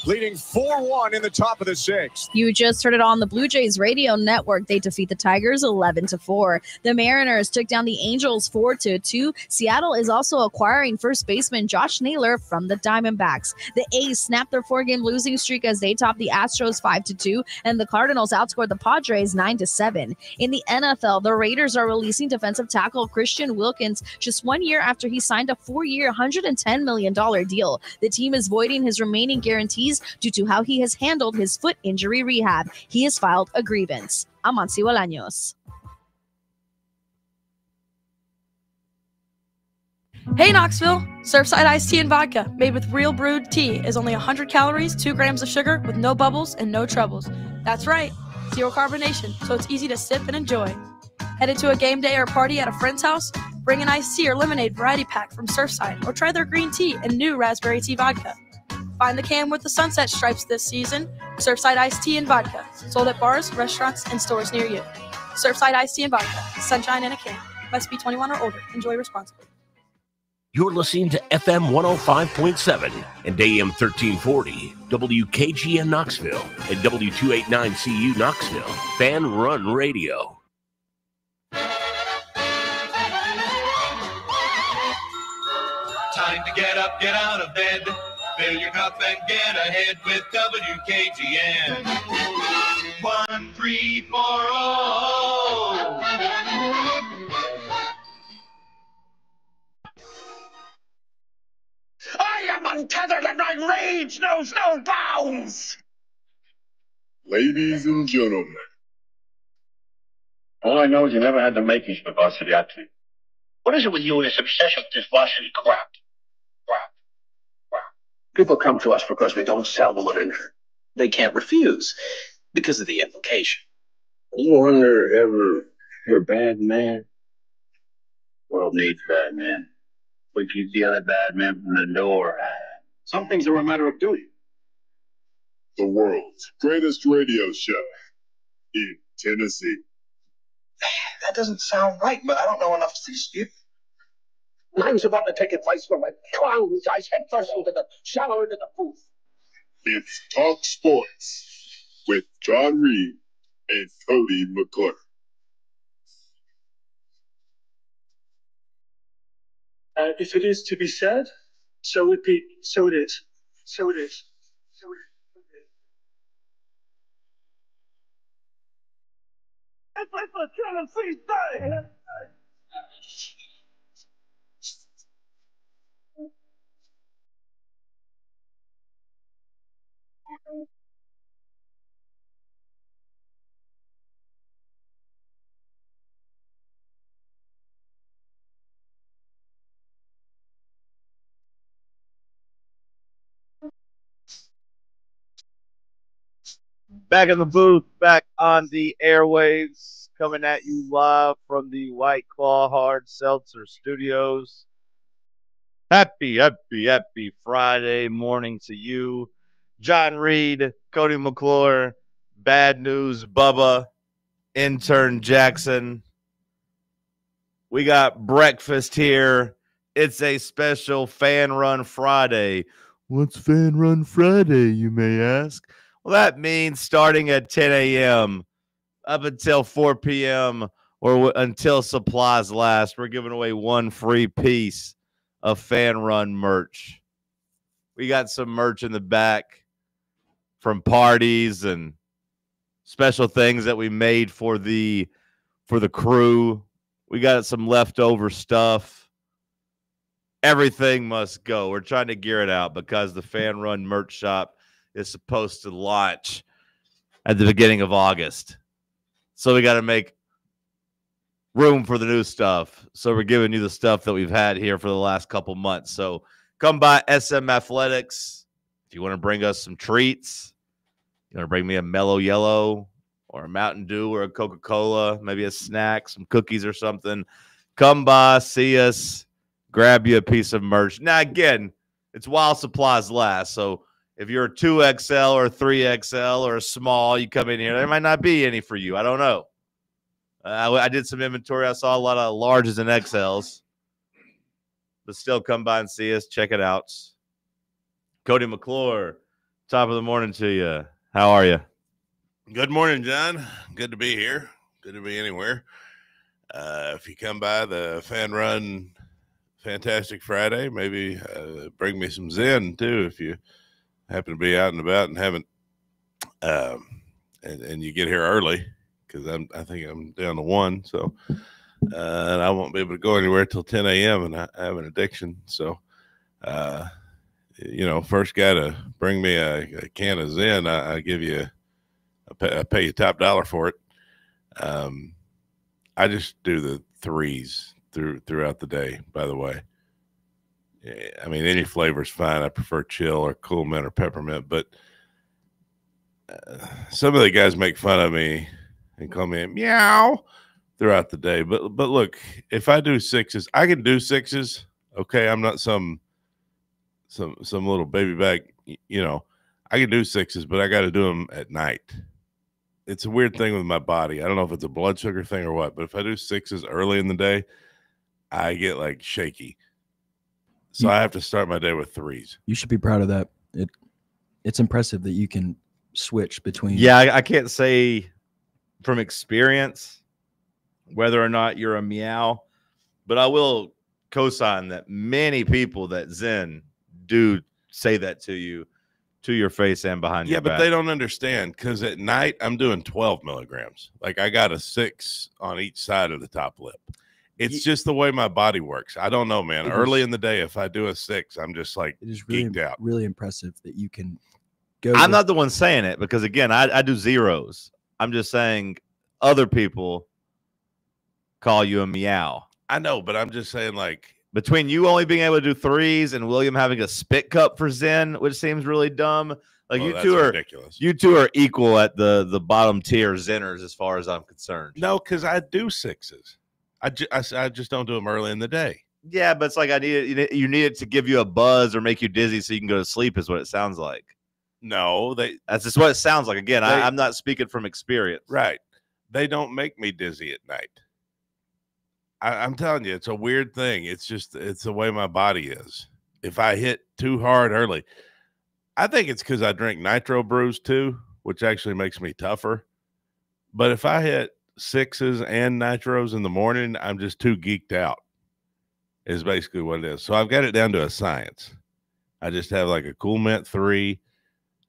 leading 4-1 in the top of the sixth. You just heard it on the Blue Jays radio network. They defeat the Tigers 11-4. The Mariners took down the Angels 4-2. Seattle is also acquiring first baseman Josh Naylor from the Diamondbacks. The A's snapped their 4-game losing streak as they topped the Astros 5-2, and the Cardinals outscored the Padres 9-7. In the NFL, the Raiders are releasing defensive tackle Christian Wilkins just 1 year after he signed a 4-year, $110 million deal. The team is voiding his remaining guarantees due to how he has handled his foot injury rehab. He has filed a grievance. Amancio Bolaños. Hey Knoxville! Surfside iced tea and vodka made with real brewed tea is only 100 calories, 2 grams of sugar with no bubbles and no troubles. That's right, zero carbonation, so it's easy to sip and enjoy. Headed to a game day or party at a friend's house? Bring an iced tea or lemonade variety pack from Surfside or try their green tea and new raspberry tea vodka. Find the can with the sunset stripes this season. Surfside iced tea and vodka. Sold at bars, restaurants, and stores near you. Surfside iced tea and vodka. Sunshine in a can. Must be 21 or older. Enjoy responsibly. You're listening to FM 105.7 and AM 1340, WKGN Knoxville, and W289CU Knoxville, FANRUN Radio. Time to get up, get out of bed. Fill your cup and get ahead with WKGN. 1, 3, 4, oh. I am untethered and my rage knows no bounds. Ladies and gentlemen. All I know is you never had the makings for varsity athlete. What is it with you and this obsession with this varsity crap? People come to us because we don't sell them and they can't refuse because of the implication. You wonder ever you're a bad man? World needs bad men. We keep the other bad men from the door. Some things are a matter of duty. The world's greatest radio show in Tennessee. That doesn't sound right, but I don't know enough to see it. I was about to take advice from my clown's eyes head first into the shower into the booth. It's Talk Sports with John Reed and Cody McClure. If it is to be said, so it be, so it is. So it is. So it is. It's a Tennessee thing. Back in the booth, back on the airwaves, coming at you live from the White Claw Hard Seltzer Studios. Happy Friday morning to you. John Reed, Cody McClure, Bad News Bubba, Intern Jackson. We got breakfast here. It's a special Fan Run Friday. What's Fan Run Friday, you may ask? Well, that means starting at 10 a.m. up until 4 p.m. or until supplies last. We're giving away one free piece of Fan Run merch. We got some merch in the back from parties and special things that we made for the crew. We got some leftover stuff. Everything must go. We're trying to gear it out because the Fan Run merch shop is supposed to launch at the beginning of August. So we got to make room for the new stuff. So we're giving you the stuff that we've had here for the last couple months. So come by SM Athletics. If you want to bring us some treats, you want to bring me a Mellow Yellow or a Mountain Dew or a Coca-Cola, maybe a snack, some cookies or something, come by, see us, grab you a piece of merch. Now, again, it's while supplies last. So if you're a 2XL or 3XL or a small, you come in here, there might not be any for you. I don't know. I did some inventory. I saw a lot of larges and XLs. But still come by and see us. Check it out. Cody McClure, Top of the morning to you. How are you? Good morning, John. Good to be here. Good to be anywhere. If you come by the FANRUN Fantastic Friday, maybe bring me some Zen too. If you happen to be out and about and haven't, and you get here early, because I think I'm down to 1, so and I won't be able to go anywhere till 10 a.m. and I have an addiction, so. First guy to bring me a can of Zen, I give you, I pay you top dollar for it. I just do the 3s throughout the day, by the way. I mean, any flavor's fine. I prefer chill or cool mint or peppermint, but some of the guys make fun of me and call me a meow throughout the day. But look, if I do 6s, I can do 6s. Okay, I'm not some little baby bag, I can do 6s, but I got to do them at night. It's a weird thing with my body. I don't know if it's a blood sugar thing or what, but if I do 6s early in the day, I get like shaky. So I have to start my day with 3s. You should be proud of that. It's impressive that you can switch between. Yeah, I can't say from experience whether or not you're a meow, but I will co-sign that many people that Zen do say that to you, to your face and behind your back. Yeah, but they don't understand, because at night I'm doing 12 milligrams. Like I got a 6 on each side of the top lip. It's just the way my body works. I don't know, man. Early in the day, if I do a 6, I'm just like geeked out. Really impressive that you can go. I'm not the one saying it, because again, I do 0s. I'm just saying other people call you a meow. I know, but I'm just saying, like, between you only being able to do 3s and William having a spit cup for Zen, which seems really dumb. Like, you two are ridiculous. You two are equal at the bottom tier Zenners as far as I'm concerned. No, because I do 6s. I just don't do them early in the day. Yeah, but it's like you need it to give you a buzz or make you dizzy so you can go to sleep is what it sounds like. No, that's just what it sounds like. Again, I'm not speaking from experience. Right. They don't make me dizzy at night. I'm telling you, it's a weird thing. It's the way my body is. If I hit too hard early, I think it's because I drink nitro brews too, which actually makes me tougher. But if I hit 6s and nitros in the morning, I'm just too geeked out, is basically what it is. So I've got it down to a science. I just have like a cool mint 3,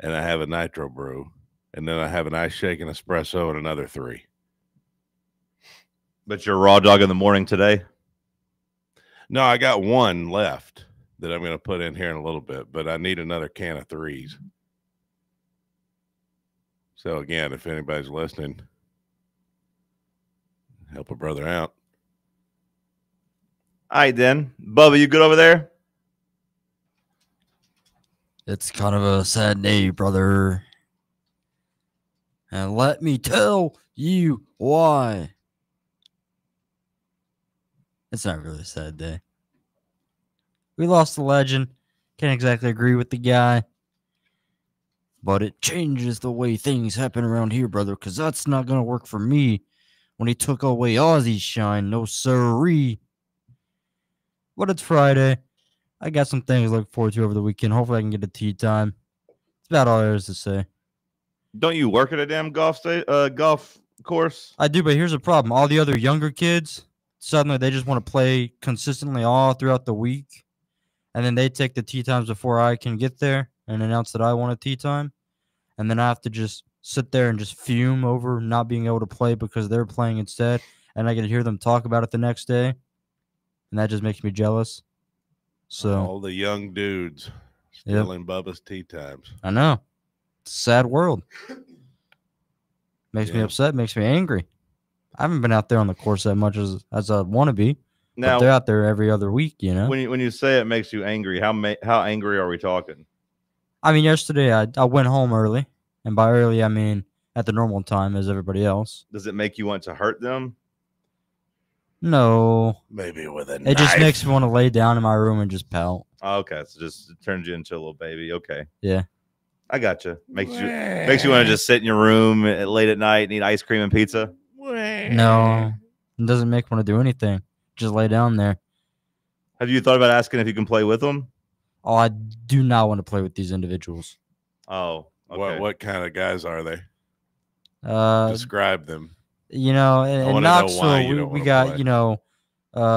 and I have a nitro brew, and then I have an ice shake and espresso and another 3. But you're raw dog in the morning today? No, I got 1 left that I'm going to put in here in a little bit, but I need another can of 3s. So again, if anybody's listening, help a brother out. All right, then. Bubba, you good over there? It's kind of a sad day, brother. And let me tell you why. It's not really a sad day. We lost the legend. Can't exactly agree with the guy. But it changes the way things happen around here, brother, because that's not going to work for me. When he took away Ozzy's shine, no siree. But it's Friday. I got some things to look forward to over the weekend. Hopefully I can get a tea time. That's about all there is to say. Don't you work at a damn golf course? I do, but here's the problem. All the other younger kids, suddenly they just want to play consistently all throughout the week. And then they take the tea times before I can get there and announce that I want a tea time. And then I have to just sit there and just fume over not being able to play because they're playing instead. And I can hear them talk about it the next day. And that just makes me jealous. So all the young dudes stealing Bubba's tea times. I know. It's a sad world. Makes me upset, makes me angry. I haven't been out there on the course that much as I want to be. Now, but they're out there every other week, you know. When you say it makes you angry, how angry are we talking? I mean, yesterday I went home early. And by early, I mean at the normal time as everybody else. Does it make you want to hurt them? No. Maybe with a knife. It just makes me want to lay down in my room and just pout. Oh, okay, so just it turns you into a little baby. Okay. Yeah. I got you. Makes you want to just sit in your room late at night and eat ice cream and pizza? No. It doesn't make me want to do anything. Just lay down there. Have you thought about asking if you can play with them? Oh, I do not want to play with these individuals. Oh, okay. What kind of guys are they? Uh, Describe them. You know, I in wanna know why Knoxville, you don't we wanna got, play. you know,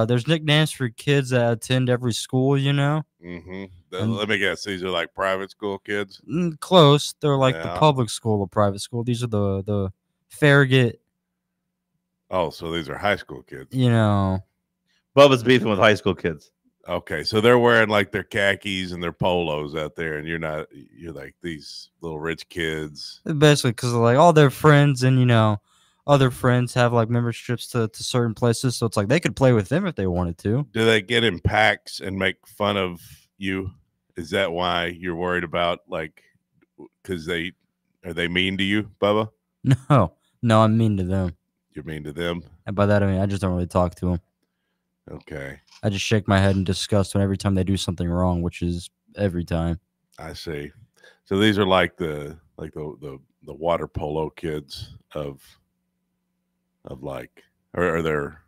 there's nicknames for kids that attend every school, you know. Mm-hmm. And- Let me guess. These are like private school kids. Close. They're like the Yeah. public school or private school. These are the Farragut, Oh, so these are high school kids. you know. Bubba's beefing with high school kids. Okay, so they're wearing like their khakis and their polos out there, and you're not. You're like these little rich kids. Basically, because like all their friends and, you know, other friends have like memberships to certain places. So it's like they could play with them if they wanted to. Do they get in packs and make fun of you? Is that why you're worried about, like, because are they mean to you, Bubba? No, I'm mean to them. You're mean to them. And by that, I mean, I just don't really talk to them. Okay, I just shake my head in disgust when every time they do something wrong, which is every time. I see. So these are like the water polo kids of like, or they're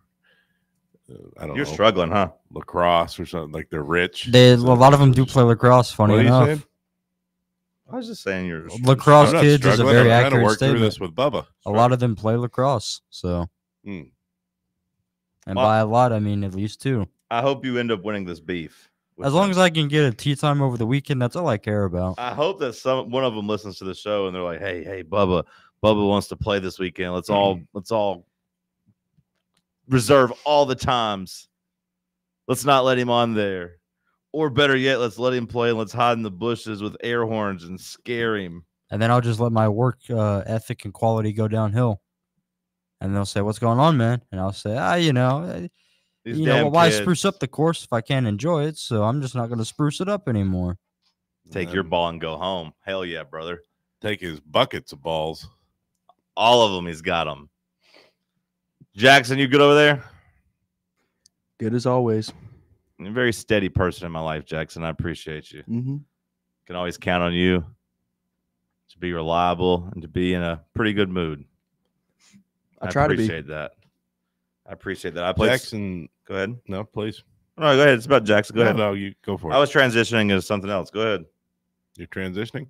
I don't know. You're struggling, huh? Lacrosse or something, like they're rich. A lot of them do play lacrosse. Funny What are you enough, saying? I was just saying you're lacrosse I'm not kids is a struggling. very I'm trying to accurate work through statement. this with Bubba. A lot of them play lacrosse, so. Hmm. And Well, by a lot, I mean at least two. I hope you end up winning this beef. As long as I can get a tea time over the weekend, that's all I care about. I hope that one of them listens to the show and they're like, "Hey, Bubba wants to play this weekend. Let's all reserve all the times. Let's not let him on there. Or better yet, let's let him play and let's hide in the bushes with air horns and scare him." And then I'll just let my work ethic and quality go downhill. And they'll say, "What's going on, man?" And I'll say, why spruce up the course if I can't enjoy it? So I'm just not going to spruce it up anymore. Take your ball and go home. Hell yeah, brother. Take his buckets of balls. All of them, he's got them. Jackson, you good over there? Good as always. You're a very steady person in my life, Jackson. I appreciate you. Mm-hmm. Can always count on you to be reliable and to be in a pretty good mood. I try to be. I appreciate that. Jackson. Go ahead. No, please. No, go ahead. It's about Jackson. Go ahead. No, you go for it. I was transitioning into something else. Go ahead. You're transitioning?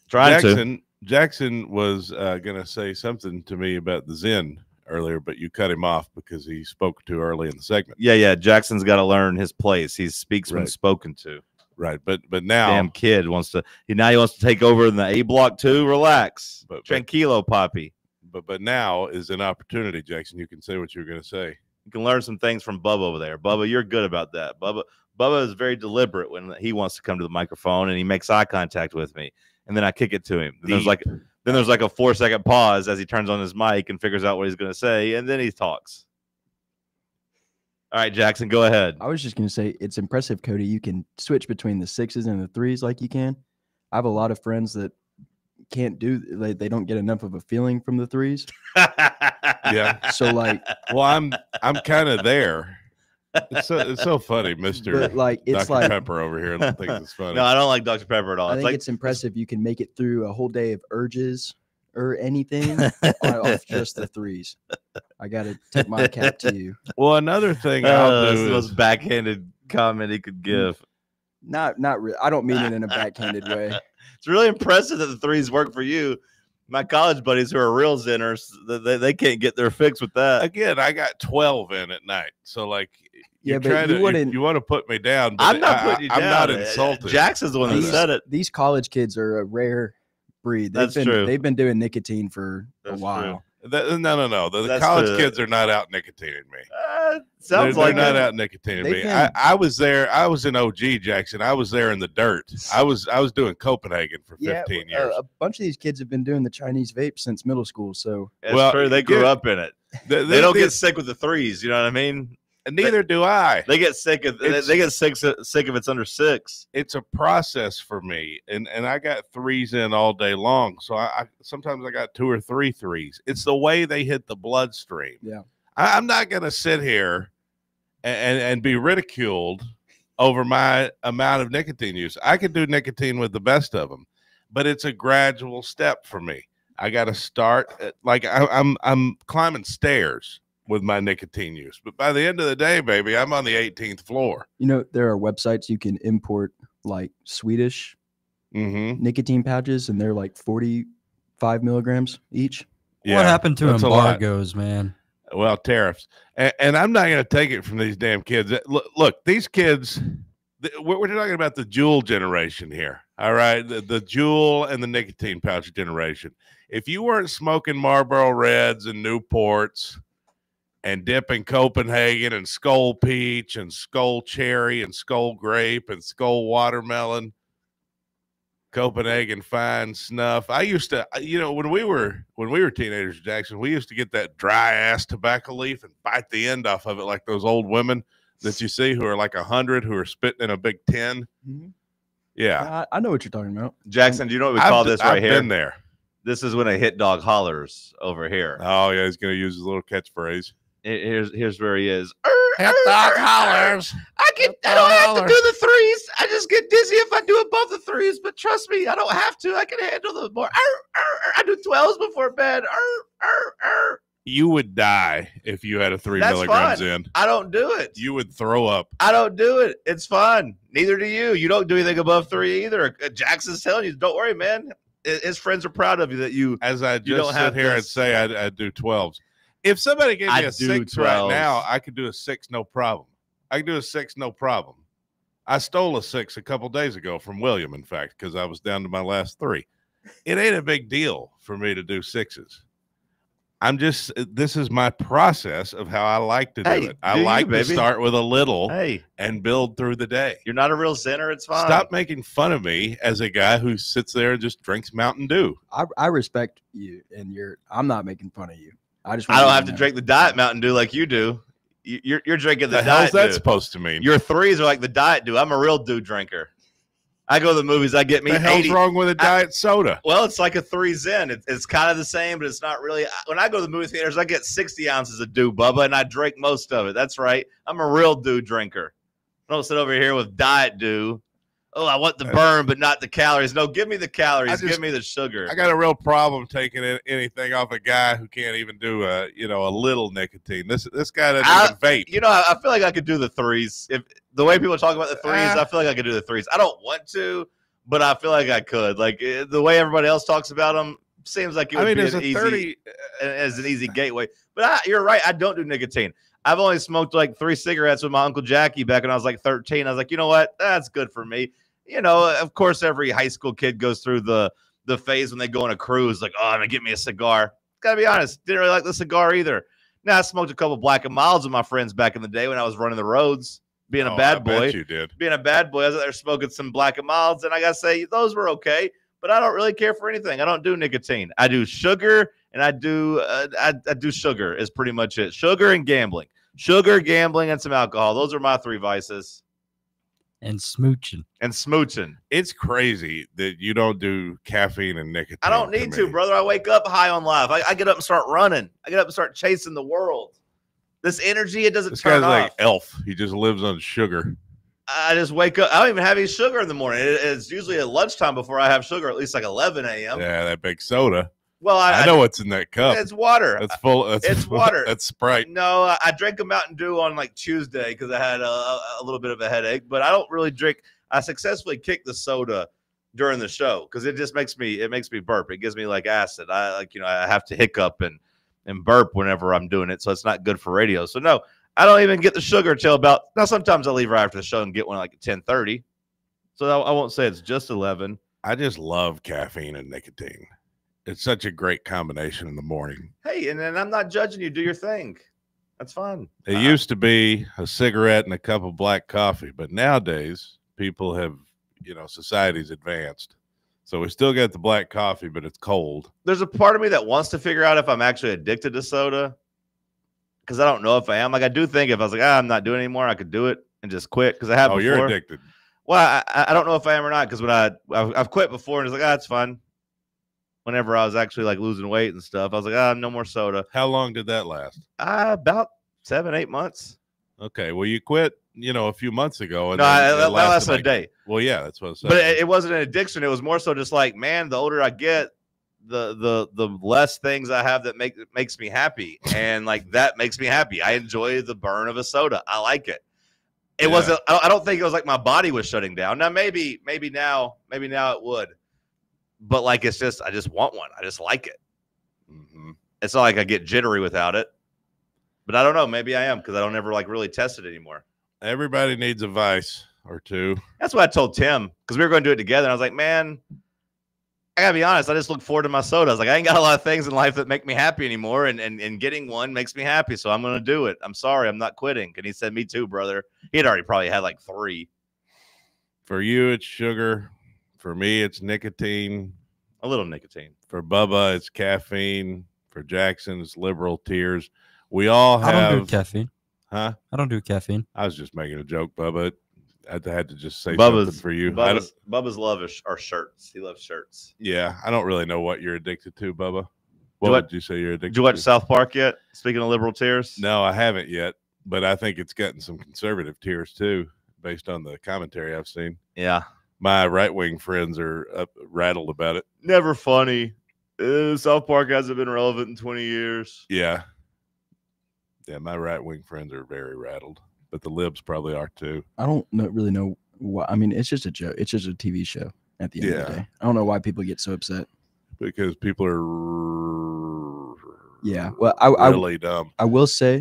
Jackson was going to say something to me about the Zen earlier, but you cut him off because he spoke too early in the segment. Yeah. Jackson's got to learn his place. He speaks when spoken to. Right, but now damn kid wants to. He wants to take over in the A block too. Relax, tranquilo, Poppy. But now is an opportunity, Jackson. You can say what you're going to say. You can learn some things from Bubba over there. Bubba, you're good about that. Bubba is very deliberate when he wants to come to the microphone and he makes eye contact with me, and then I kick it to him. Then there's like a 4-second pause as he turns on his mic and figures out what he's going to say, and then he talks. All right, Jackson, go ahead. I was just going to say it's impressive, Cody. You can switch between the 6s and the 3s like you can. I have a lot of friends that can't do. They don't get enough of a feeling from the 3s. Yeah. So like, well, I'm kind of there. It's so funny, Mr. But like, it's Dr. like Pepper over here thinks it's funny. No, I don't like Dr. Pepper at all. I think it's impressive you can make it through a whole day of urges or anything off just the 3s. I got to tip my cap to you. Well, another thing I'll do the most backhanded comment he could give. Not really. I don't mean it in a backhanded way. It's really impressive that the 3s work for you. My college buddies who are real Zenners, they can't get their fix with that. Again, I got 12 in at night. So, like, you want to put me down, but I'm not putting you down. I'm not insulted. Jackson's the one that said it. These college kids are a rare breed. That's true. They've been doing nicotine for a while. True. No. The college kids are not out nicotining me. Sounds they're like not out nicotining me. I was there. I was in OG, Jackson. I was there in the dirt. I was doing Copenhagen for 15 years. A bunch of these kids have been doing the Chinese vape since middle school. So that's true. They grew up in it. They don't get sick with the 3s. You know what I mean? And neither do I. They get sick of if it's under 6. It's a process for me, and I got 3s in all day long. So I sometimes I got 2 or 3 3s. It's the way they hit the bloodstream. Yeah, I'm not gonna sit here and be ridiculed over my amount of nicotine use. I can do nicotine with the best of them, but it's a gradual step for me. I got to start like I'm climbing stairs with my nicotine use, but by the end of the day, baby, I'm on the 18th floor. You know, there are websites you can import like Swedish nicotine pouches, and they're like 45 milligrams each. What happened to that's a lot. embargoes, man? Well, tariffs. And I'm not going to take it from these damn kids. Look, these kids, we're talking about the Juul generation here. All right. The Juul and the nicotine pouch generation. If you weren't smoking Marlboro Reds and Newports and dipping Copenhagen and Skull Peach and Skull Cherry and Skull Grape and Skull Watermelon, Copenhagen Fine Snuff. I used to, when we were teenagers, Jackson, we used to get that dry ass tobacco leaf and bite the end off of it like those old women that you see who are like 100 who are spitting in a big tin. Mm-hmm. Yeah, I know what you're talking about. Jackson, do you know what we call this right here? I've been there. This is when a hit dog hollers over here. Oh yeah, he's going to use his little catchphrase. Here's where he is. Hit dog hollers. I don't have to do the threes. I just get dizzy if I do above the threes. But trust me, I don't have to. I can handle the more. I do 12s before bed. You would die if you had a 3 That's milligrams fun. in. I don't do it. You would throw up. I don't do it. It's fun. Neither do you. You don't do anything above 3 either. Jackson's telling you, don't worry, man. His friends are proud of you that you. As I you just don't sit have here this. and say I do 12s. If somebody gave me a 6 right now, I could do a 6 no problem. I could do a 6 no problem. I stole a 6 a couple days ago from William, in fact, because I was down to my last 3. It ain't a big deal for me to do 6s. This is my process of how I like to do it. I like to start with a little and build through the day. You're not a real sinner. It's fine. Stop making fun of me as a guy who sits there and just drinks Mountain Dew. I respect you, and I'm not making fun of you. I don't have to drink the Diet Mountain Dew like you do. You're drinking the Diet hell's that Dew. supposed to mean? Your 3s are like the Diet Dew. I'm a real Dew drinker. I go to the movies. I get me. The hell's wrong with a diet soda? Well, it's like a 3 Zen. It's kind of the same, but it's not really. When I go to the movie theaters, I get 60 ounces of Dew, Bubba, and I drink most of it. That's right. I'm a real Dew drinker. I don't sit over here with Diet Dew. Oh, I want the burn, but not the calories. No, give me the calories. Give me the sugar. I got a real problem taking anything off a guy who can't even do a little nicotine. This guy doesn't even vape. I feel like I could do the 3s. If the way people talk about the 3s, I feel like I could do the 3s. I don't want to, but I feel like I could. Like the way everybody else talks about them seems like it would be as an easy gateway. But you're right. I don't do nicotine. I've only smoked like 3 cigarettes with my Uncle Jackie back when I was like 13. I was like, you know what? That's good for me. Of course, every high school kid goes through the phase when they go on a cruise, like, oh, I'm going to get me a cigar. Gotta be honest, didn't really like the cigar either. Now, I smoked a couple Black and Milds with my friends back in the day when I was running the roads, being a bad boy. Bet you did. Being a bad boy, I was out there smoking some Black and Milds, and I got to say, those were okay, but I don't really care for anything. I don't do nicotine. I do sugar, and I do sugar is pretty much it. Sugar and gambling. Sugar, gambling, and some alcohol. Those are my 3 vices. And smooching. It's crazy that you don't do caffeine and nicotine. I don't need to, brother. I wake up high on life. I get up and start running. I get up and start chasing the world. This energy, it doesn't turn off. This guy's like Elf. He just lives on sugar. I just wake up. I don't even have any sugar in the morning. It's usually at lunchtime before I have sugar, at least like 11 a.m. Yeah, that big soda. Well, I know what's in that cup. It's water. It's water. That's Sprite. No, I drank a Mountain Dew on like Tuesday because I had a little bit of a headache. But I don't really drink. I successfully kicked the soda during the show because it just makes me burp. It gives me like acid. I have to hiccup and burp whenever I'm doing it. So it's not good for radio. So no, I don't even get the sugar till about now. Sometimes I leave right after the show and get one like at 10:30. So I won't say it's just 11. I just love caffeine and nicotine. It's such a great combination in the morning. Hey, and then I'm not judging you. Do your thing. That's fun. It used to be a cigarette and a cup of black coffee, but nowadays people have, society's advanced. So we still got the black coffee, but it's cold. There's a part of me that wants to figure out if I'm actually addicted to soda because I don't know if I am. Like I do think if I was like, I'm not doing it anymore, I could do it and just quit because I have. Oh, before. You're addicted. Well, I don't know if I am or not because when I've quit before and it's like, it's fun. Whenever I was actually like losing weight and stuff, I was like, no more soda. How long did that last? About 7-8 months. Okay. Well, you quit, a few months ago. And that lasted a day. Well, yeah, that's what I said. But it wasn't an addiction. It was more so just like, man, the older I get, the less things I have that makes me happy. And like that makes me happy. I enjoy the burn of a soda. I like it. It wasn't. I don't think it was like my body was shutting down. Now maybe now it would, but like it's just I just want one. I just like it. Mm-hmm. It's not like I get jittery without it, but I don't know. Maybe I am because I don't ever like really test it anymore. Everybody needs a vice or two. That's what I told Tim because we were going to do it together. And I was like, man, I gotta be honest. I just look forward to my soda. I was like, I ain't got a lot of things in life that make me happy anymore, and getting one makes me happy. So I'm gonna do it. I'm sorry, I'm not quitting. And he said, me too, brother. He had already probably had like 3. For you, it's sugar. For me, it's nicotine. A little nicotine. For Bubba, it's caffeine. For Jackson, it's liberal tears. We all have. I don't do caffeine. Huh? I don't do caffeine. I was just making a joke, Bubba. I had to just say Bubba's, something for you. Bubba's love are shirts. He loves shirts. Yeah, I don't really know what you're addicted to, Bubba. What did you say you're addicted to? Did you watch South Park yet? Speaking of liberal tears? No, I haven't yet, but I think it's gotten some conservative tears too, based on the commentary I've seen. Yeah. My right-wing friends are rattled about it. Never funny. South Park hasn't been relevant in 20 years. Yeah. Yeah, my right-wing friends are very rattled. But the libs probably are too. I don't really know why. I mean, it's just a joke. It's just a TV show at the end of the day. I don't know why people get so upset. Because people are well, really dumb. I will say,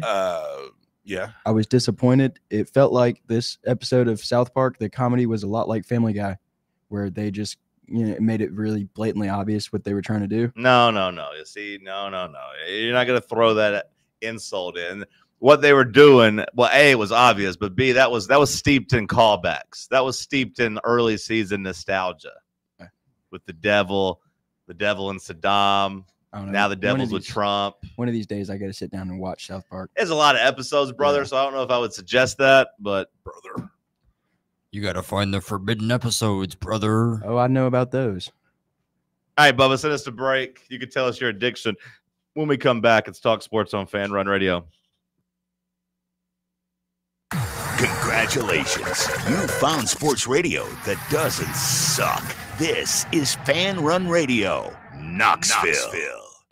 yeah, I was disappointed. It felt like this episode of South Park, the comedy was a lot like Family Guy, where they just made it really blatantly obvious what they were trying to do. No. You see, no. You're not gonna throw that insult in. What they were doing, well, A, it was obvious, but B, that was steeped in callbacks. That was steeped in early season nostalgia with the devil and Saddam. Now the devil's with Trump. One of these days, I got to sit down and watch South Park. There's a lot of episodes, brother, so I don't know if I would suggest that, but brother, you got to find the forbidden episodes, brother. Oh, I know about those. All right, Bubba, send us a break. You can tell us your addiction. When we come back, it's Talk Sports on FanRun Radio. Congratulations. You found sports radio that doesn't suck. This is FanRun Radio, Knoxville.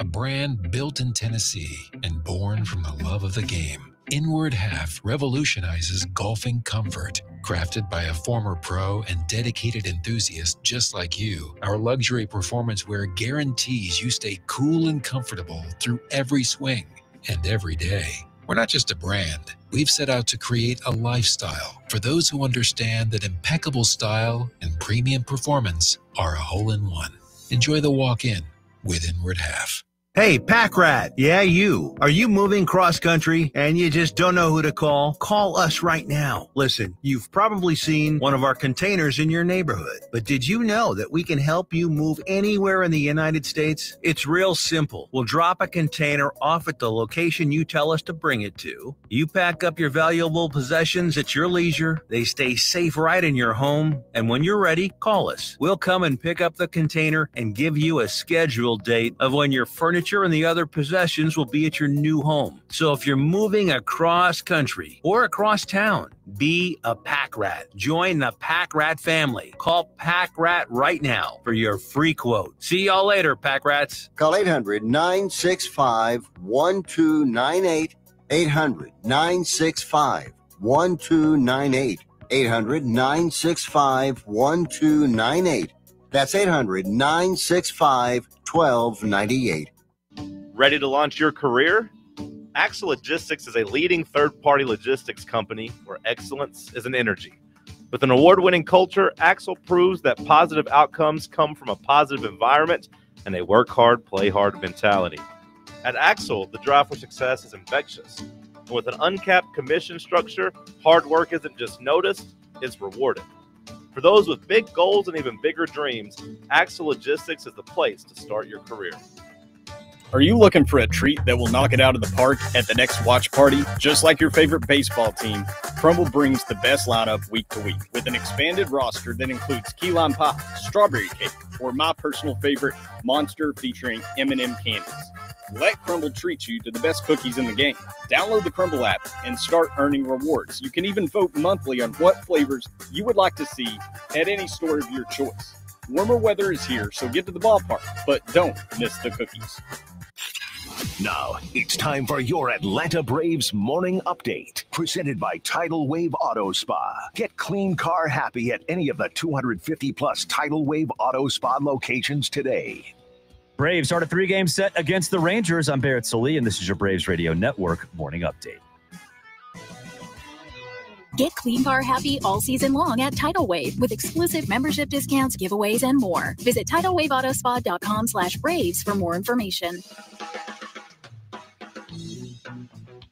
A brand built in Tennessee and born from the love of the game. Inward Half revolutionizes golfing comfort. Crafted by a former pro and dedicated enthusiast just like you, our luxury performance wear guarantees you stay cool and comfortable through every swing and every day. We're not just a brand. We've set out to create a lifestyle for those who understand that impeccable style and premium performance are a hole-in-one. Enjoy the walk-in with Inward Half. Hey, Pack Rat. Yeah, you. Are you moving cross-country and you just don't know who to call? Call us right now. Listen, you've probably seen one of our containers in your neighborhood, but did you know that we can help you move anywhere in the United States? It's real simple. We'll drop a container off at the location you tell us to bring it to. You pack up your valuable possessions at your leisure. They stay safe right in your home. And when you're ready, call us. We'll come and pick up the container and give you a scheduled date of when your furniture and the other possessions will be at your new home. So if you're moving across country or across town, be a Pack Rat. Join the Pack Rat family. Call Pack Rat right now for your free quote. See y'all later, Pack Rats. Call 800-965-1298. 800-965-1298. 800-965-1298. That's 800-965-1298. Ready to launch your career? Axle Logistics is a leading third-party logistics company where excellence is an energy. With an award-winning culture, Axle proves that positive outcomes come from a positive environment and a work hard, play hard mentality. At Axle, the drive for success is infectious. And with an uncapped commission structure, hard work isn't just noticed, it's rewarded. For those with big goals and even bigger dreams, Axle Logistics is the place to start your career. Are you looking for a treat that will knock it out of the park at the next watch party? Just like your favorite baseball team, Crumble brings the best lineup week to week with an expanded roster that includes key lime pie, strawberry cake, or my personal favorite, Monster featuring M&M candies. Let Crumble treat you to the best cookies in the game. Download the Crumble app and start earning rewards. You can even vote monthly on what flavors you would like to see at any store of your choice. Warmer weather is here, so get to the ballpark, but don't miss the cookies. Now, it's time for your Atlanta Braves morning update, presented by Tidal Wave Auto Spa. Get clean car happy at any of the 250-plus Tidal Wave Auto Spa locations today. Braves start a 3-game set against the Rangers. I'm Barrett Sully, and this is your Braves Radio Network morning update. Get clean car happy all season long at Tidal Wave with exclusive membership discounts, giveaways, and more. Visit TidalWaveAutoSpa.com/Braves for more information.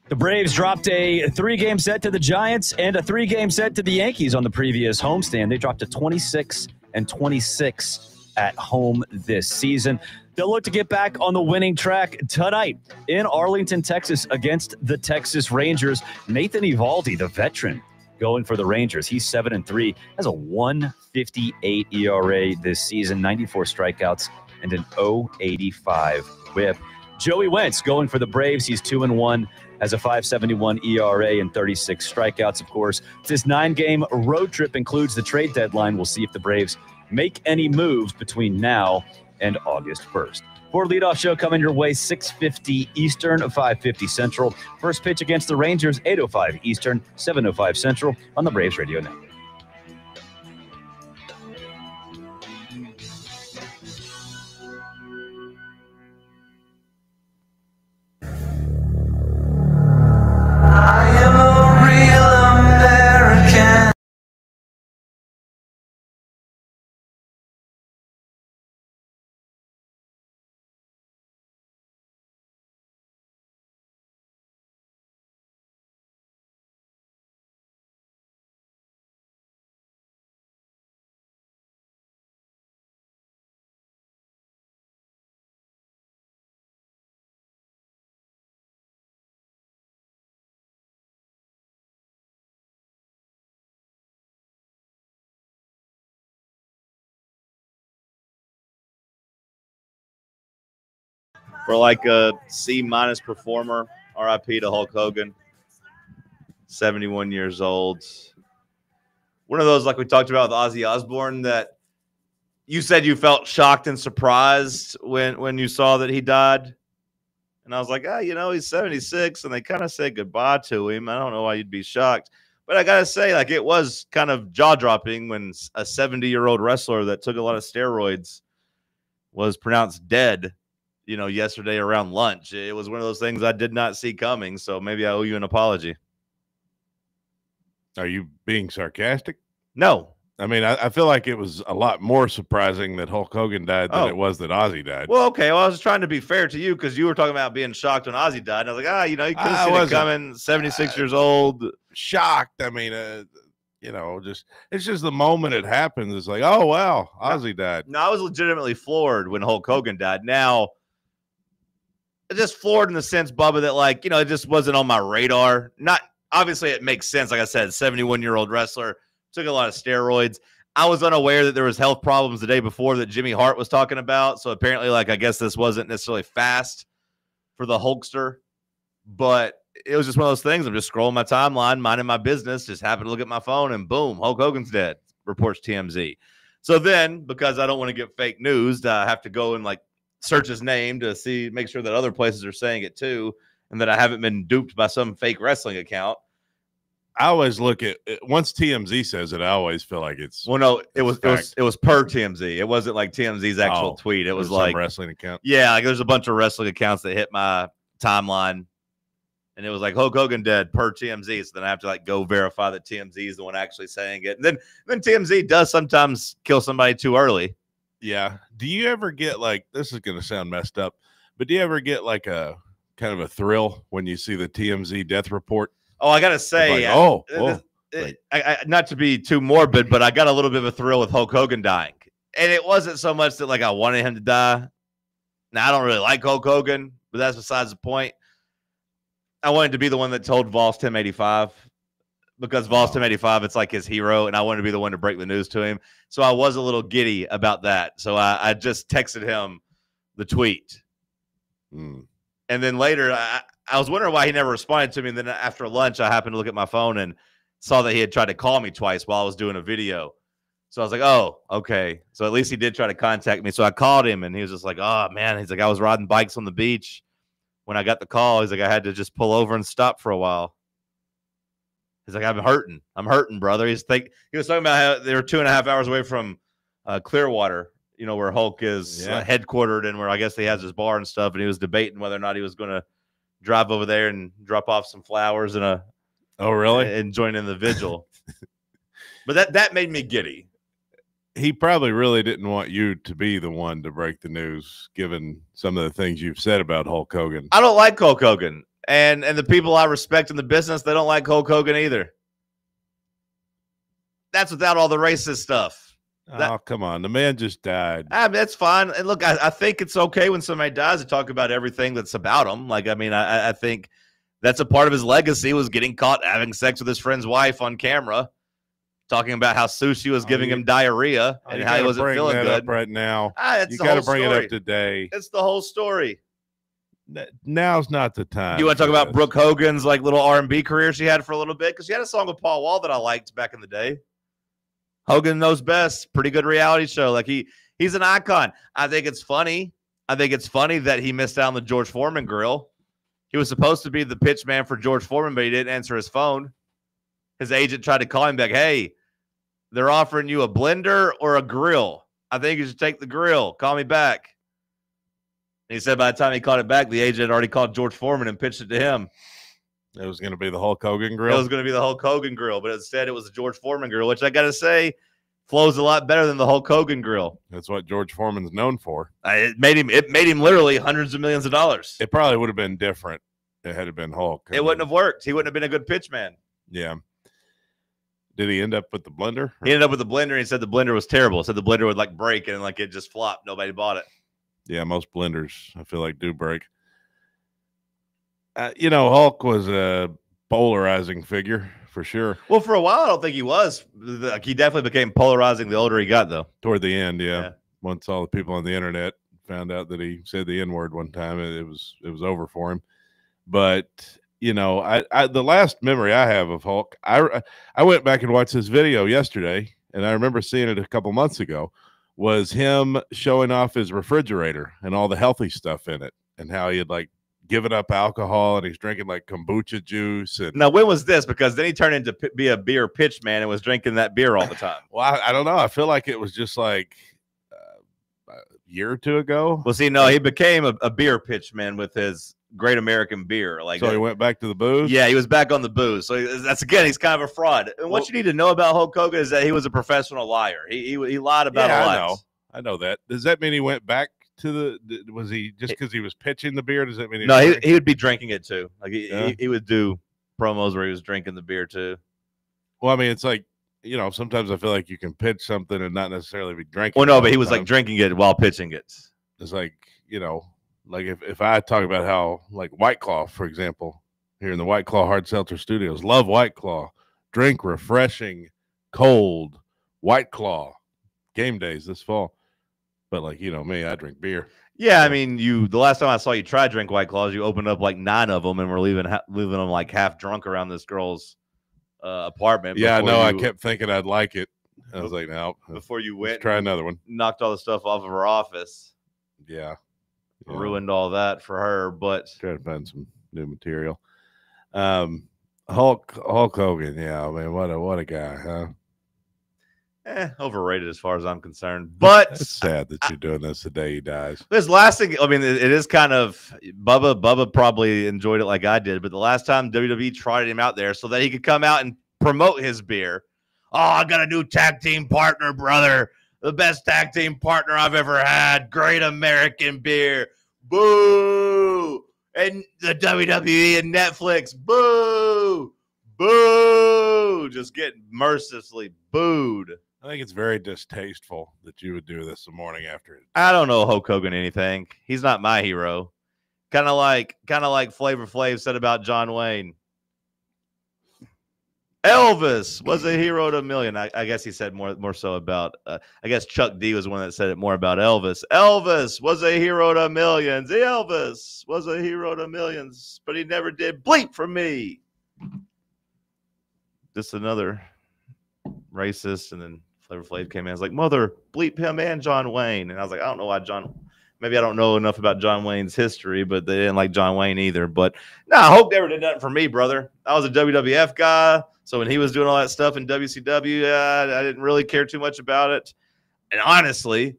The Braves dropped a 3-game set to the Giants and a 3-game set to the Yankees on the previous homestand. They dropped a 26-26 at home this season. They'll look to get back on the winning track tonight in Arlington, Texas, against the Texas Rangers. Nathan Eovaldi, the veteran, going for the Rangers. He's 7-3, has a 1.58 ERA this season, 94 strikeouts, and an 0.85 whip. Joey Wentz going for the Braves. He's 2-1, has a 5.71 ERA and 36 strikeouts, of course. This 9-game road trip includes the trade deadline. We'll see if the Braves make any moves between now and August 1st. For leadoff show coming your way, 6:50 Eastern, 5:50 Central. First pitch against the Rangers, 8:05 Eastern, 7:05 Central on the Braves Radio Network. For like a C- performer, RIP to Hulk Hogan, 71 years old. One of those, like we talked about with Ozzy Osbourne, that you said you felt shocked and surprised when you saw that he died. And I was like, he's 76, and they kind of said goodbye to him. I don't know why you'd be shocked. But I got to say, like, it was kind of jaw-dropping when a 70-year-old wrestler that took a lot of steroids was pronounced dead, yesterday around lunch. It was one of those things I did not see coming, so maybe I owe you an apology. Are you being sarcastic? No. I mean, I feel like it was a lot more surprising that Hulk Hogan died than it was that Ozzy died. Well, okay. Well, I was trying to be fair to you because you were talking about being shocked when Ozzy died. And I was like, you could have seen it coming, 76 years old. Shocked. I mean, it's just the moment it happens. It's like, oh, wow, Ozzy died. No, I was legitimately floored when Hulk Hogan died. Now, just floored in the sense, Bubba, that it just wasn't on my radar. Not obviously it makes sense. Like I said, 71-year-old wrestler, took a lot of steroids. I was unaware that there was health problems the day before that Jimmy Hart was talking about. So apparently, I guess this wasn't necessarily fast for the Hulkster, but it was just one of those things. I'm just scrolling my timeline, minding my business, just happened to look at my phone, and boom, Hulk Hogan's dead, reports TMZ. So then, because I don't want to get fake news, I have to go and search his name to make sure that other places are saying it too, and that I haven't been duped by some fake wrestling account. I always look at it, once TMZ says it, I always feel like it's it was per TMZ. It wasn't like TMZ's actual tweet. It was like wrestling account. Yeah, there's a bunch of wrestling accounts that hit my timeline, and it was like Hulk Hogan dead per TMZ. So then I have to go verify that TMZ is the one actually saying it. And then TMZ does sometimes kill somebody too early. Yeah. Do you ever get this is going to sound messed up, but do you ever get a kind of a thrill when you see the TMZ death report? Oh, I got to say, not to be too morbid, but I got a little bit of a thrill with Hulk Hogan dying. And it wasn't so much that I wanted him to die. Now, I don't really like Hulk Hogan, but that's besides the point. I wanted to be the one that told Voss Tim 85 because Voss Tim 85, it's like his hero, and I wanted to be the one to break the news to him. So I was a little giddy about that. So I just texted him the tweet. And then later, I was wondering why he never responded to me. And then after lunch, I happened to look at my phone and saw that he had tried to call me twice while I was doing a video. So I was like, oh, okay. So at least he did try to contact me. So I called him, and he was just like, oh, man. He's like, I was riding bikes on the beach when I got the call, he's like, I had to just pull over and stop for a while. He's like, I'm hurting, brother. He was talking about how they were 2.5 hours away from Clearwater, where Hulk is headquartered and where I guess he has his bar and stuff. And he was debating whether or not he was going to drive over there and drop off some flowers and and join in the vigil. But that made me giddy. He probably really didn't want you to be the one to break the news, given some of the things you've said about Hulk Hogan. I don't like Hulk Hogan. And the people I respect in the business, they don't like Hulk Hogan either. That's without all the racist stuff. Come on. The man just died. That's fine. And look, I think it's okay when somebody dies to talk about everything that's about him. I think that's a part of his legacy was getting caught having sex with his friend's wife on camera, talking about how sushi was giving him diarrhea and how he wasn't feeling good. Up right now. You got to bring it up today. It's the whole story. Now's not the time. You want to talk about Brooke Hogan's little R&B career she had for a little bit? Because she had a song with Paul Wall that I liked back in the day. Hogan Knows Best. Pretty good reality show. He's an icon. I think it's funny. That he missed out on the George Foreman grill. He was supposed to be the pitch man for George Foreman, but he didn't answer his phone. His agent tried to call him back. Hey, they're offering you a blender or a grill. I think you should take the grill. Call me back. And he said by the time he called it back, the agent had already called George Foreman and pitched it to him. It was going to be the Hulk Hogan grill? It was going to be the Hulk Hogan grill, but instead it was the George Foreman grill, which I got to say flows a lot better than the Hulk Hogan grill. That's what George Foreman's known for. It made him literally hundreds of millions of dollars. It probably would have been different. It had been Hulk. It wouldn't have worked. He wouldn't have been a good pitch man. Yeah. Did he end up with the blender? He ended up with the blender, and he said the blender was terrible. He said the blender would break and it just flopped. Nobody bought it. Yeah, most blenders, I feel like, do break. Hulk was a polarizing figure for sure. Well, for a while, I don't think he was. He definitely became polarizing the older he got, though. Toward the end, yeah. Once all the people on the internet found out that he said the N-word one time, it was over for him. But the last memory I have of Hulk, I went back and watched this video yesterday, and I remember seeing it a couple months ago. Was him showing off his refrigerator and all the healthy stuff in it, and how he had given up alcohol and he's drinking kombucha juice. And now, when was this? Because then he turned into be a beer pitch man and was drinking that beer all the time. Well, I don't know. I feel like it was just a year or two ago. Well, see, no, he became a beer pitch man with his Great American Beer. So he went back to the booze? Yeah, he was back on the booze. So he's kind of a fraud. And what you need to know about Hulk Hogan is that he was a professional liar. He lied about a lot. I know that. Does that mean he went back to was he just because he was pitching the beer? Does that mean he would be drinking it too? He would do promos where he was drinking the beer too. Well, I mean, it's sometimes I feel like you can pitch something and not necessarily be drinking. Well, no, but he was drinking it while pitching it. It's if I talk about how White Claw, for example, here in the White Claw Hard Seltzer Studios, love White Claw, drink refreshing, cold White Claw, game days this fall. But me, I drink beer. Yeah, I mean, the last time I saw you try to drink White Claws, you opened up 9 of them and were leaving them half drunk around this girl's apartment. Yeah, I know. I kept thinking I'd like it. I was like, no. Before you went, try another one. Knocked all the stuff off of her office. Yeah. Ruined all that for her, but try to find some new material. Hulk Hogan, yeah, I mean, what a guy, huh? Overrated as far as I'm concerned. But it's sad that you're doing this the day he dies. This last thing, I mean, it is kind of Bubba probably enjoyed it like I did, but the last time WWE trotted him out there so that he could come out and promote his beer. Oh, I got a new tag team partner, brother. The best tag team partner I've ever had. Great American beer. Boo! And the WWE and Netflix. Boo! Boo! Just getting mercilessly booed. I think it's very distasteful that you would do this the morning after it. I don't know Hulk Hogan anything. He's not my hero. Kind of like Flavor Flav said about John Wayne. Elvis was a hero to a million. I guess he said more so about, I guess Chuck D was the one that said it more about Elvis. Elvis was a hero to millions. Elvis was a hero to millions, but he never did bleep for me. Just another racist. And then Flavor Flav came in. I was like, mother, bleep him and John Wayne. And I was like, I don't know why John Maybe I don't know enough about John Wayne's history, but they didn't like John Wayne either. But Hope never did nothing for me, brother. I was a WWF guy, so when he was doing all that stuff in WCW, I didn't really care too much about it. And honestly,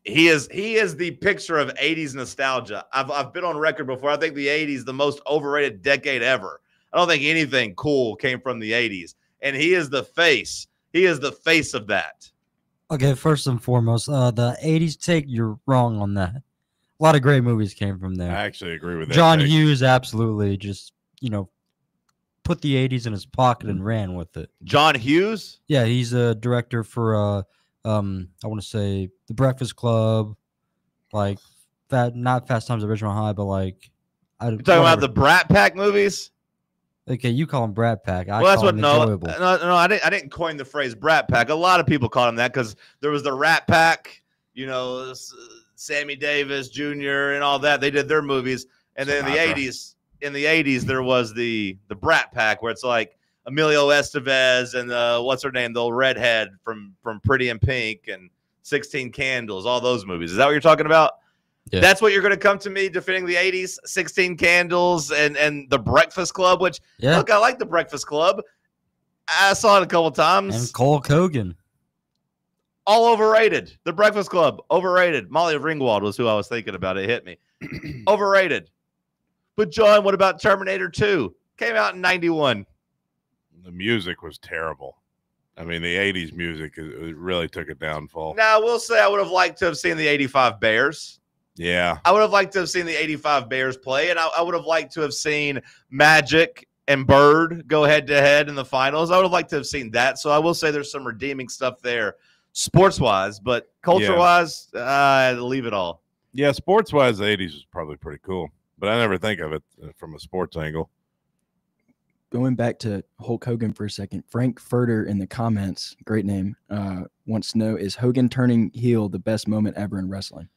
he is the picture of 80s nostalgia. I've been on record before. I think the 80s the most overrated decade ever. I don't think anything cool came from the 80s, and he is the face. He is the face of that. Okay, first and foremost, the 80s take, you're wrong on that. A lot of great movies came from there. I actually agree with that. John Hughes absolutely just, put the 80s in his pocket and ran with it. John Hughes? Yeah, he's a director for, I want to say, The Breakfast Club, like, not Fast Times at Ridgemont High, but like... You're talking about the Brat Pack movies? Okay, you call him Brat Pack. No, I didn't coin the phrase Brat Pack. A lot of people called him that because there was the Rat Pack, Sammy Davis Jr. and all that. They did their movies, and then in the 80s, there was the Brat Pack where it's like Emilio Estevez and what's her name, the old redhead from Pretty in Pink and 16 Candles, all those movies. Is that what you're talking about? Yeah. That's what you're going to come to me defending the 80s, 16 Candles and the Breakfast Club, which, look, I like the Breakfast Club. I saw it a couple times. And Hulk Hogan. All overrated. The Breakfast Club, overrated. Molly Ringwald was who I was thinking about. It hit me. Overrated. But, John, what about Terminator 2? Came out in 91. The music was terrible. I mean, the 80s music it really took a downfall. Now, I will say I would have liked to have seen the 85 Bears. Yeah. I would have liked to have seen the 85 Bears play, and I would have liked to have seen Magic and Bird go head-to-head in the finals. I would have liked to have seen that. So I will say there's some redeeming stuff there sports-wise, but culture-wise, leave it all. Yeah, sports-wise, the 80s was probably pretty cool, but I never think of it from a sports angle. Going back to Hulk Hogan for a second, Frank Furter in the comments, great name, wants to know, is Hogan turning heel the best moment ever in wrestling?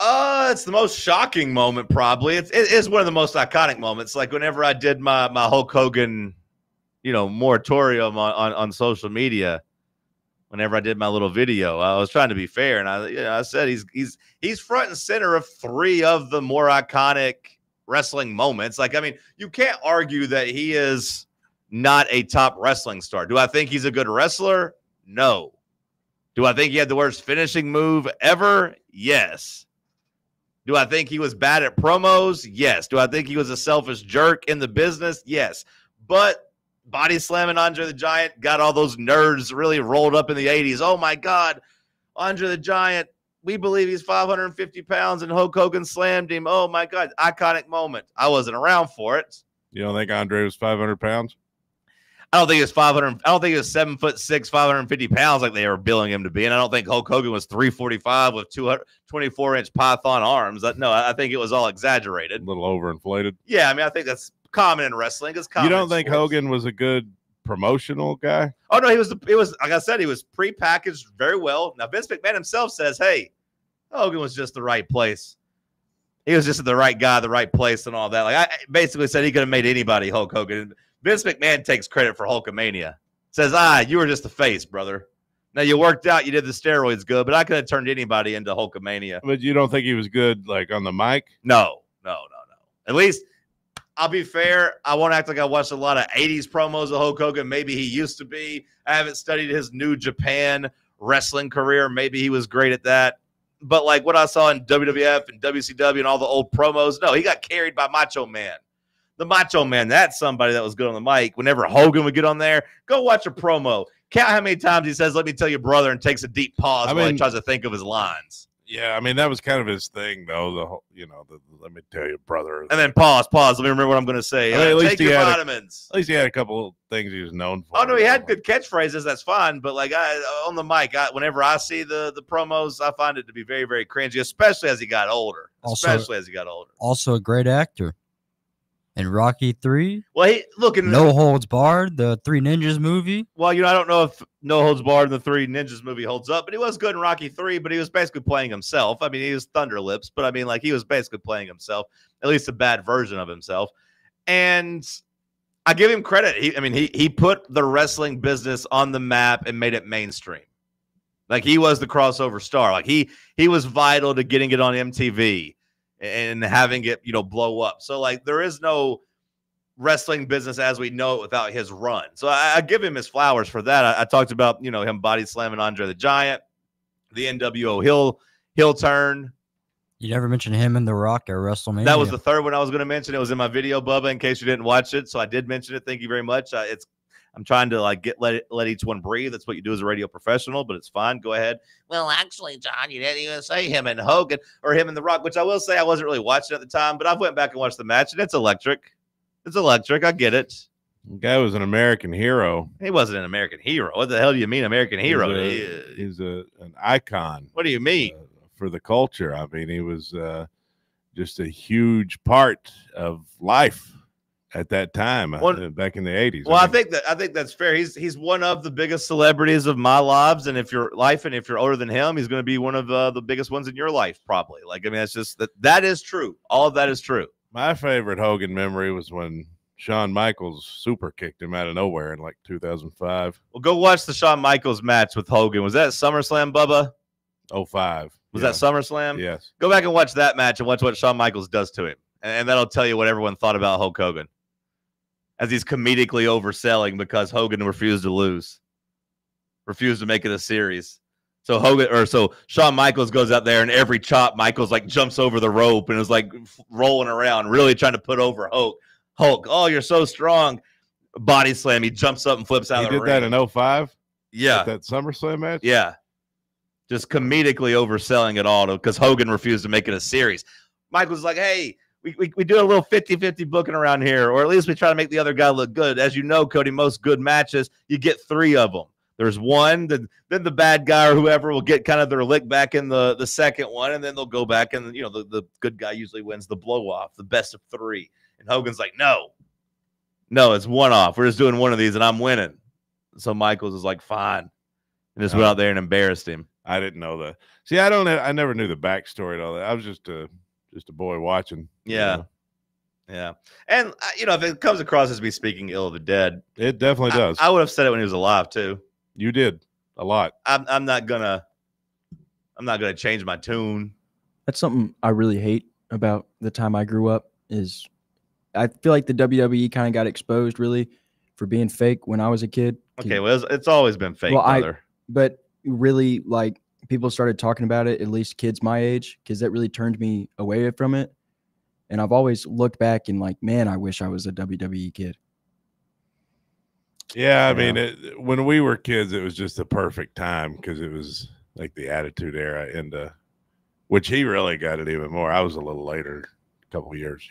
It's the most shocking moment, probably. It is one of the most iconic moments. Like whenever I did my Hulk Hogan, moratorium on social media, whenever I did my little video, I was trying to be fair, and I said he's front and center of 3 of the more iconic wrestling moments. Like, I mean, you can't argue that he is not a top wrestling star. Do I think he's a good wrestler? No. Do I think he had the worst finishing move ever? Yes. Do I think he was bad at promos? Yes. Do I think he was a selfish jerk in the business? Yes. But body slamming Andre the Giant got all those nerds really rolled up in the 80s. Oh, my God. Andre the Giant, we believe he's 550 pounds, and Hulk Hogan slammed him. Oh, my God. Iconic moment. I wasn't around for it. You don't think Andre was 500 pounds? I don't think he was 500. I don't think he was 7'6", 550 pounds like they were billing him to be. And I don't think Hulk Hogan was 345 with 224-inch python arms. No, I think it was all exaggerated. A little overinflated. Yeah, I mean, I think that's common in wrestling. It's common. You don't think Hogan was a good promotional guy? Oh no, he was like I said, he was prepackaged very well. Now Vince McMahon himself says, "Hey, Hogan was just the right place. He was just the right guy, the right place, and all that." Like I basically said, he could have made anybody Hulk Hogan. Vince McMahon takes credit for Hulkamania. Says, you were just the face, brother. Now, you worked out, you did the steroids good, but I could have turned anybody into Hulkamania. But you don't think he was good, like, on the mic? No. At least, I'll be fair, I won't act like I watched a lot of 80s promos of Hulk Hogan. Maybe he used to be. I haven't studied his New Japan wrestling career. Maybe he was great at that. But, like, what I saw in WWF and WCW and all the old promos, no, he got carried by Macho Man. The Macho Man, that's somebody that was good on the mic. Whenever Hogan would get on there, go watch a promo. Count how many times he says, "Let me tell you, brother," and takes a deep pause while he tries to think of his lines. Yeah, I mean, that was kind of his thing, though. Let me tell you, brother. And then pause. Let me remember what I'm going to say. I mean, take your vitamins. At least he had a couple of things he was known for. Oh, no, he had good catchphrases. That's fine. But, like, on the mic, whenever I see the promos, I find it to be very, very cringy, especially as he got older. Also a great actor. In Rocky 3, well, No Holds Barred, the Three Ninjas movie. Well, I don't know if No Holds Barred and the Three Ninjas movie holds up, but he was good in Rocky 3, but he was basically playing himself. I mean, he was Thunder Lips, but I mean, like, he was basically playing himself, at least a bad version of himself. And I give him credit. He put the wrestling business on the map and made it mainstream. Like he was the crossover star. Like he was vital to getting it on MTV and having it, blow up. So like there is no wrestling business as we know it without his run. So I give him his flowers for that. I talked about, him body slamming Andre the Giant, the NWO heel turn. You never mentioned him and The Rock at WrestleMania. That was the third one I was going to mention. It was in my video, Bubba, in case you didn't watch it. So I did mention it. Thank you very much. I'm trying to let each one breathe. That's what you do as a radio professional, but it's fine. Go ahead. Well, actually, John, you didn't even say him and Hogan or him and The Rock, which I will say I wasn't really watching at the time, but I went back and watched the match, and it's electric. It's electric. I get it. The guy was an American hero. He wasn't an American hero. What the hell do you mean American hero? He's an icon. What do you mean? For the culture. I mean, he was just a huge part of life at that time, back in the 80s. Well, I think that's fair. He's one of the biggest celebrities of my lives, and if you're older than him, he's going to be one of the biggest ones in your life, probably. Like, I mean, that's just that is true. All of that is true. My favorite Hogan memory was when Shawn Michaels super kicked him out of nowhere in like 2005. Well, go watch the Shawn Michaels match with Hogan. Was that SummerSlam, Bubba? 05. Was that SummerSlam? Yes. Go back and watch that match and watch what Shawn Michaels does to him, and that'll tell you what everyone thought about Hulk Hogan, as he's comedically overselling because Hogan refused to make it a series. So Shawn Michaels goes out there, and every chop, Michaels like jumps over the rope and is like rolling around, really trying to put over Hulk. Oh, you're so strong. Body slam. He jumps up and flips out of the ring. He did that in 05? Yeah. That SummerSlam match? Yeah. Just comedically overselling it all because Hogan refused to make it a series. Michael's like, hey, we do a little 50-50 booking around here, or at least we try to make the other guy look good. As you know, Cody, most good matches, you get 3 of them. There's one, then the bad guy or whoever will get kind of their lick back in the second one, and then they'll go back, and the good guy usually wins the blow-off, the best of 3. And Hogan's like, no, it's one off. We're just doing one of these, and I'm winning. So Michaels is like, fine, and just went out there and embarrassed him. I didn't know that. See, I never knew the backstory to all that. I was just a boy watching. Yeah. Yeah. And, if it comes across as me speaking ill of the dead, it definitely does. I would have said it when he was alive, too. You did a lot. I'm not gonna change my tune. That's something I really hate about the time I grew up is I feel like the WWE kind of got exposed really for being fake when I was a kid. Okay, well, it's always been fake, brother. But really, like, people started talking about it, at least kids my age, because that really turned me away from it. And I've always looked back and like, man, I wish I was a WWE kid. Yeah, I mean, when we were kids, it was just the perfect time because it was like the Attitude Era, and which he really got it even more. I was a little later, a couple of years,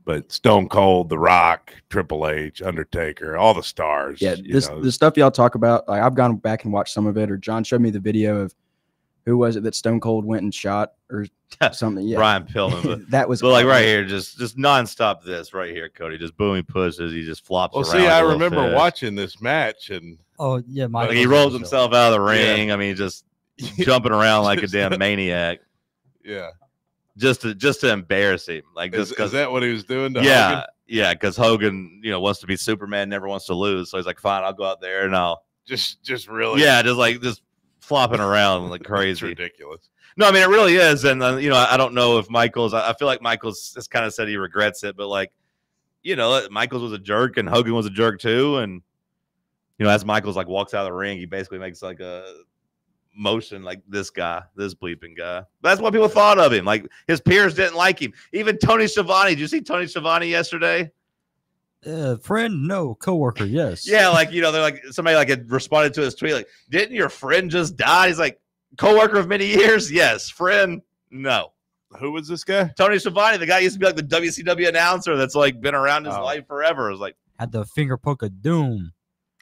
but Stone Cold, The Rock, Triple H, Undertaker, all the stars. Yeah, the stuff y'all talk about, like, I've gone back and watched some of it, or John showed me the video of who was it that Stone Cold went and shot or something. Yeah, Brian Pillman. That was like right here, just nonstop. This right here, Cody, just booming pushes. He just flops around. See, I remember watching this match, and he rolls himself out of the ring. Yeah. I mean, just jumping around like a damn maniac. Yeah, just to embarrass him. Like, is that what he was doing to Hogan? Hogan? Yeah, because Hogan, wants to be Superman, never wants to lose. So he's like, fine, I'll go out there and I'll just really, just flopping around like crazy. It's ridiculous. No, I mean, it really is. And, I don't know if Michaels, I feel like Michaels has kind of said he regrets it, but like, Michaels was a jerk and Hogan was a jerk too. And, as Michaels like walks out of the ring, he basically makes like a motion like this bleeping guy. That's what people thought of him. Like, his peers didn't like him. Even Tony Schiavone. Did you see Tony Schiavone yesterday? Friend, no. Coworker, yes. Yeah, like, they're like, somebody like had responded to his tweet, like, didn't your friend just die? He's like, coworker of many years? Yes. Friend? No. Who was this guy? Tony Schiavone, the guy used to be like the WCW announcer that's like been around his life forever. It was like, had the finger poke of doom.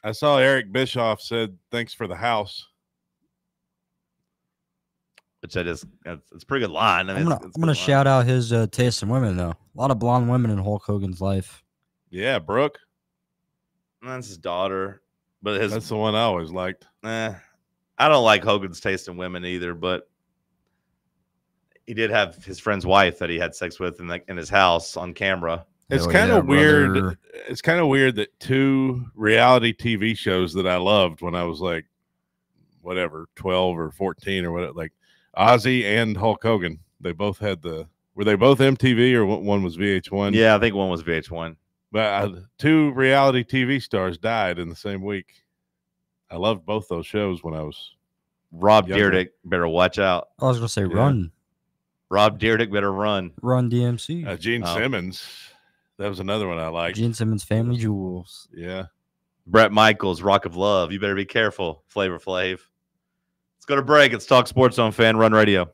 I saw Eric Bischoff said, thanks for the house. Which it's a pretty good line. I mean, I'm gonna shout out his taste in women though. A lot of blonde women in Hulk Hogan's life. Yeah, Brooke. That's his daughter, but that's the one I always liked. I don't like Hogan's taste in women either, but he did have his friend's wife that he had sex with in his house on camera. It's kind of weird. Brother. It's kind of weird that 2 reality TV shows that I loved when I was like, whatever, 12 or 14 or whatever. Like Ozzy and Hulk Hogan, they both had were they both MTV or one was VH1? Yeah, I think one was VH1. But 2 reality TV stars died in the same week. I loved both those shows when I was Rob younger. Dyrdek better watch out. I was going to say run. Rob Dyrdek better run. Run DMC. Gene Simmons. That was another one I liked. Gene Simmons, Family Jewels. Yeah. Brett Michaels, Rock of Love. You better be careful, Flavor Flav. Let's go to break. It's Talk Sports on Fan Run Radio.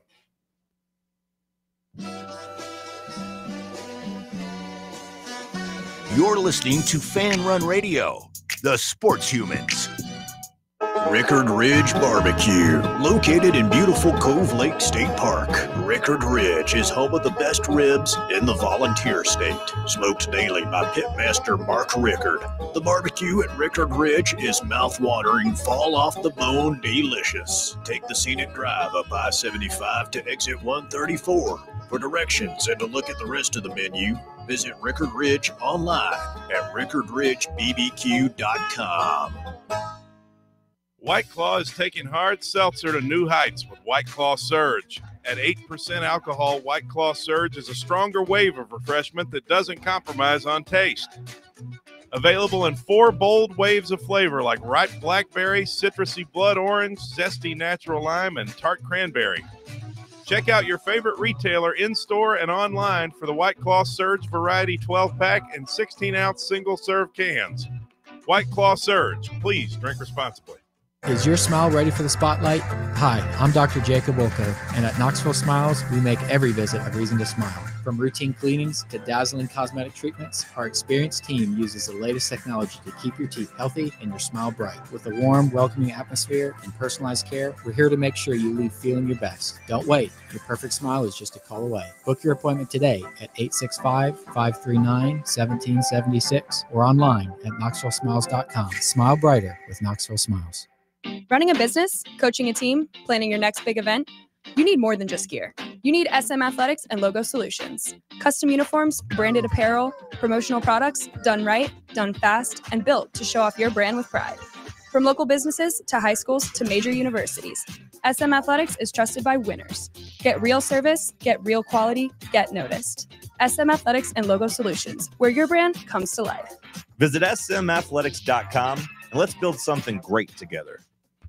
You're listening to Fan Run Radio, the sports humans. Rickard Ridge Barbecue, located in beautiful Cove Lake State Park. Rickard Ridge is home of the best ribs in the volunteer state. Smoked daily by pitmaster Mark Rickard. The barbecue at Rickard Ridge is mouth-watering, fall-off-the-bone delicious. Take the scenic drive up I-75 to exit 134. For directions and to look at the rest of the menu, visit Rickard Ridge online at rickardridgebbq.com. White Claw is taking hard seltzer to new heights with White Claw Surge. At 8% alcohol, White Claw Surge is a stronger wave of refreshment that doesn't compromise on taste. Available in 4 bold waves of flavor like ripe blackberry, citrusy blood orange, zesty natural lime, and tart cranberry. Check out your favorite retailer in-store and online for the White Claw Surge Variety 12-pack and 16-ounce single-serve cans. White Claw Surge. Please drink responsibly. Is your smile ready for the spotlight? Hi, I'm Dr. Jacob Wilco, and at Knoxville Smiles, we make every visit a reason to smile. From routine cleanings to dazzling cosmetic treatments, our experienced team uses the latest technology to keep your teeth healthy and your smile bright. With a warm, welcoming atmosphere and personalized care, we're here to make sure you leave feeling your best. Don't wait. Your perfect smile is just a call away. Book your appointment today at 865-539-1776 or online at knoxvillesmiles.com. Smile brighter with Knoxville Smiles. Running a business, coaching a team, planning your next big event, you need more than just gear. You need SM Athletics and Logo Solutions. Custom uniforms, branded apparel, promotional products, done right, done fast, and built to show off your brand with pride. From local businesses to high schools to major universities, SM Athletics is trusted by winners. Get real service, get real quality, get noticed. SM Athletics and Logo Solutions, where your brand comes to life. Visit smathletics.com and let's build something great together.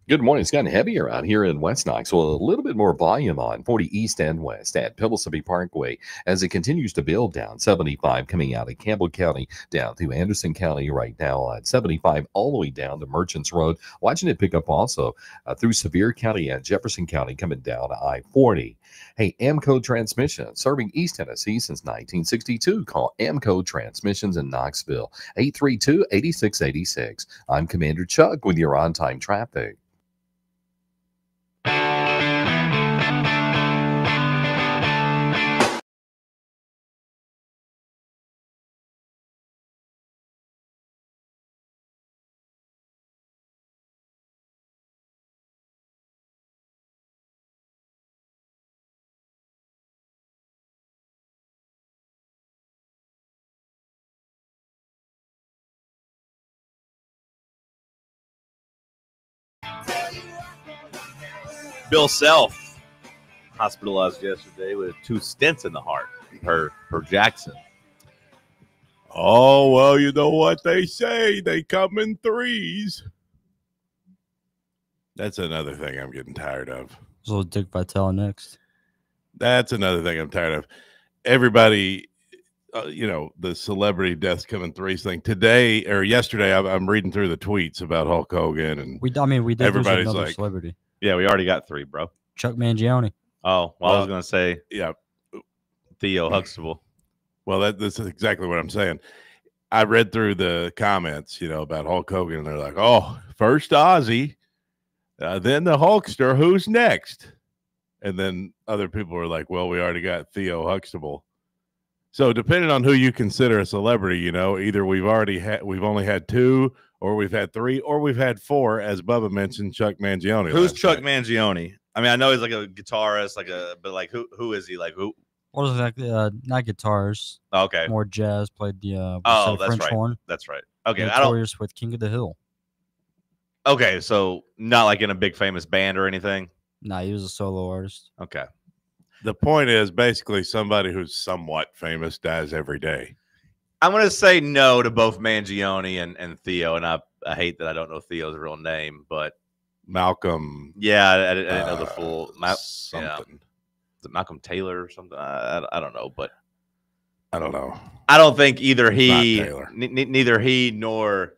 Good morning. It's gotten heavier out here in West Knoxville. A little bit more volume on 40 East and West at Pellissippi Parkway as it continues to build down 75 coming out of Campbell County down through Anderson County right now on 75 all the way down to Merchants Road. Watching it pick up also through Sevier County and Jefferson County coming down to I-40. Hey, Amco Transmission, serving East Tennessee since 1962. Call Amco Transmissions in Knoxville, 832-8686. I'm Commander Chuck with your on-time traffic. Bill Self, hospitalized yesterday with 2 stents in the heart per Jackson. Oh, well, you know what they say. They come in threes. That's another thing I'm getting tired of. So Dick Vitale next. That's another thing I'm tired of. Everybody, the celebrity deaths come in threes thing. Today or yesterday, I'm reading through the tweets about Hulk Hogan. And we did everybody's another like, celebrity. Yeah, we already got 3, bro. Chuck Mangione. Oh, well, I was going to say Theo Yeah. Huxtable. Well, that's exactly what I'm saying. I read through the comments, about Hulk Hogan, and they're like, oh, first Ozzy, then the Hulkster, who's next? And then other people are like, well, we already got Theo Huxtable. So depending on who you consider a celebrity, either we've only had 2, or we've had 3, or we've had 4, as Bubba mentioned, Chuck Mangione. Who's Chuck Mangione? I mean, I know he's like a guitarist, but who is he? Like who? What is that? Not guitars. Okay. More jazz. Played the that's French right. horn. That's right. Okay. Notorious with King of the Hill. Okay, so not like in a big famous band or anything? Nah, he was a solo artist. Okay. The point is basically somebody who's somewhat famous dies every day. I'm going to say no to both Mangione and Theo, and I hate that I don't know Theo's real name, but Malcolm. Yeah, I didn't know the full something. Yeah. Is it Malcolm Taylor or something? I don't know, but I don't know. I don't think either It's he, not Taylor. neither he nor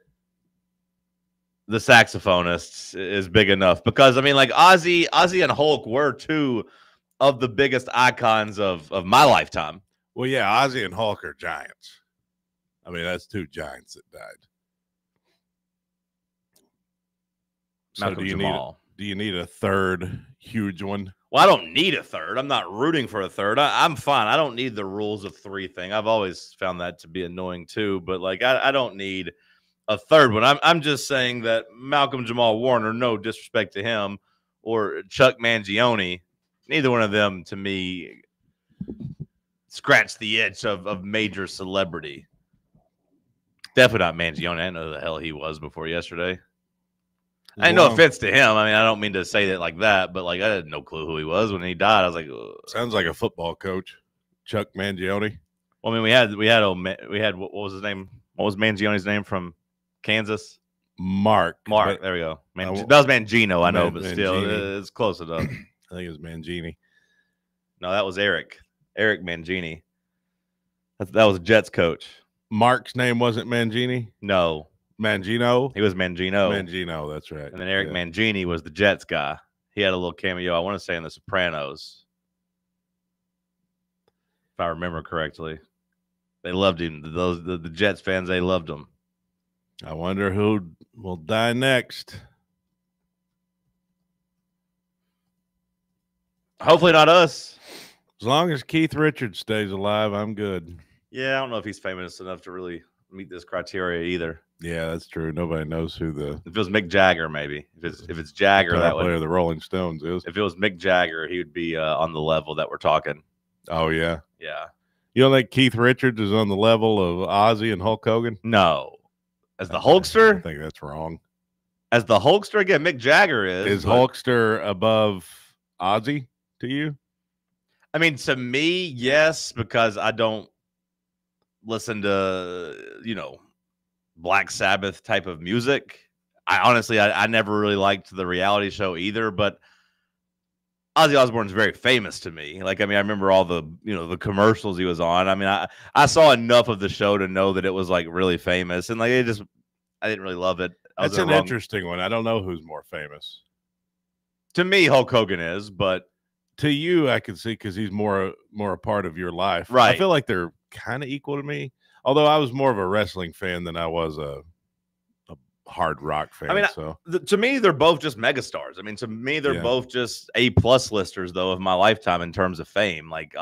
the saxophonist is big enough, because I mean, like Ozzy and Hulk were two of the biggest icons of my lifetime. Well, yeah, Ozzy and Hulk are giants. I mean, that's two giants that died. So Malcolm Jamal. do you need a third huge one? Well, I don't need a third. I'm not rooting for a third. I'm fine. I don't need the rules of three thing. I've always found that to be annoying too. But like, I don't need a third one. I'm just saying that Malcolm Jamal Warner, no disrespect to him, or Chuck Mangione, neither one of them to me scratched the itch of major celebrity. Definitely not Mangione. I didn't know who the hell he was before yesterday. I no offense to him. I mean, I don't mean to say that like that, but like I had no clue who he was when he died. I was like, ugh. Sounds like a football coach, Chuck Mangione. Well, I mean, we had what was his name? What was Mangione's name from Kansas? Mark. There we go. That was Mangino, I know, but still, Mangini. it's close enough. I think it was Mangini. No, that was Eric Mangini. That was Jets coach. Mark's name wasn't Mangini? No. Mangino? He was Mangino. Mangino, that's right. And then Eric Mangini was the Jets guy. He had a little cameo, I want to say, in The Sopranos. If I remember correctly. They loved him. The Jets fans, they loved him. I wonder who will die next. Hopefully not us. As long as Keith Richards stays alive, I'm good. Yeah, I don't know if he's famous enough to really meet this criteria either. Yeah, that's true. Nobody knows who the If it was Mick Jagger, maybe. If it's Jagger, that player would. of the Rolling Stones is. If it was Mick Jagger, he would be on the level that we're talking. Oh yeah, Yeah. You don't think Keith Richards is on the level of Ozzy and Hulk Hogan? No. As the Hulkster? I think that's wrong. As the Hulkster, again, Mick Jagger is. Is Hulkster above Ozzy to you? I mean, to me, yes, because I don't listen to, Black Sabbath type of music. I never really liked the reality show either, but Ozzy Osbourne's very famous to me. Like, I mean, I remember all the, the commercials he was on. I mean, I saw enough of the show to know that it was like really famous, and like I didn't really love it. That's an interesting one. I don't know who's more famous. To me, Hulk Hogan is, but to you, I can see because he's more a part of your life. Right. I feel like they're kind of equal to me. Although I was more of a wrestling fan than I was a hard rock fan. I mean, so to me, they're both just megastars. I mean, to me, they're both just A+ listers, though, of my lifetime in terms of fame. Like,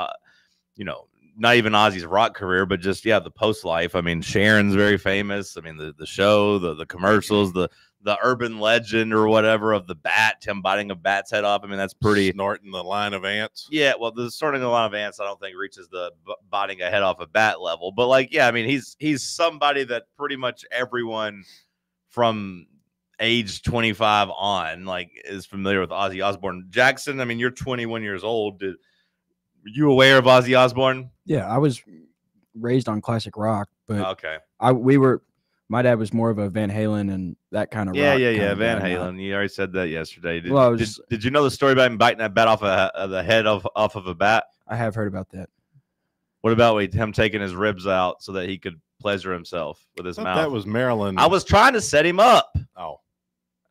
not even Ozzy's rock career, but just the post life. I mean, Sharon's very famous. I mean, the show, the commercials, the urban legend or whatever of the bat, him biting a bat's head off. I mean, that's pretty. Snorting the line of ants. Yeah, well, the snorting the line of ants, I don't think reaches the biting a head off a bat level. But like, yeah, I mean, he's somebody that pretty much everyone from age 25 on like is familiar with Ozzy Osbourne. Jackson, I mean, you're 21 years old. Were you aware of Ozzy Osbourne? Yeah, I was raised on classic rock, but okay. My dad was more of a Van Halen and that kind of rock. Kind of Van Halen. You already said that yesterday. Did you know the story about him biting that bat off the head off of a bat? I have heard about that. What about him taking his ribs out so that he could pleasure himself with his mouth? That was Maryland. I was trying to set him up. Oh.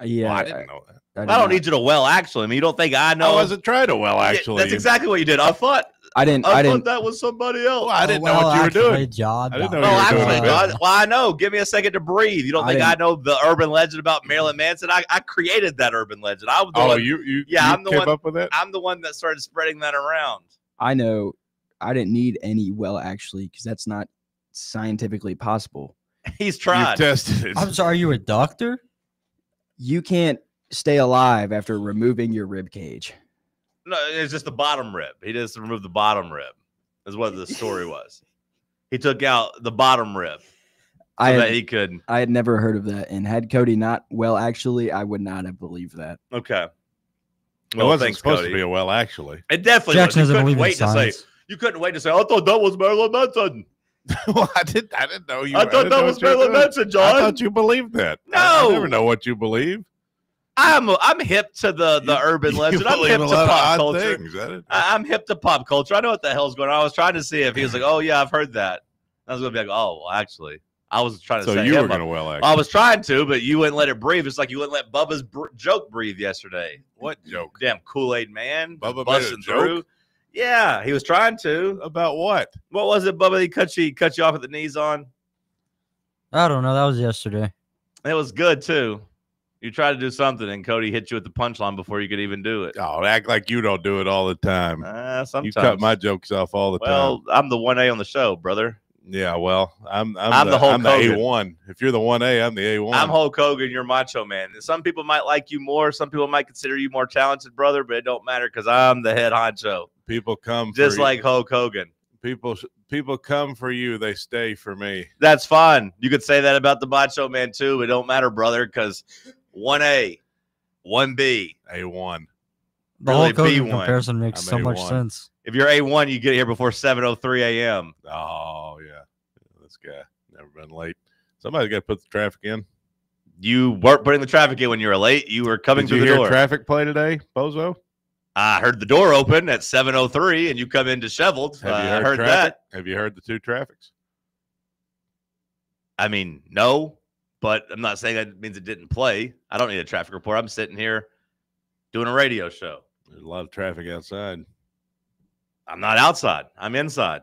Yeah. Well, I didn't know that. I don't need you to actually. I mean, you don't think I know? I wasn't trying to actually. That's exactly what you did. I thought that was somebody else. Well, I didn't know what you were doing. John. I didn't know what you were doing. Well, I know. Give me a second to breathe. You don't think I know the urban legend about Marilyn Manson? I created that urban legend. I was the one. You I'm the came one. up with that? I'm the one that started spreading that around. I know. I didn't need any actually, because that's not scientifically possible. He's tried. You've tested it. I'm sorry, are you a doctor? You can't stay alive after removing your rib cage. No, it's just the bottom rib. He just removed the bottom rib, is what the story was. He took out the bottom rib. that he could. I had never heard of that, and had Cody not actually, I would not have believed that. Okay. Well, it wasn't thanks, supposed Cody. to be a actually. It definitely Jackson was. You doesn't couldn't believe in wait to say. science. You couldn't wait to say. I thought that was Marilyn Manson. Well, I didn't know you. I thought that was Marilyn Manson, John. I thought you believed that. No, I never know what you believe. I'm hip to the urban legend. I'm believe hip in a to lot of pop odd culture. things, that is- I'm hip to pop culture. I know what the hell's going on. I was trying to see if he was like, oh yeah, I've heard that. I was gonna be like, oh, well, actually, I was trying to So say you him were gonna up. well, I was trying to, but you wouldn't let it breathe. It's like you wouldn't let Bubba's joke breathe yesterday. What joke? Damn Kool-Aid man, Bubba made a busting joke? through. Yeah, he was trying to. About what? What was it, Bubba? He cut you off at the knees on. I don't know. That was yesterday. It was good too. You tried to do something, and Cody hit you with the punchline before you could even do it. Oh, act like you don't do it all the time. Sometimes You cut my jokes off all the time. Well, I'm the 1A on the show, brother. Yeah, well, I'm the Hulk Hogan. A1. If you're the 1A, I'm the A1. I'm Hulk Hogan. You're Macho Man. Some people might like you more. Some people might consider you more talented, brother. But it don't matter because I'm the head honcho. People come just for like you. Hulk Hogan. People come for you. They stay for me. That's fine. You could say that about the Macho Man too. But it don't matter, brother, because 1A, 1B, A1. The really Hulk Hogan B1. comparison makes I'm so much A1. sense. If you're A1, you get here before 7:03 a.m. Oh yeah, this guy never been late. Somebody's got to put the traffic in. You weren't putting the traffic in when you were late. You were coming Did through you the hear door. traffic play today, Bozo? I heard the door open at 7:03, and you come in disheveled. Have you I heard traffic? that. Have you heard the two traffics? I mean, no, but I'm not saying that means it didn't play. I don't need a traffic report. I'm sitting here doing a radio show. There's a lot of traffic outside. I'm not outside. I'm inside.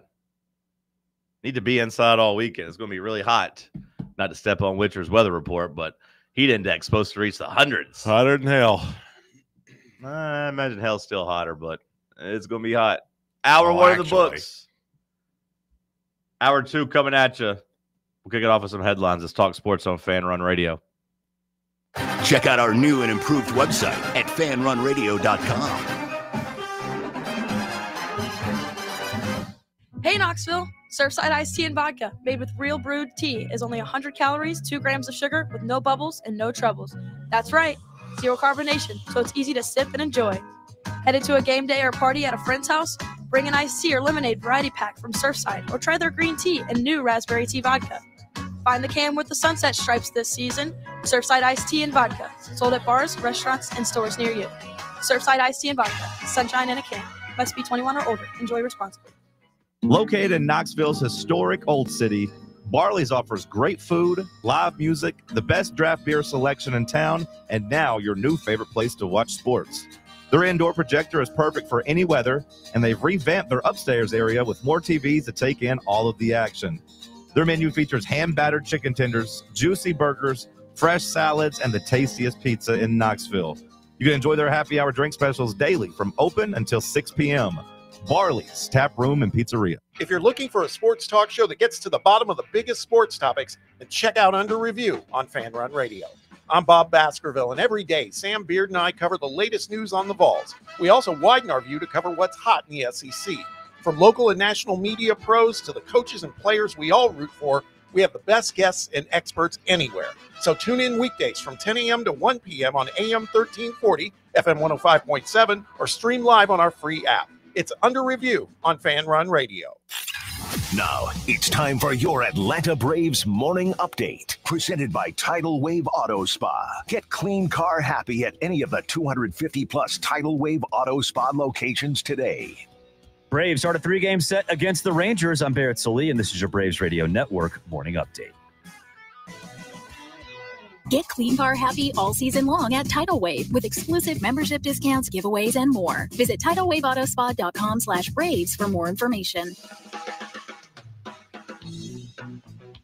Need to be inside all weekend. It's going to be really hot. Not to step on Witcher's weather report, but heat index supposed to reach the hundreds. Hotter than hell. I imagine hell's still hotter, but it's going to be hot. Hour one of the books. Hour two coming at you. We'll kick it off with some headlines. Let's talk sports on FanRun Radio. Check out our new and improved website at fanrunradio.com. Hey Knoxville, Surfside iced tea and vodka made with real brewed tea is only 100 calories, 2 grams of sugar with no bubbles and no troubles. That's right, zero carbonation, so it's easy to sip and enjoy. Headed to a game day or party at a friend's house? Bring an iced tea or lemonade variety pack from Surfside or try their green tea and new raspberry tea vodka. Find the can with the sunset stripes this season. Surfside iced tea and vodka, sold at bars, restaurants, and stores near you. Surfside iced tea and vodka, sunshine in a can. Must be 21 or older. Enjoy responsibly. Located in Knoxville's historic Old City, Barley's offers great food, live music, the best draft beer selection in town, and now your new favorite place to watch sports. Their indoor projector is perfect for any weather, and they've revamped their upstairs area with more TVs to take in all of the action. Their menu features hand-battered chicken tenders, juicy burgers, fresh salads, and the tastiest pizza in Knoxville. You can enjoy their happy hour drink specials daily from open until 6 p.m. Barley's Tap Room and Pizzeria. If you're looking for a sports talk show that gets to the bottom of the biggest sports topics, then check out Under Review on FanRun Radio. I'm Bob Baskerville, and every day, Sam Beard and I cover the latest news on the Vols. We also widen our view to cover what's hot in the SEC. From local and national media pros to the coaches and players we all root for, we have the best guests and experts anywhere. So tune in weekdays from 10 a.m. to 1 p.m. on AM 1340, FM 105.7, or stream live on our free app. It's Under Review on FanRun Radio. Now, it's time for your Atlanta Braves morning update. Presented by Tidal Wave Auto Spa. Get clean car happy at any of the 250-plus Tidal Wave Auto Spa locations today. Braves start a 3-game set against the Rangers. I'm Barrett Salee, and this is your Braves Radio Network morning update. Get clean car happy all season long at Tidal Wave with exclusive membership discounts, giveaways, and more. Visit TidalWaveAutoSpa.com/Braves for more information.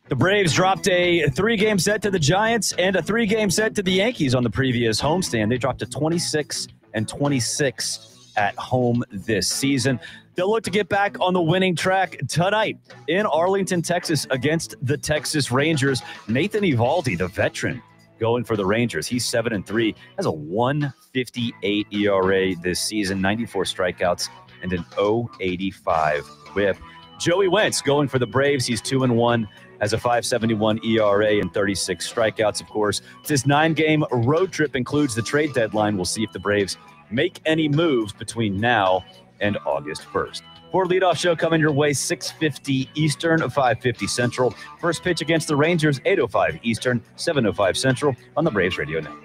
The Braves dropped a 3-game set to the Giants and a 3-game set to the Yankees on the previous homestand. They dropped to 26-26 at home this season. They'll look to get back on the winning track tonight in Arlington, Texas, against the Texas Rangers. Nathan Eovaldi, the veteran, going for the Rangers. He's 7-3, has a 1.58 ERA this season, 94 strikeouts, and an 0.85 whip. Joey Wentz going for the Braves. He's 2-1, has a 5.71 ERA and 36 strikeouts, of course. This 9-game road trip includes the trade deadline. We'll see if the Braves make any moves between now and August 1st. For leadoff show coming your way, 6:50 Eastern, 5:50 Central. First pitch against the Rangers, 8:05 Eastern, 7:05 Central on the Braves Radio Network.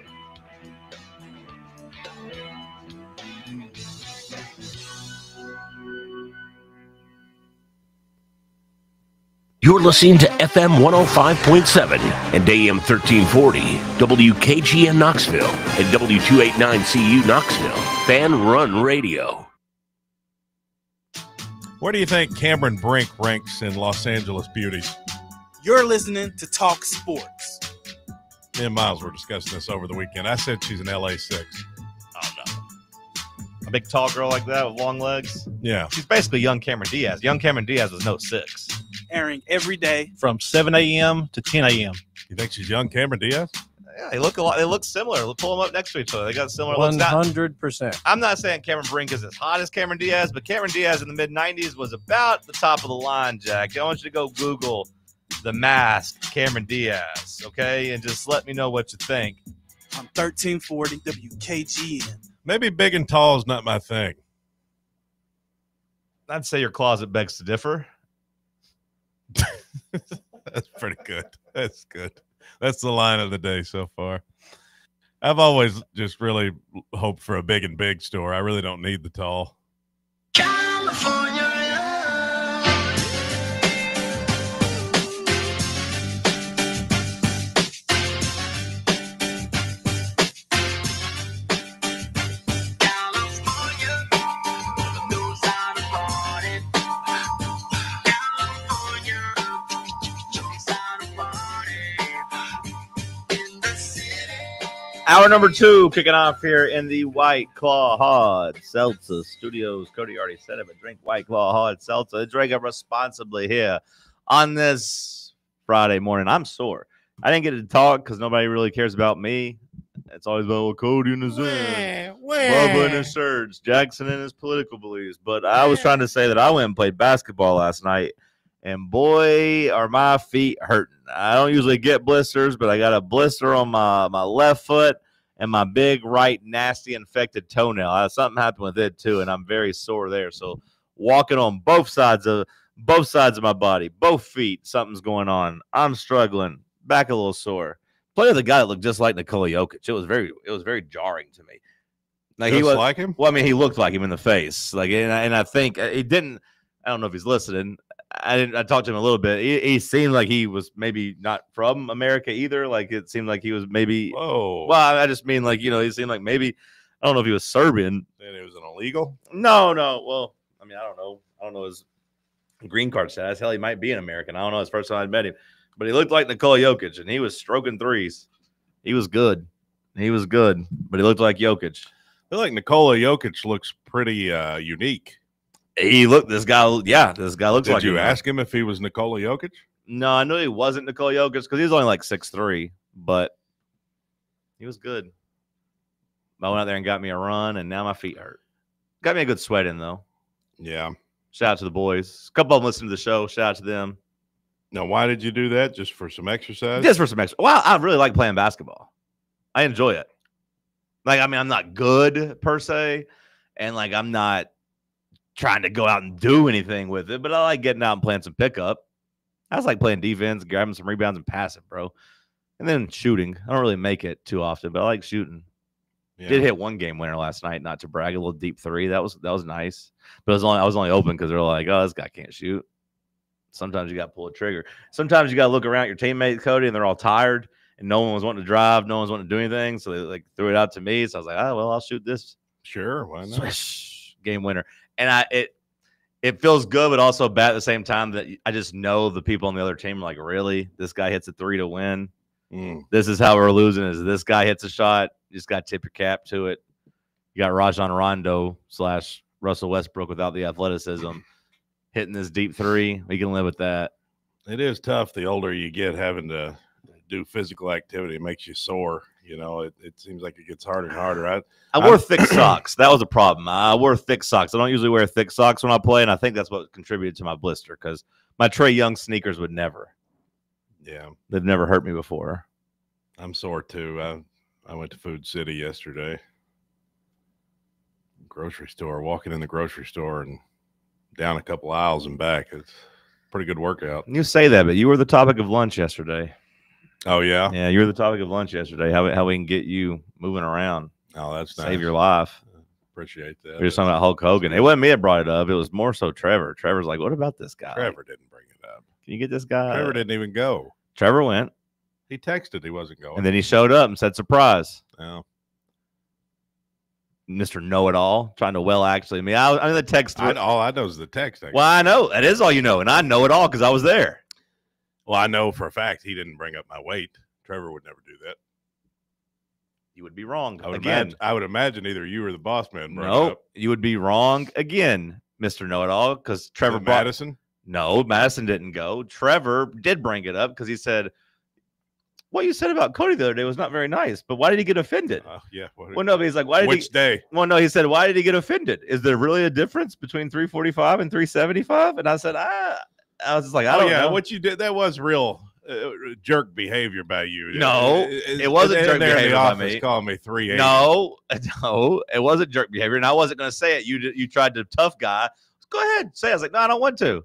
You're listening to FM 105.7 and AM 1340, WKGN Knoxville, and W289CU Knoxville, FANRUN Radio. Where do you think Cameron Brink ranks in Los Angeles beauties? You're listening to Talk Sports. Me and Miles were discussing this over the weekend. I said she's an LA 6. Oh, no. A big tall girl like that with long legs? Yeah. She's basically young Cameron Diaz. Young Cameron Diaz was no 6. Airing every day from 7 a.m. to 10 a.m. You think she's young Cameron Diaz? Yeah, they look a lot. They look similar. We'll pull them up next to each other. They got similar looks. 100%. I'm not saying Cameron Brink is as hot as Cameron Diaz, but Cameron Diaz in the mid-'90s was about the top of the line, Jack. I want you to go Google The Mask Cameron Diaz, okay? And just let me know what you think. On 1340 WKGN. Maybe big and tall is not my thing. I'd say your closet begs to differ. That's pretty good. That's good. That's the line of the day so far. I've always just really hoped for a big and big store. I really don't need the tall. California. Hour number 2 kicking off here in the White Claw Hard Seltzer Studios. Cody already said it, but drink White Claw Hard Seltzer. Drink it responsibly here on this Friday morning. I'm sore. I didn't get to talk because nobody really cares about me. It's always about Cody and his Bubba and his shirts, Jackson and his political beliefs. But I was trying to say that I went and played basketball last night, and boy, are my feet hurting. I don't usually get blisters, but I got a blister on my left foot and my big right nasty infected toenail. Something happened with it too, and I'm very sore there. So walking on both sides of my body, both feet, something's going on. I'm struggling. Back a little sore. Play with a guy that looked just like Nikola Jokic. It was very jarring to me. Like just like him? Well, I mean, he looked like him in the face. Like, and I think he didn't. I don't know if he's listening. I talked to him a little bit. He seemed like he was maybe not from America either. Like it seemed like he was maybe. Whoa. Well, I just mean like, he seemed like maybe, I don't know if he was Serbian. And it was an illegal? No. Well, I mean, I don't know. I don't know his green card status. Hell, he might be an American. I don't know. It's the first time I met him, but he looked like Nikola Jokic, and he was stroking threes. He was good. But he looked like Jokic. I feel like Nikola Jokic looks pretty unique. This guy looks like. Did you ask him if he was Nikola Jokic? No, I knew he wasn't Nikola Jokic because he was only like 6'3", but he was good. I went out there and got me a run, and now my feet hurt. Got me a good sweat in, though. Yeah. Shout out to the boys. A couple of them listen to the show. Shout out to them. Now, why did you do that? Just for some exercise? Just for some exercise. Well, I really like playing basketball. I enjoy it. Like, I mean, I'm not good per se, and like I'm not trying to go out and do anything with it, but I like getting out and playing some pickup. I just like playing defense, grabbing some rebounds and passing, bro. And then shooting. I don't really make it too often, but I like shooting. Yeah. Did hit one game winner last night, not to brag, a little deep three. That was nice. But I was only open because they're like, oh, this guy can't shoot. Sometimes you got to pull a trigger. Sometimes you got to look around at your teammates, Cody, and they're all tired, and no one was wanting to drive, no one's wanting to do anything. So they like threw it out to me. So I was like, oh, well, I'll shoot this. Sure, why not? Swish, game winner. And it feels good, but also bad at the same time that I just know the people on the other team are like, really? This guy hits a three to win? This is how we're losing, is this guy hits a shot. You just got to tip your cap to it. You got Rajon Rondo / Russell Westbrook without the athleticism hitting this deep three. We can live with that. It is tough the older you get, having to do physical activity. It makes you sore. You know, it seems like it gets harder and harder. I wore thick socks. That was a problem. I wore thick socks. I don't usually wear thick socks when I play, and I think that's what contributed to my blister because my Trae Young sneakers would never. Yeah. They've never hurt me before. I'm sore too. I went to Food City yesterday. Grocery store, walking in the grocery store and down a couple aisles and back. It's a pretty good workout. You say that, but you were the topic of lunch yesterday. Oh, yeah? Yeah, you were the topic of lunch yesterday. How we can get you moving around. Oh, that's nice. Save your life. Appreciate that. We were talking about Hulk Hogan. It wasn't me that brought it up. It was more so Trevor. Trevor's like, what about this guy? Trevor didn't bring it up. Can you get this guy? Trevor didn't even go. Trevor went. He texted he wasn't going. And then he showed up and said, surprise. Oh. Mr. Know-It-All, trying to actually me. I mean, the text. All I know is the text. Well, I know. That is all you know. And I know it all because I was there. Well, I know for a fact he didn't bring up my weight. Trevor would never do that. You would be wrong. I would imagine either you or the boss man brought it No, up. you would be wrong again, Mr. Know-It-All, because Trevor Madison? No, Madison didn't go. Trevor did bring it up because he said, what you said about Cody the other day was not very nice, but why did he get offended? Yeah. Well, no, but he's like, why did Which day? Well, no, he said, why did he get offended? Is there really a difference between 345 and 375? And I said, I was just like, I don't know. What you did, that was real jerk behavior by you. No, it wasn't jerk behavior by me. Calling me 380. No, it wasn't jerk behavior, and I wasn't going to say it. You tried to tough guy. Go ahead, say it. I was like, no, I don't want to.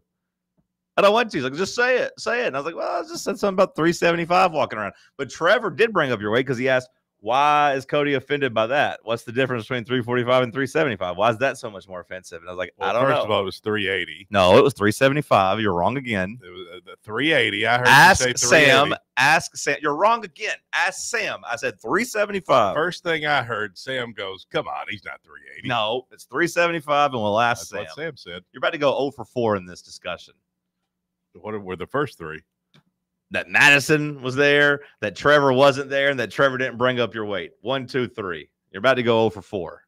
He's like, just say it. And I was like, well, I just said something about 375 walking around. But Trevor did bring up your weight because he asked, why is Cody offended by that? What's the difference between 345 and 375? Why is that so much more offensive? And I was like, I don't know. First of all, it was 380. No, it was 375. You're wrong again. It was 380. I heard ask you say 380. Ask Sam. You're wrong again. Ask Sam. I said 375. First thing I heard, Sam goes, come on, he's not 380. No, it's 375, and we'll ask Sam. That's what Sam said. You're about to go 0 for 4 in this discussion. What were the first three? That Madison was there, that Trevor wasn't there, and that Trevor didn't bring up your weight. 1, 2, 3. You're about to go 0 for 4.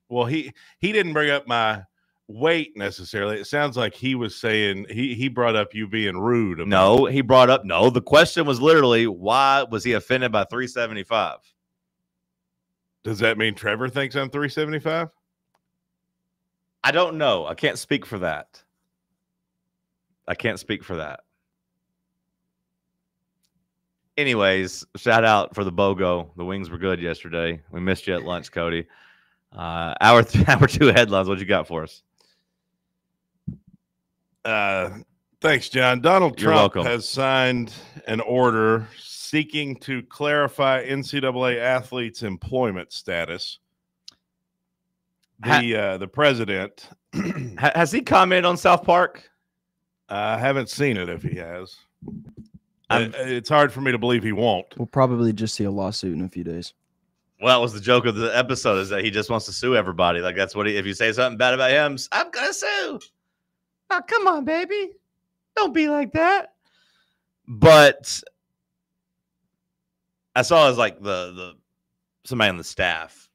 Well, he didn't bring up my weight necessarily. It sounds like he was saying he brought up you being rude. No, he brought up the question was literally, why was he offended by 375? Does that mean Trevor thinks I'm 375? I don't know. I can't speak for that. Anyways, shout out for the BOGO. The wings were good yesterday. We missed you at lunch, Cody. Hour 2 headlines. What you got for us? Thanks, John. Donald You're Trump welcome. has signed an order seeking to clarify NCAA athletes' employment status. The president has he commented on South Park? I haven't seen it if he has. It's hard for me to believe he won't. We'll probably just see a lawsuit in a few days. Well, that was the joke of the episode, is that he just wants to sue everybody. Like, that's what if you say something bad about him, I'm going to sue. Oh, come on, baby. Don't be like that. But I saw the somebody on the staff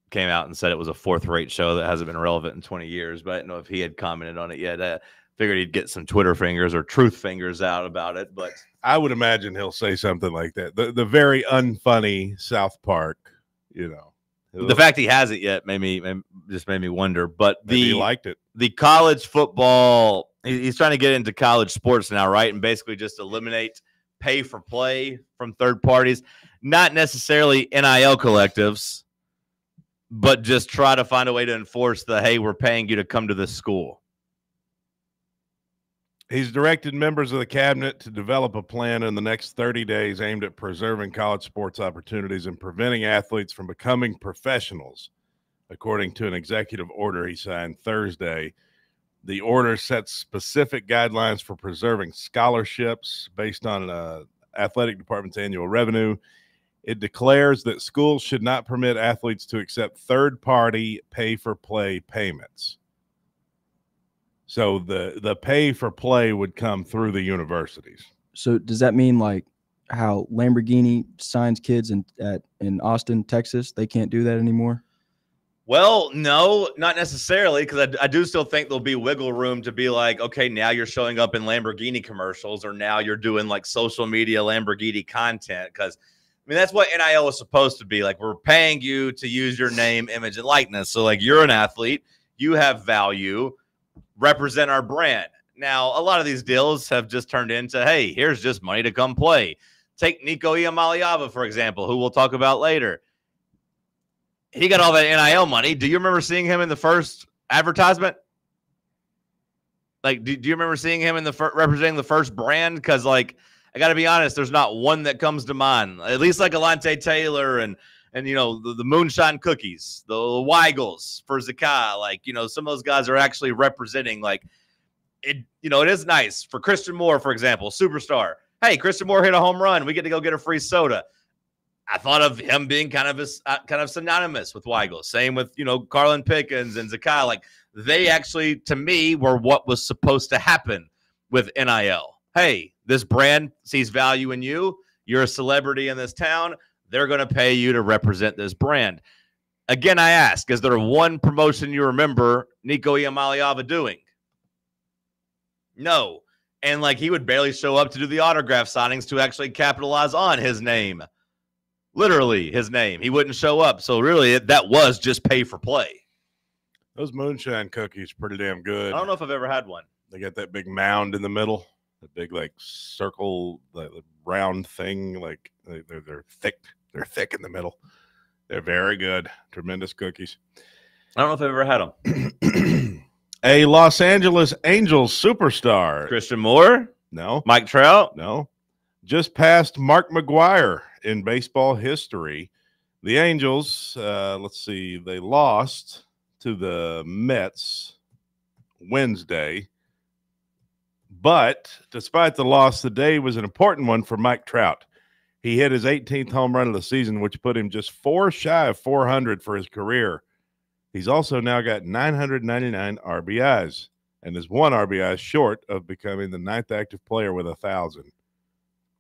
came out and said it was a fourth-rate show that hasn't been relevant in 20 years, but I didn't know if he had commented on it yet. Figured he'd get some Twitter fingers or truth fingers out about it, but I would imagine he'll say something like that. The very unfunny South Park, the fact he hasn't yet made me wonder. But he liked it. The college football, he's trying to get into college sports now, right? And basically just eliminate pay for play from third parties, not necessarily NIL collectives, but just try to find a way to enforce hey, we're paying you to come to this school. He's directed members of the cabinet to develop a plan in the next 30 days aimed at preserving college sports opportunities and preventing athletes from becoming professionals, according to an executive order he signed Thursday. The order sets specific guidelines for preserving scholarships based on an athletic department's annual revenue. It declares that schools should not permit athletes to accept third-party pay-for-play payments. So the pay for play would come through the universities. So does that mean like how Lamborghini signs kids in Austin, Texas? They can't do that anymore? Well, no, not necessarily, because I do still think there'll be wiggle room to be like, okay, now you're showing up in Lamborghini commercials, or now you're doing like social media Lamborghini content. Because that's what NIL is supposed to be. Like, we're paying you to use your name, image, and likeness. So like, you're an athlete, you have value. Represent our brand. Now, a lot of these deals have just turned into, hey, here's just money to come play. Take Nico Iamaleava, for example, who we'll talk about later. He got all that NIL money. Do you remember seeing him in the first advertisement? Like, do you remember seeing him in the representing the first brand? Because, like, I got to be honest, there's not one that comes to mind. At least like Alante Taylor and you know, the Moonshine Cookies, the Weigels for Zakai. Like, you know, some of those guys are actually representing, like, it, you know, it is nice for Christian Moore, for example, superstar. Hey, Christian Moore hit a home run. We get to go get a free soda. I thought of him being kind of synonymous with Weigel. Same with, you know, Carlin Pickens and Zakai. Like, they actually, to me, were what was supposed to happen with NIL. Hey, this brand sees value in you. You're a celebrity in this town. They're going to pay you to represent this brand. Again, I ask, is there one promotion you remember Nico Iamaleava doing? No. And, like, he would barely show up to do the autograph signings to actually capitalize on his name. Literally his name. He wouldn't show up. So, really, that was just pay for play. Those Moonshine Cookies pretty damn good. I don't know if I've ever had one. They got that big mound in the middle, the big, like, circle, like, round thing. Like, they're thick. They're thick in the middle. They're very good. Tremendous cookies. I don't know if I've ever had them. A Los Angeles Angels superstar. Christian Moore? No. Mike Trout? No. Just passed Mark McGwire in baseball history. The Angels, let's see, they lost to the Mets Wednesday. But despite the loss, the day was an important one for Mike Trout. He hit his 18th home run of the season, which put him just 4 shy of 400 for his career. He's also now got 999 RBIs and is 1 RBI short of becoming the 9th active player with 1,000.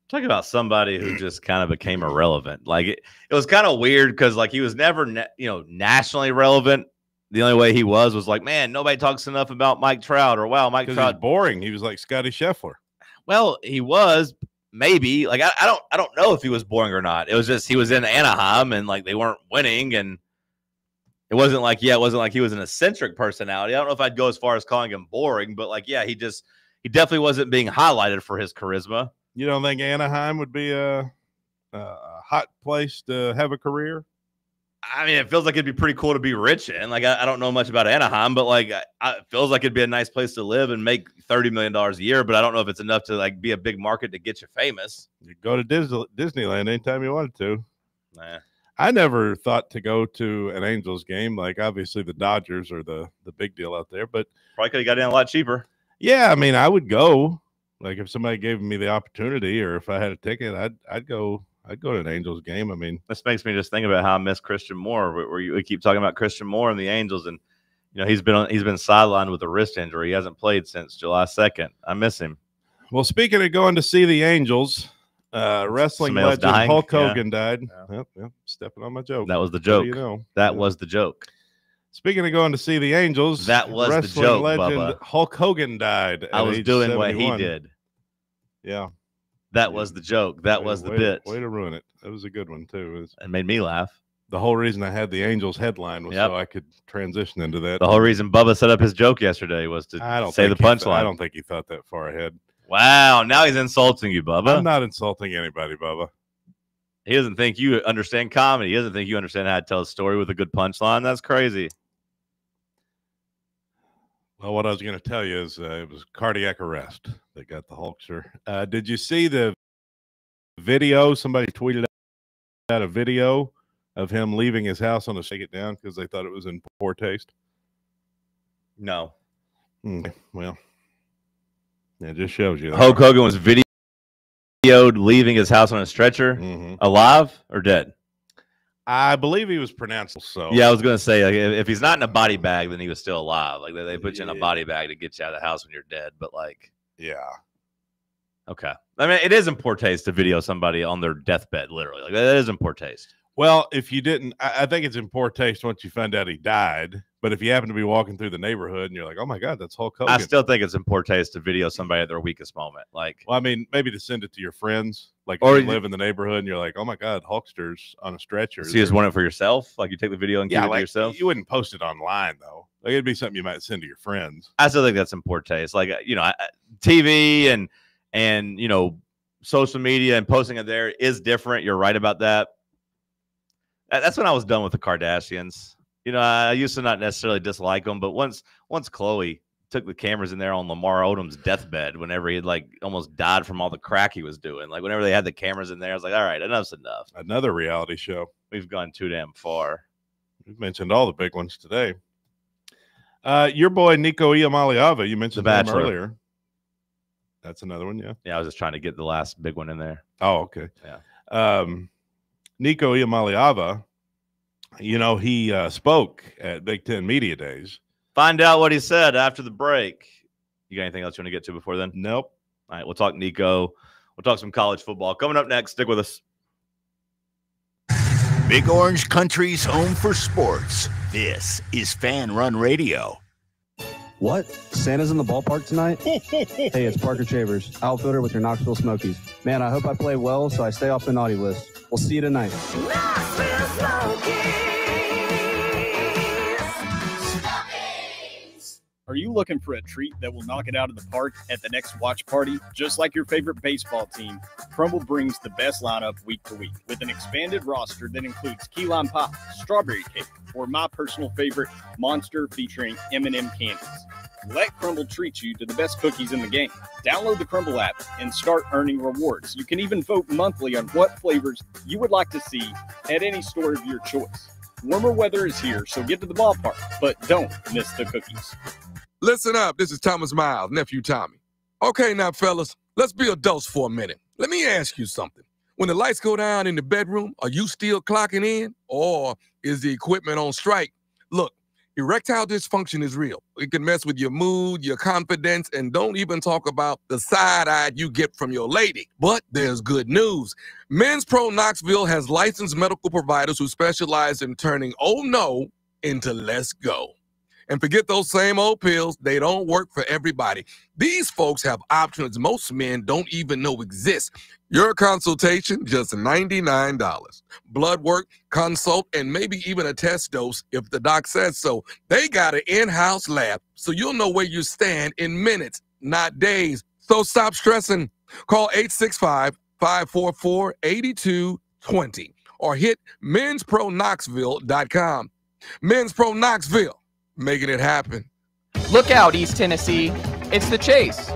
Talk about somebody who just kind of became irrelevant. Like, it was kind of weird because, like, he was never, nationally relevant. The only way he was like, man, nobody talks enough about Mike Trout, or wow, Mike Trout. He's boring. He was like Scotty Scheffler. Well, he was. Maybe, like, I don't know if he was boring or not. It was just he was in Anaheim and, like, they weren't winning, and it wasn't like he was an eccentric personality. I don't know if I'd go as far as calling him boring, but, like, yeah, he definitely wasn't being highlighted for his charisma. You don't think Anaheim would be a hot place to have a career? I mean, it feels like it'd be pretty cool to be rich in. Like, I don't know much about Anaheim, but, like, it feels like it'd be a nice place to live and make $30 million a year. But I don't know if it's enough to, like, be a big market to get you famous. You go to Disneyland anytime you wanted to. Nah. I never thought to go to an Angels game. Like, obviously the Dodgers are the big deal out there, but probably could have got in a lot cheaper. Yeah, I mean, I would go. Like, if somebody gave me the opportunity, or if I had a ticket, I'd go. I'd go to an Angels game. I mean, this makes me just think about how I miss Christian Moore. We keep talking about Christian Moore and the Angels, and he's been sidelined with a wrist injury. He hasn't played since July 2nd. I miss him. Well, speaking of going to see the Angels, wrestling legend Hulk Hogan died. Yeah. Yep, stepping on my joke. That was the joke. That Yeah. was the joke. Speaking of going to see the Angels, that was wrestling the joke. Legend Bubba. Hulk Hogan died. I was doing what he did. Yeah. That was the joke. That was the bit. Way to ruin it. That was a good one, too. It made me laugh. The whole reason I had the Angels headline was so I could transition into that. The whole reason Bubba set up his joke yesterday was to say the punchline. I don't think he thought that far ahead. Wow. Now he's insulting you, Bubba. I'm not insulting anybody, Bubba. He doesn't think you understand comedy. He doesn't think you understand how to tell a story with a good punchline. That's crazy. Well, what I was going to tell you is it was cardiac arrest that got the Hulkster. Did you see the video? Somebody tweeted out a video of him leaving his house on a shake it down because they thought it was in poor taste. No. Well, it just shows you. Hulk Hogan was videoed leaving his house on a stretcher, alive or dead? I believe he was pronounced so. Yeah, I was going to say, like, if he's not in a body bag, then he was still alive. Like, they put you in a body bag to get you out of the house when you're dead. But, like, yeah. Okay. I mean, it is in poor taste to video somebody on their deathbed, literally. Like, that is in poor taste. Well, if you didn't, I think it's in poor taste once you find out he died. But if you happen to be walking through the neighborhood and you're like, oh, my God, that's Hulk Hogan. I still think it's in poor taste to video somebody at their weakest moment. Like, well, I mean, maybe to send it to your friends. Like, Or if you live in the neighborhood and you're like, oh my God, Hulkster's on a stretcher. So you just want it for yourself? Like you take the video and keep it to yourself? You wouldn't post it online though. Like it'd be something you might send to your friends. I still think that's in poor taste. Like, TV and social media and posting it there is different. You're right about that. That's when I was done with the Kardashians. I used to not necessarily dislike them, but once Khloe took the cameras in there on Lamar Odom's deathbed, whenever he had almost died from all the crack he was doing, whenever they had the cameras in there, I was like, all right, enough's enough. Another reality show. We've gone too damn far. We've mentioned all the big ones today. Your boy Nico Iamaleava, you mentioned him earlier. That's another one, yeah. Yeah, I was just trying to get the last big one in there. Oh, okay. Yeah. Nico Iamaleava, he spoke at Big Ten Media Days. Find out what he said after the break. You got anything else you want to get to before then? Nope. All right, we'll talk Nico. We'll talk some college football. Coming up next, stick with us. Big Orange Country's home for sports. This is Fan Run Radio. What? Santa's in the ballpark tonight? Hey, it's Parker Chambers, outfielder with your Knoxville Smokies. Man, I hope I play well so I stay off the naughty list. We'll see you tonight. Are you looking for a treat that will knock it out of the park at the next watch party? Just like your favorite baseball team, Crumble brings the best lineup week to week with an expanded roster that includes key lime pie, strawberry cake, or my personal favorite, Monster featuring M&M candies. Let Crumble treat you to the best cookies in the game. Download the Crumble app and start earning rewards. You can even vote monthly on what flavors you would like to see at any store of your choice. Warmer weather is here, so get to the ballpark, but don't miss the cookies. Listen up, this is Thomas Miles, nephew Tommy. Okay now, fellas, let's be adults for a minute. Let me ask you something. When the lights go down in the bedroom, are you still clocking in? Or is the equipment on strike? Look, erectile dysfunction is real. It can mess with your mood, your confidence, and don't even talk about the side-eye you get from your lady. But there's good news. Men's Pro Knoxville has licensed medical providers who specialize in turning oh no into let's go. And forget those same old pills. They don't work for everybody. These folks have options most men don't even know exist. Your consultation, just $99. Blood work, consult, and maybe even a test dose if the doc says so. They got an in-house lab, so you'll know where you stand in minutes, not days. So stop stressing. Call 865-544-8220 or hit menspronknoxville.com. Men's Pro Knoxville. Making it happen. Look out, East Tennessee. It's The Chase.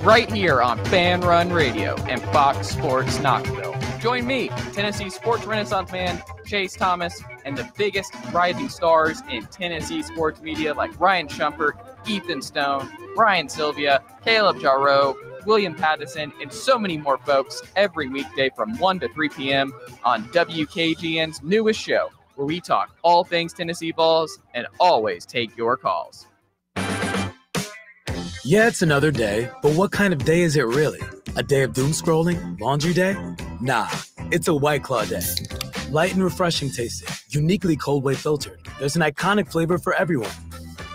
Right here on Fan Run Radio and Fox Sports Knoxville. Join me, Tennessee sports renaissance man, Chase Thomas, and the biggest rising stars in Tennessee sports media like Ryan Shumpert, Ethan Stone, Ryan Sylvia, Caleb Jarreau, William Pattison, and so many more folks every weekday from 1 to 3 p.m. on WKGN's newest show, where we talk all things Tennessee Vols and always take your calls. Yeah, it's another day, but what kind of day is it really? A day of doom scrolling? Laundry day? Nah, it's a White Claw day. Light and refreshing tasting, uniquely cold way filtered. There's an iconic flavor for everyone.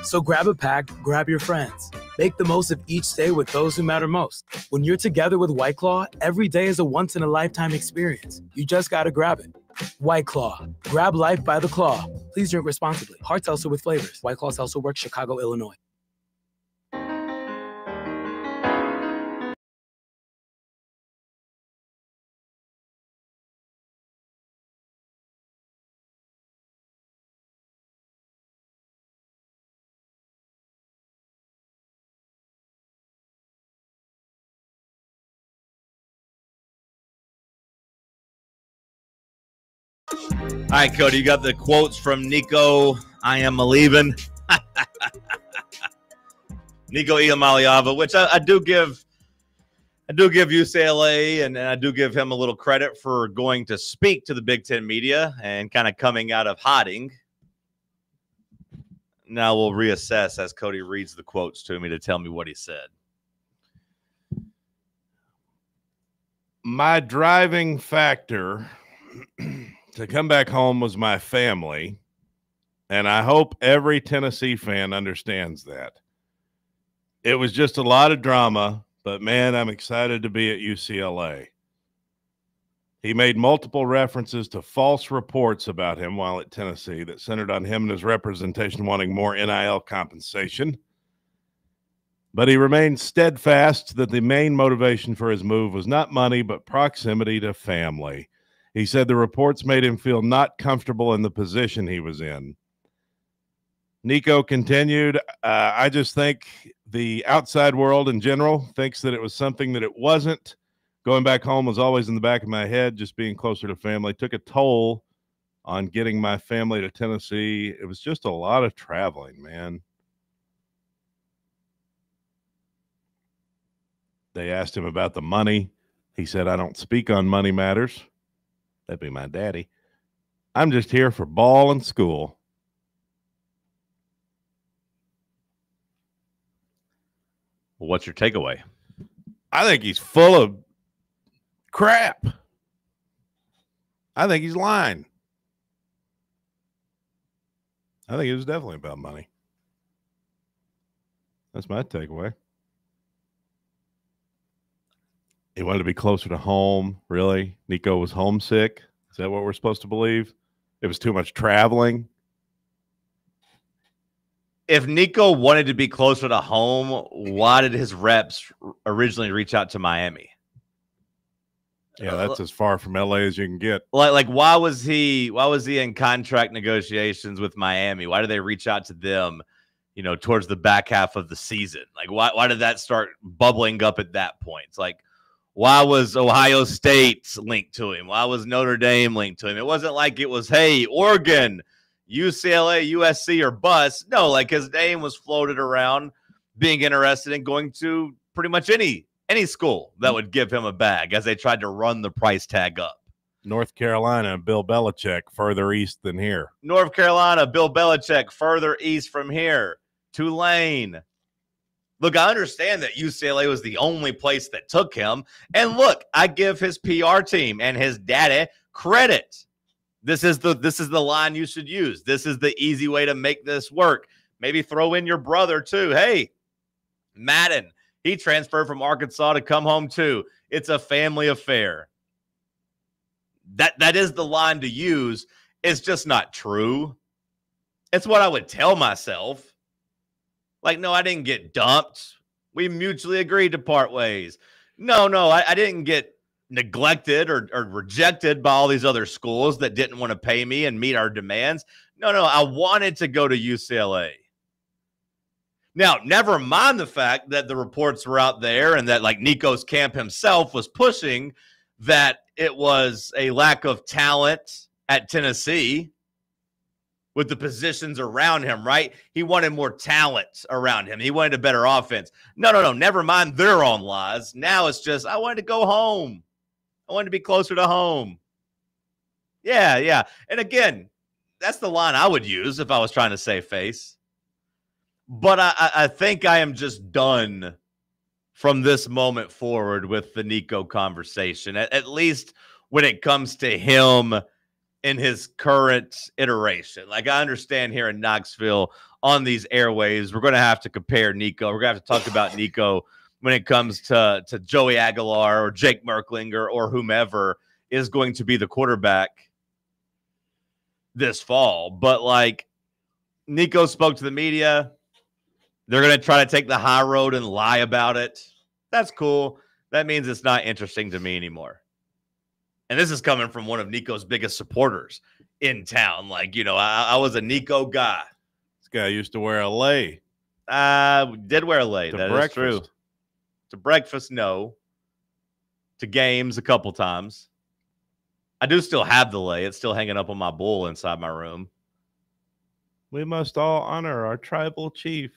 So grab a pack, grab your friends. Make the most of each day with those who matter most. When you're together with White Claw, every day is a once-in-a-lifetime experience. You just gotta grab it. White Claw. Grab life by the claw. Please drink responsibly. Hard seltzer with flavors. White Claw Seltzer Works, Chicago, Illinois. All right, Cody, you got the quotes from Nico Iamaleava. Nico Iamaleava, which I do give UCLA and I do give him a little credit for going to speak to the Big Ten media and kind of coming out of hiding. Now we'll reassess as Cody reads the quotes to me to tell me what he said. My driving factor to come back home was my family, and I hope every Tennessee fan understands that. It was just a lot of drama, but man, I'm excited to be at UCLA. He made multiple references to false reports about him while at Tennessee that centered on him and his representation wanting more NIL compensation. But he remained steadfast that the main motivation for his move was not money, but proximity to family. He said the reports made him feel not comfortable in the position he was in. Nico continued, I just think the outside world in general thinks that it was something that it wasn't. Going back home was always in the back of my head. Just being closer to family took a toll on getting my family to Tennessee. It was just a lot of traveling, man. They asked him about the money. He said, I don't speak on money matters. That'd be my daddy. I'm just here for ball and school. Well, what's your takeaway? I think he's full of crap. I think he's lying. I think it was definitely about money. That's my takeaway. He wanted to be closer to home. Really? Nico was homesick? Is that what we're supposed to believe? It was too much traveling? If Nico wanted to be closer to home, why did his reps originally reach out to Miami? Yeah, that's as far from LA as you can get. Like why was he in contract negotiations with Miami? Why did they reach out to them, towards the back half of the season? Like why did that start bubbling up at that point? It's like, why was Ohio State linked to him? Why was Notre Dame linked to him? It wasn't like it was, hey, Oregon, UCLA, USC, or bust. No, like his name was floated around being interested in going to pretty much any school that would give him a bag as they tried to run the price tag up. North Carolina, Bill Belichick, further east than here. North Carolina, Bill Belichick, further east from here. Tulane. Look, I understand that UCLA was the only place that took him. And look, I give his PR team and his daddy credit. This is the line you should use. This is the easy way to make this work. Maybe throw in your brother too. Hey, Madden, he transferred from Arkansas to come home too. It's a family affair. That is the line to use. It's just not true. It's what I would tell myself. Like, no, I didn't get dumped. We mutually agreed to part ways. No, I didn't get neglected or rejected by all these other schools that didn't want to pay me and meet our demands. No, I wanted to go to UCLA. Now, never mind the fact that the reports were out there and that like Nico's camp himself was pushing that it was a lack of talent at Tennessee with the positions around him, right? He wanted more talent around him. He wanted a better offense. No. Never mind their own lies. Now it's just, I wanted to go home. I wanted to be closer to home. Yeah. And again, that's the line I would use if I was trying to save face. But I think I am just done from this moment forward with the Nico conversation, at least when it comes to him in his current iteration. Like, I understand here in Knoxville on these airwaves, we're going to have to compare Nico. We're going to have to talk about Nico when it comes to Joey Aguilar or Jake Merklinger or whomever is going to be the quarterback this fall. But, like, Nico spoke to the media. They're going to try to take the high road and lie about it. That's cool. That means it's not interesting to me anymore. And this is coming from one of Nico's biggest supporters in town. Like, I was a Nico guy. This guy used to wear a lei. Did wear a lei. That is true. To breakfast, no. To games, a couple times. I do still have the lei. It's still hanging up on my bull inside my room. We must all honor our tribal chief,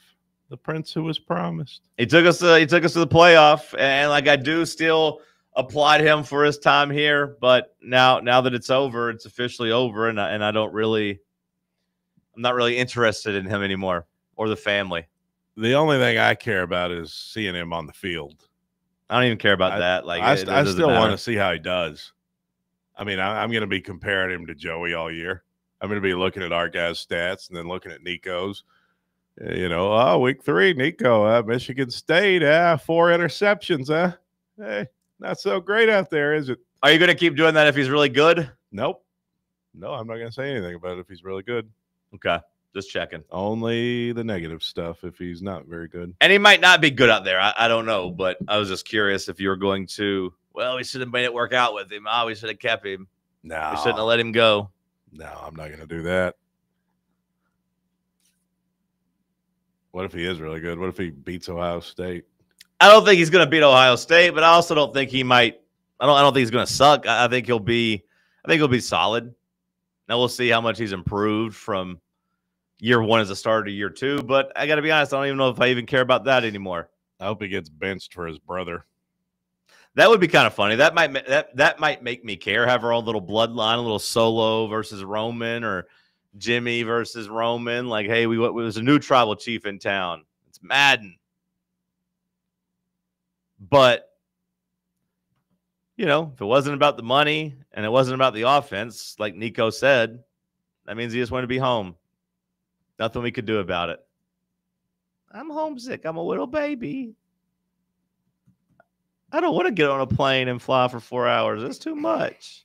the prince who was promised. He took us to the playoff, and like I do still applaud him for his time here. But now that it's over, it's officially over, and I'm not really interested in him anymore or the family. The only thing I care about is seeing him on the field. I don't even care about that. Like I still want to see how he does. I mean, I'm going to be comparing him to Joey all year. I'm going to be looking at our guys' stats and then looking at Nico's. Week 3, Nico, Michigan State, 4 interceptions, Hey, not so great out there, is it? Are you going to keep doing that if he's really good? Nope. No, I'm not going to say anything about it if he's really good. Okay. Just checking. Only the negative stuff if he's not very good. And he might not be good out there. I don't know, but I was just curious if you were going to, well, we should have made it work out with him. Oh, we should have kept him. No. We shouldn't have let him go. No, I'm not going to do that. What if he is really good? What if he beats Ohio State? I don't think he's going to beat Ohio State, but I also don't think he might. I don't think he's going to suck. I think he'll be solid. Now we'll see how much he's improved from year one as a starter to year two. But I got to be honest, I don't even know if I even care about that anymore. I hope he gets benched for his brother. That would be kind of funny. That might make me care. Have our own little bloodline, a little Solo versus Roman, or Jimmy versus Roman. Like, hey, there's a new tribal chief in town. It's Madden. But, you know, if it wasn't about the money and it wasn't about the offense, like Nico said, that means he just wanted to be home. Nothing we could do about it. I'm homesick. I'm a little baby. I don't want to get on a plane and fly for 4 hours. That's too much.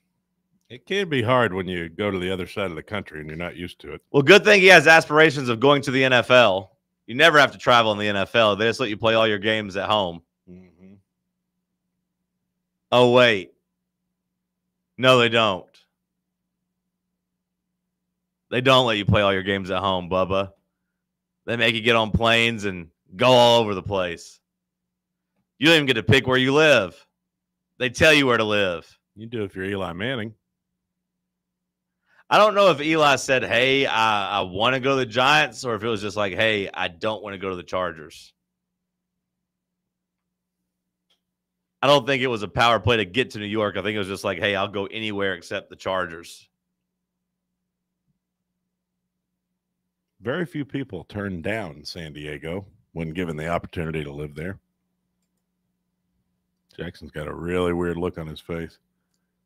It can be hard when you go to the other side of the country and you're not used to it. Well, good thing he has aspirations of going to the NFL. You never have to travel in the NFL. They just let you play all your games at home. Mm-hmm. Oh, wait. No, they don't. They don't let you play all your games at home, Bubba. They make you get on planes and go all over the place. You don't even get to pick where you live. They tell you where to live. You do if you're Eli Manning. I don't know if Eli said, hey, I want to go to the Giants, or if it was just like, hey, I don't want to go to the Chargers. I don't think it was a power play to get to New York. I think it was just like, hey, I'll go anywhere except the Chargers. Very few people turn down San Diego when given the opportunity to live there. Jackson's got a really weird look on his face.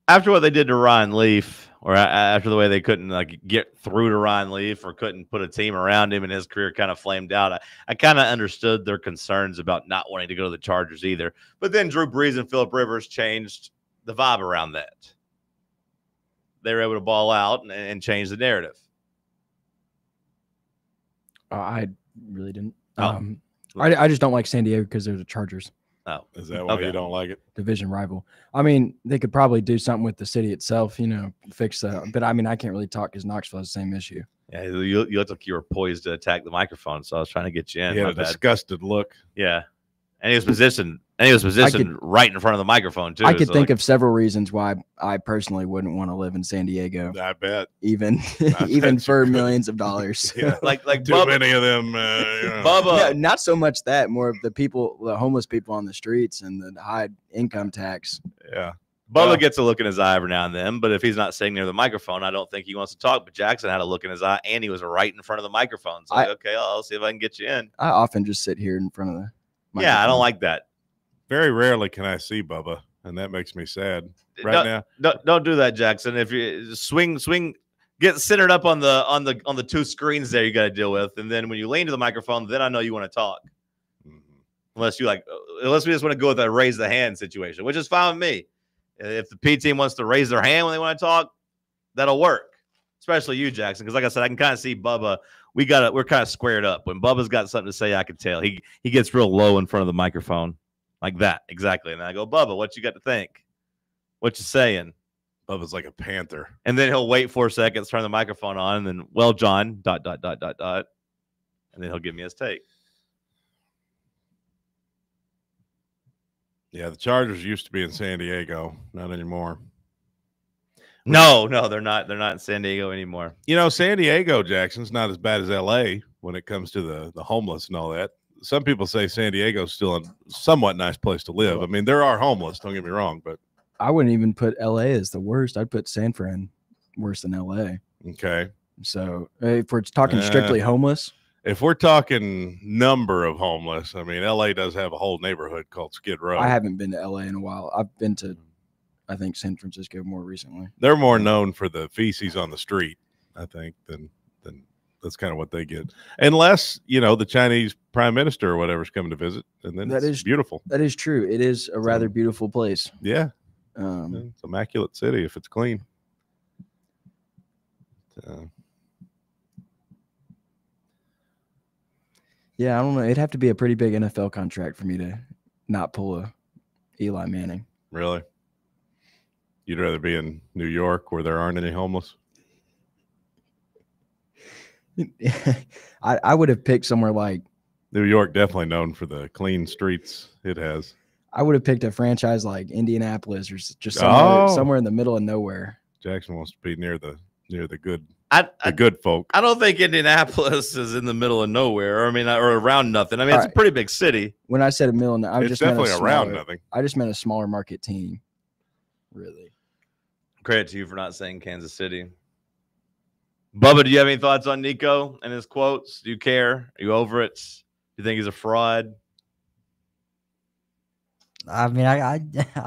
After what they did to Ryan Leaf, or after the way they couldn't get through to Ryan Leaf, or couldn't put a team around him, and his career kind of flamed out, I kind of understood their concerns about not wanting to go to the Chargers either. But then Drew Brees and Phillip Rivers changed the vibe around that. They were able to ball out and change the narrative. I really didn't. I just don't like San Diego because they're the Chargers. Oh, is that why you don't like it? Division rival. I mean, they could probably do something with the city itself, you know, fix that. But I mean, I can't really talk because Knoxville has the same issue. Yeah, you looked like you were poised to attack the microphone, so I was trying to get you in. He had a disgusted look. Yeah, and he was positioned. Right in front of the microphone too. I could think of several reasons why I personally wouldn't want to live in San Diego. I bet, even for millions of dollars. Yeah, like too Bubba, many of them. Bubba, yeah, not so much that, more of the homeless people on the streets and the high income tax. Yeah, Bubba gets a look in his eye every now and then, but if he's not sitting near the microphone, I don't think he wants to talk. But Jackson had a look in his eye, and he was right in front of the microphone. So okay, I'll see if I can get you in. I often just sit here in front of the microphone. Yeah, I don't like that. Very rarely can I see Bubba, and that makes me sad now. Don't do that, Jackson. If you swing, get centered up on the two screens there you got to deal with, and then when you lean to the microphone, then I know you want to talk. Mm-hmm. Unless we just want to go with that raise the hand situation, which is fine with me. If the P team wants to raise their hand when they want to talk, that'll work. Especially you, Jackson, because like I said, I can kind of see Bubba. We're kind of squared up. When Bubba's got something to say, I can tell. He gets real low in front of the microphone. Like that, exactly. And I go, Bubba, what you got to think? What you saying? Bubba's like a panther. And then he'll wait 4 seconds, turn the microphone on, and then, well, John, ... And then he'll give me his take. Yeah, the Chargers used to be in San Diego. Not anymore. No, they're not. They're not in San Diego anymore. You know, San Diego, Jackson's not as bad as L.A. when it comes to the homeless and all that. Some people say San Diego's still a somewhat nice place to live. I mean, there are homeless, don't get me wrong, but I wouldn't even put LA as the worst. I'd put San Fran worse than LA. Okay. So if we're talking strictly homeless, if we're talking number of homeless, I mean, LA does have a whole neighborhood called Skid Row. I haven't been to LA in a while. I've been to, I think, San Francisco more recently. They're more known for the feces on the street, I think, than that's kind of what they get. Unless, you know, the Chinese prime minister or whatever's coming to visit. And then it's beautiful. That is true. It is a rather beautiful place. Yeah. It's immaculate city if it's clean. Yeah, I don't know. It'd have to be a pretty big NFL contract for me to not pull a Eli Manning. Really? You'd rather be in New York where there aren't any homeless? I would have picked somewhere like New York, definitely known for the clean streets it has. I would have picked a franchise like Indianapolis or just somewhere in the middle of nowhere. Jackson wants to be near the good good folk. I don't think Indianapolis is in the middle of nowhere. Or around nothing. It's a pretty big city. When I said a middle, It's definitely around nothing. I just meant a smaller market team. Really. Credit to you for not saying Kansas City. Bubba, do you have any thoughts on Nico and his quotes? Do you care? Are you over it? Do you think he's a fraud? I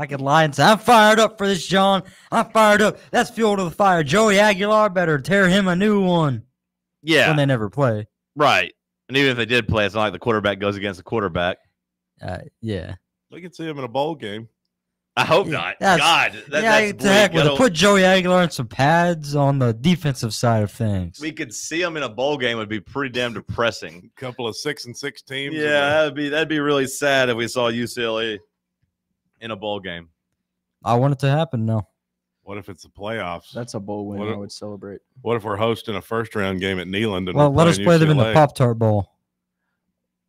could lie and say, I'm fired up for this, John. I'm fired up. That's fuel to the fire. Joey Aguilar better tear him a new one. Yeah. When they never play. Right. And even if they did play, it's not like the quarterback goes against the quarterback. Yeah. We could see him in a bowl game. I hope not. That's to heck with it. Put Joey Aguilar in some pads on the defensive side of things. We could see him in a bowl game. Would be pretty damn depressing. A couple of 6-6 teams. Yeah, that'd be really sad if we saw UCLA in a bowl game. I want it to happen now. What if it's the playoffs? That's a bowl win. I would celebrate. What if we're hosting a first-round game at Neyland? And well, let us play them in the Pop-Tart Bowl.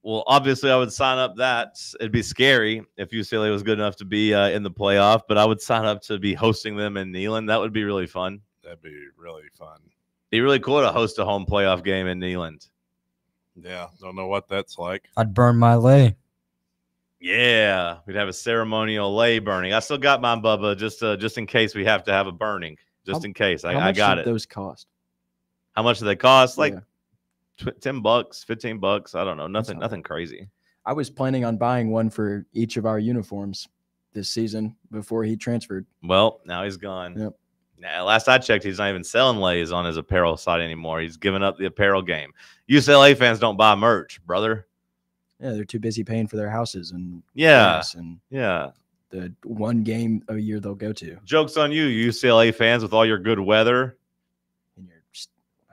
Well, obviously, I would sign up that. It'd be scary if UCLA was good enough to be in the playoff, but I would sign up to be hosting them in Neyland. That would be really fun. That'd be really fun. Be really cool to host a home playoff game in Neyland. Yeah, don't know what that's like. I'd burn my lay. Yeah, we'd have a ceremonial lay burning. I still got mine, Bubba, just in case we have to have a burning. Just in case. I got it. How much those cost? How much do they cost? Like $10, $15. I don't know. Nothing crazy. I was planning on buying one for each of our uniforms this season before he transferred. Well, now he's gone. Yep. Now, last I checked, he's not even selling lays on his apparel site anymore. He's given up the apparel game. UCLA fans don't buy merch, brother. Yeah, they're too busy paying for their houses and the one game a year they'll go to. Joke's on you, UCLA fans, with all your good weather.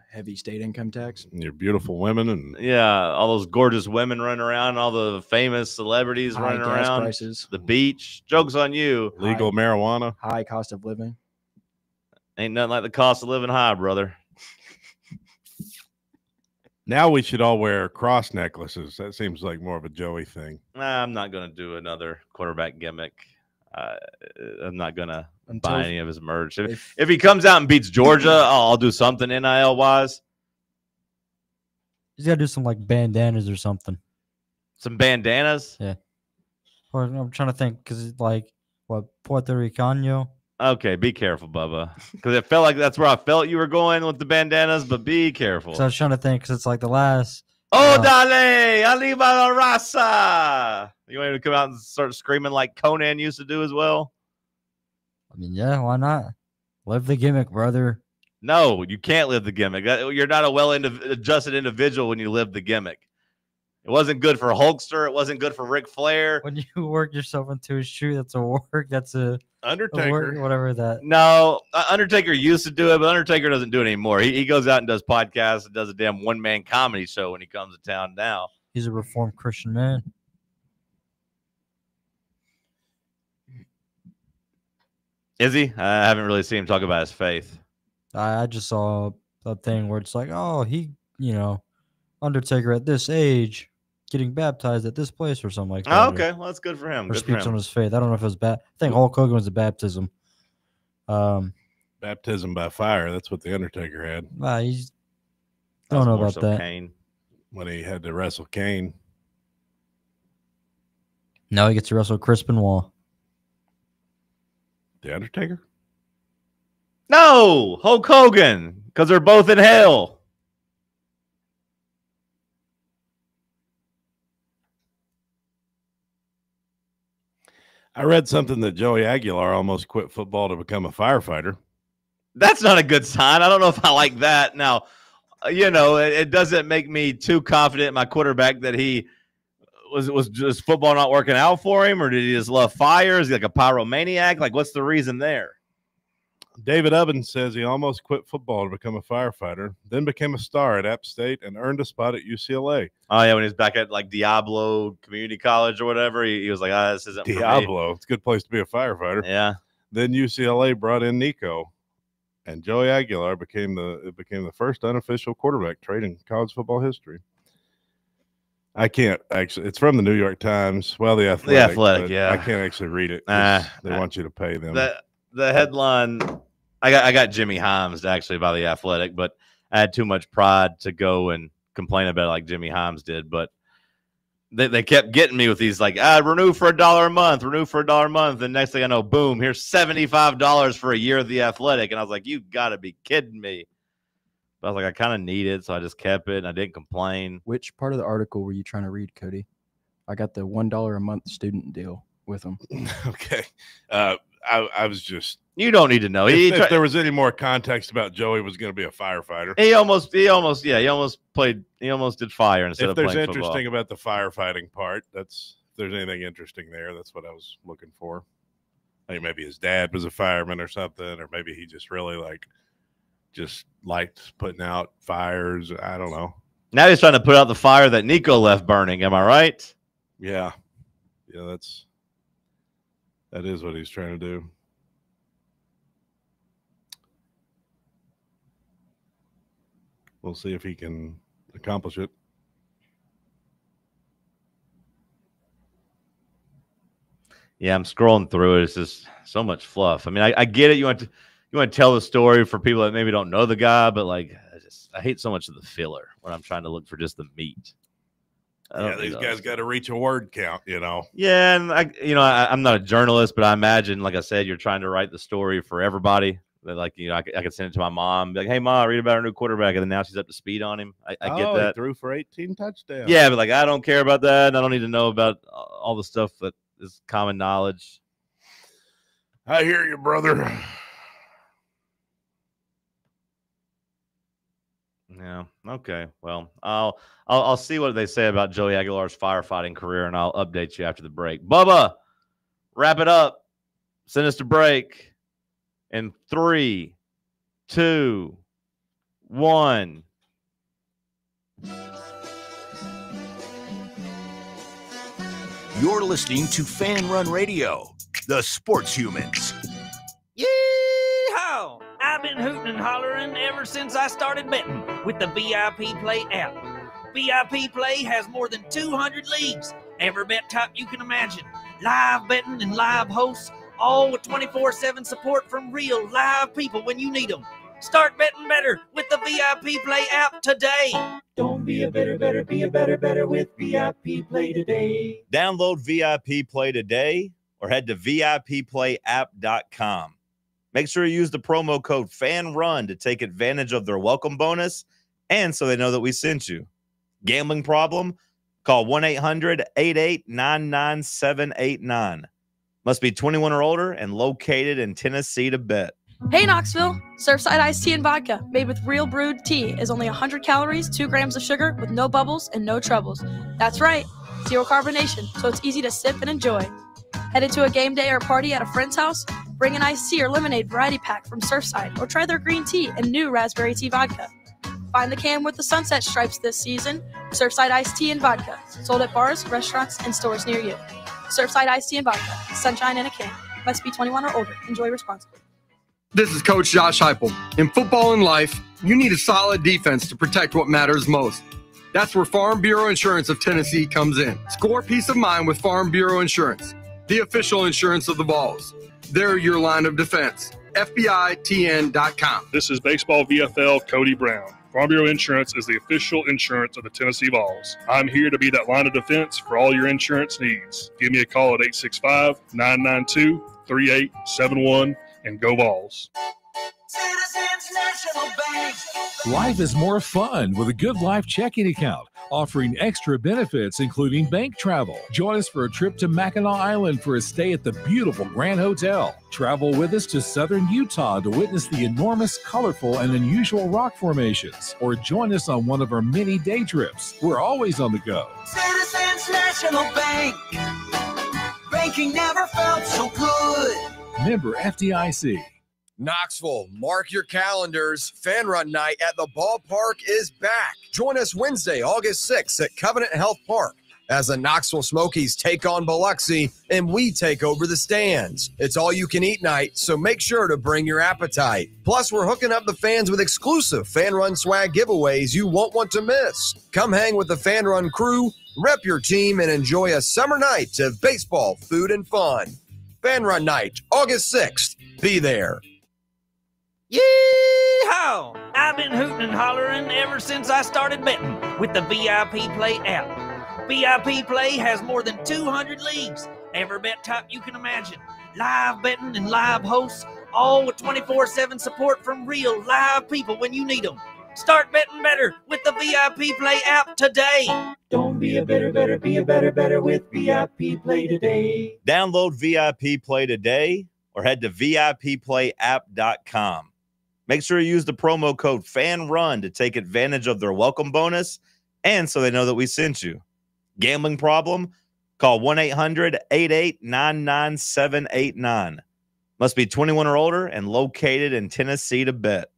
Heavy state income tax. And your beautiful women and all those gorgeous women running around, all the famous celebrities running gas around, prices. The beach. Joke's on you. Legal marijuana. High cost of living. Ain't nothing like the cost of living high, brother. Now we should all wear cross necklaces. That seems like more of a Joey thing. Nah, I'm not going to do another quarterback gimmick. I'm not going to buy any of his merch. If he comes out and beats Georgia, I'll do something NIL-wise. He's got to do some like bandanas or something. Some bandanas? Yeah. Or I'm trying to think because it's like, what, Puerto Ricano? Okay, be careful, Bubba. Because it felt like that's where I felt you were going with the bandanas, but be careful. So I was trying to think because it's like the last. Oh, dale! Arriba la raza! You want him to come out and start screaming like Conan used to do as well? I mean, yeah, why not? Live the gimmick, brother. No, you can't live the gimmick. You're not a well-adjusted individual when you live the gimmick. It wasn't good for Hulkster. It wasn't good for Ric Flair. When you work yourself into a shoe, that's a work. That's a Undertaker. A work, whatever that. No, Undertaker used to do it, but Undertaker doesn't do it anymore. He goes out and does podcasts and does a damn one-man comedy show when he comes to town now. He's a reformed Christian man. Is he? I haven't really seen him talk about his faith. I just saw a thing where it's like, oh, Undertaker at this age getting baptized at this place or something like that. Oh, okay. Well, that's good for him. Or Good speaks for him. on his faith. I don't know if it was I think Hulk Hogan was a baptism. Baptism by fire. That's what the Undertaker had. I don't know about that. Kane. When he had to wrestle Kane. Now he gets to wrestle Chris Benoit. The Undertaker? No, Hulk Hogan, because they're both in hell. I read something that Joey Aguilar almost quit football to become a firefighter. That's not a good sign. I don't know if I like that. Now, it doesn't make me too confident in my quarterback that he was just football not working out for him, or did he just love fire? Is he like a pyromaniac? Like, what's the reason there? David Ubbins says he almost quit football to become a firefighter, then became a star at App State and earned a spot at UCLA. Oh, yeah, when he was back at, like, Diablo Community College or whatever, he was like, this isn't Diablo. It's a good place to be a firefighter. Yeah. Then UCLA brought in Nico, and Joey Aguilar became the first unofficial quarterback trade in college football history. I can't actually. It's from the New York Times. Well, the Athletic. Yeah. I can't actually read it. They want you to pay them. The headline. I got Jimmy Himes actually by the Athletic, but I had too much pride to go and complain about it like Jimmy Himes did. But they kept getting me with these like, renew for $1 a month, renew for $1 a month. And next thing I know, boom, here's $75 for a year of the Athletic. And I was like, you got to be kidding me. But I was like, I kind of need it, so I just kept it, and I didn't complain. Which part of the article were you trying to read, Cody? I got the $1 a month student deal with them. Okay. I was just. You don't need to know. If there was any more context about Joey was going to be a firefighter. He almost did fire instead of playing football. If there's interesting about the firefighting part, if there's anything interesting there, that's what I was looking for. I think maybe his dad was a fireman or something, or maybe he just really just liked putting out fires. I don't know. Now he's trying to put out the fire that Nico left burning. Am I right? Yeah. Yeah, that is what he's trying to do. We'll see if he can accomplish it. Yeah, I'm scrolling through it. It's just so much fluff. I mean, I get it. You want to tell the story for people that maybe don't know the guy, but like, I hate so much of the filler when I'm trying to look for just the meat. These guys got to reach a word count, Yeah, and I'm not a journalist, but I imagine, like I said, you're trying to write the story for everybody. That I could send it to my mom, be like, "Hey, Mom, read about our new quarterback," and then now she's up to speed on him. I get that. He threw for 18 touchdowns. Yeah, but like, I don't care about that. And I don't need to know about all the stuff that is common knowledge. I hear you, brother. Yeah. Okay. Well, I'll see what they say about Joey Aguilar's firefighting career, and I'll update you after the break. Bubba, wrap it up. Send us to break in 3, 2, 1. You're listening to FanRun Radio, the sports humans. Yee-haw! I've been hooting and hollering ever since I started betting with the VIP Play app. VIP Play has more than 200 leagues, every bet type you can imagine, live betting and live hosts, all with 24/7 support from real live people when you need them. Start betting better with the VIP Play app today. Don't be a better, be a better with VIP Play today. Download VIP Play today or head to VIPPlayApp.com. Make sure you use the promo code FANRUN to take advantage of their welcome bonus and so they know that we sent you. Gambling problem? Call 1-800-88-99789. Must be 21 or older and located in Tennessee to bet. Hey Knoxville, Surfside iced tea and vodka made with real brewed tea is only 100 calories, 2 grams of sugar with no bubbles and no troubles. That's right, zero carbonation, so it's easy to sip and enjoy. Headed to a game day or party at a friend's house? Bring an iced tea or lemonade variety pack from Surfside or try their green tea and new raspberry tea vodka. Find the can with the sunset stripes this season. Surfside iced tea and vodka, sold at bars, restaurants, and stores near you. Surfside iced tea and vodka, sunshine in a can. Must be 21 or older. Enjoy responsibly. This is Coach Josh Heupel. In football and life, you need a solid defense to protect what matters most. That's where Farm Bureau Insurance of Tennessee comes in. Score peace of mind with Farm Bureau Insurance, the official insurance of the Vols. They're your line of defense. FBITN.com. This is Baseball VFL Cody Brown. Farm Bureau Insurance is the official insurance of the Tennessee Vols. I'm here to be that line of defense for all your insurance needs. Give me a call at 865-992-3871 and go Vols. Citizens National Bank. Life is more fun with a Good Life checking account, offering extra benefits including bank travel. Join us for a trip to Mackinac Island for a stay at the beautiful Grand Hotel. Travel with us to southern Utah to witness the enormous, colorful, and unusual rock formations. Or join us on one of our many day trips. We're always on the go. Citizens National Bank. Banking never felt so good. Member FDIC. Knoxville, mark your calendars. FanRun Night at the ballpark is back. Join us Wednesday, August 6th at Covenant Health Park as the Knoxville Smokies take on Biloxi and we take over the stands. It's all-you-can-eat night, so make sure to bring your appetite. Plus, we're hooking up the fans with exclusive FanRun swag giveaways you won't want to miss. Come hang with the FanRun crew, rep your team, and enjoy a summer night of baseball, food, and fun. FanRun Night, August 6th. Be there. Yee-haw! I've been hooting and hollering ever since I started betting with the VIP Play app. VIP Play has more than 200 leagues, every bet type you can imagine, live betting and live hosts, all with 24/7 support from real live people when you need them. Start betting better with the VIP Play app today. Don't be a better, be a better with VIP Play today. Download VIP Play today or head to VIPPlayApp.com. Make sure you use the promo code FANRUN to take advantage of their welcome bonus and so they know that we sent you. Gambling problem? Call 1-800-8899-789. Must be 21 or older and located in Tennessee to bet.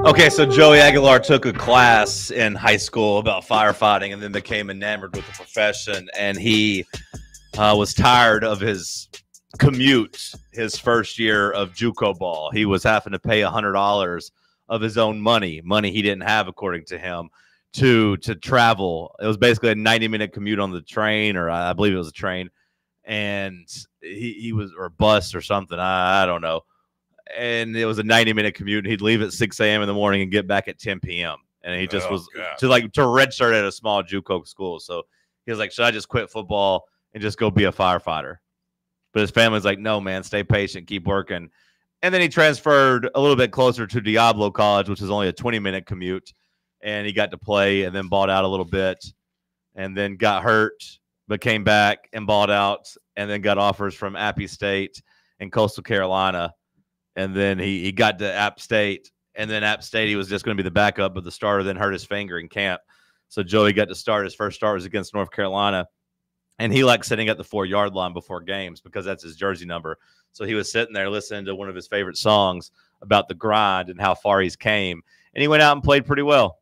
Okay, so Joey Aguilar took a class in high school about firefighting and then became enamored with the profession. And he was tired of his commute his first year of JUCO ball. He was having to pay $100 of his own money he didn't have, according to him, to travel. It was basically a 90-minute commute on the train, or I believe it was a train. And he was, or a bus or something. I don't know. And it was a 90-minute commute. He'd leave at 6 a.m. in the morning and get back at 10 p.m. And he just was to redshirt at a small JUCO school. So he was like, should I just quit football and just go be a firefighter? But his family's like, no, man, stay patient, keep working. And then he transferred a little bit closer to Diablo College, which is only a 20-minute commute. And he got to play and then balled out a little bit and then got hurt, but came back and balled out and then got offers from Appy State and Coastal Carolina. And then he got to App State, and then App State he was just going to be the backup, but the starter then hurt his finger in camp. So Joey got to start. His first start was against North Carolina, and he liked sitting at the 4-yard line before games because that's his jersey number. So he was sitting there listening to one of his favorite songs about the grind and how far he's came, and he went out and played pretty well.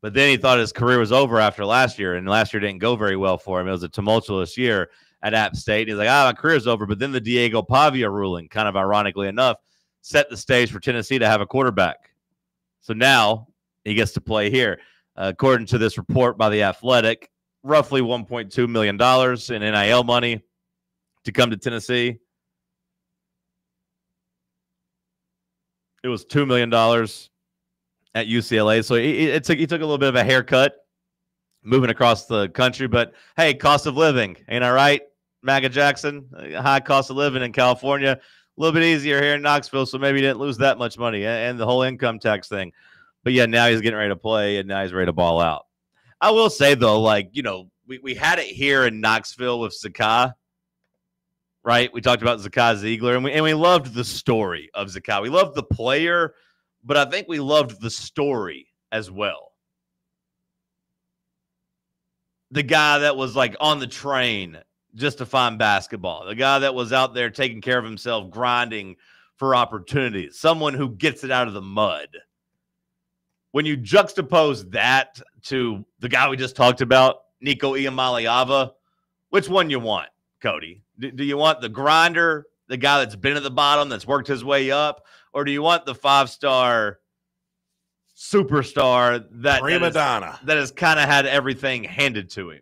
But then he thought his career was over after last year, and last year didn't go very well for him. It was a tumultuous year at App State. He's like, my career's over. But then the Diego Pavia ruling, kind of ironically enough, set the stage for Tennessee to have a quarterback. So now he gets to play here. According to this report by The Athletic, roughly $1.2 million in NIL money to come to Tennessee. It was $2 million at UCLA. So he took a little bit of a haircut moving across the country. But, hey, cost of living, ain't I right? MAGA Jackson, high cost of living in California, a little bit easier here in Knoxville, so maybe he didn't lose that much money and the whole income tax thing. But, yeah, now he's getting ready to play, and now he's ready to ball out. I will say, though, we had it here in Knoxville with Zakai, right? We talked about Zakai Ziegler, and we loved the story of Zakai. We loved the player, but I think we loved the story as well. The guy that was, on the train just to find basketball. The guy that was out there taking care of himself, grinding for opportunities. Someone who gets it out of the mud. When you juxtapose that to the guy we just talked about, Nico Iamaleava, which one you want, Cody? Do you want the grinder, the guy that's been at the bottom, that's worked his way up, or do you want the 5-star superstar that prima donna that has kind of had everything handed to him?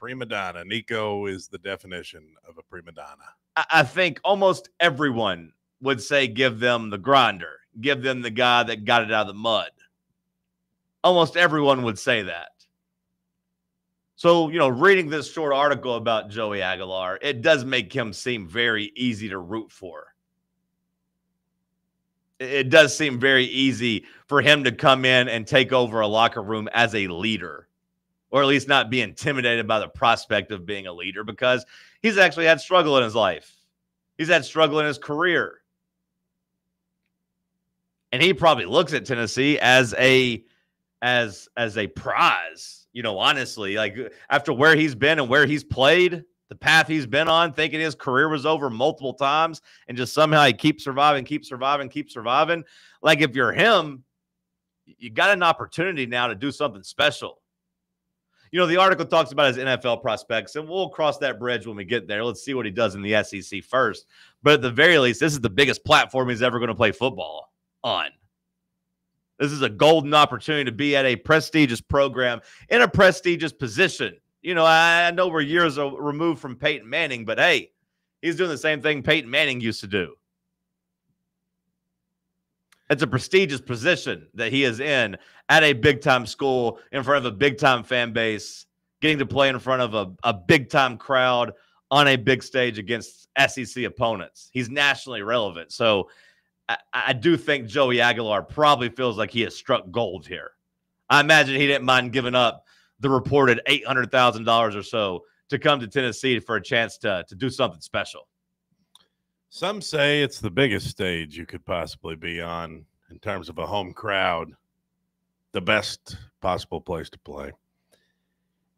prima donna. Nico is the definition of a prima donna. I think almost everyone would say give them the grinder, give them the guy that got it out of the mud. Almost everyone would say that. So, reading this short article about Joey Aguilar, it does make him seem very easy to root for. It does seem very easy for him to come in and take over a locker room as a leader, or at least not be intimidated by the prospect of being a leader, because he's actually had struggle in his life. He's had struggle in his career. And he probably looks at Tennessee as a prize, honestly, like after where he's been and where he's played, the path he's been on, thinking his career was over multiple times, and just somehow he keeps surviving. Like, if you're him, you got an opportunity now to do something special. The article talks about his NFL prospects, and we'll cross that bridge when we get there. Let's see what he does in the SEC first. But at the very least, this is the biggest platform he's ever going to play football on. This is a golden opportunity to be at a prestigious program in a prestigious position. I know we're years removed from Peyton Manning, but hey, he's doing the same thing Peyton Manning used to do. It's a prestigious position that he is in at a big-time school, in front of a big-time fan base, getting to play in front of a big-time crowd on a big stage against SEC opponents. He's nationally relevant. So I do think Joey Aguilar probably feels like he has struck gold here. I imagine he didn't mind giving up the reported $800,000 or so to come to Tennessee for a chance to do something special. Some say it's the biggest stage you could possibly be on in terms of a home crowd, the best possible place to play.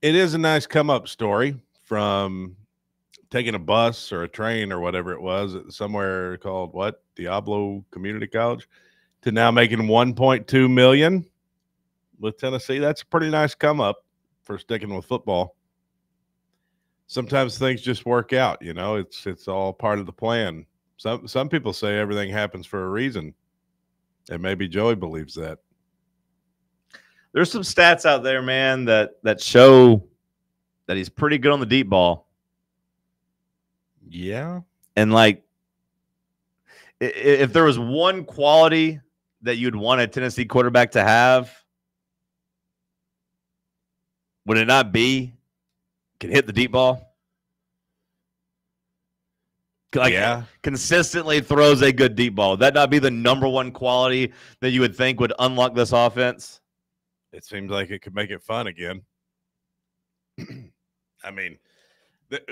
It is a nice come-up story from taking a bus or a train or whatever it was somewhere called Diablo Community College to now making $1.2 million with Tennessee. That's a pretty nice come-up for sticking with football. Sometimes things just work out, it's all part of the plan. Some people say everything happens for a reason, and maybe Joey believes that. There's some stats out there, man, that show that he's pretty good on the deep ball. Yeah. And if there was one quality that you'd want a Tennessee quarterback to have, would it not be can hit the deep ball? Consistently throws a good deep ball. Would that not be the number one quality that you would think would unlock this offense? It seems like it could make it fun again. I mean,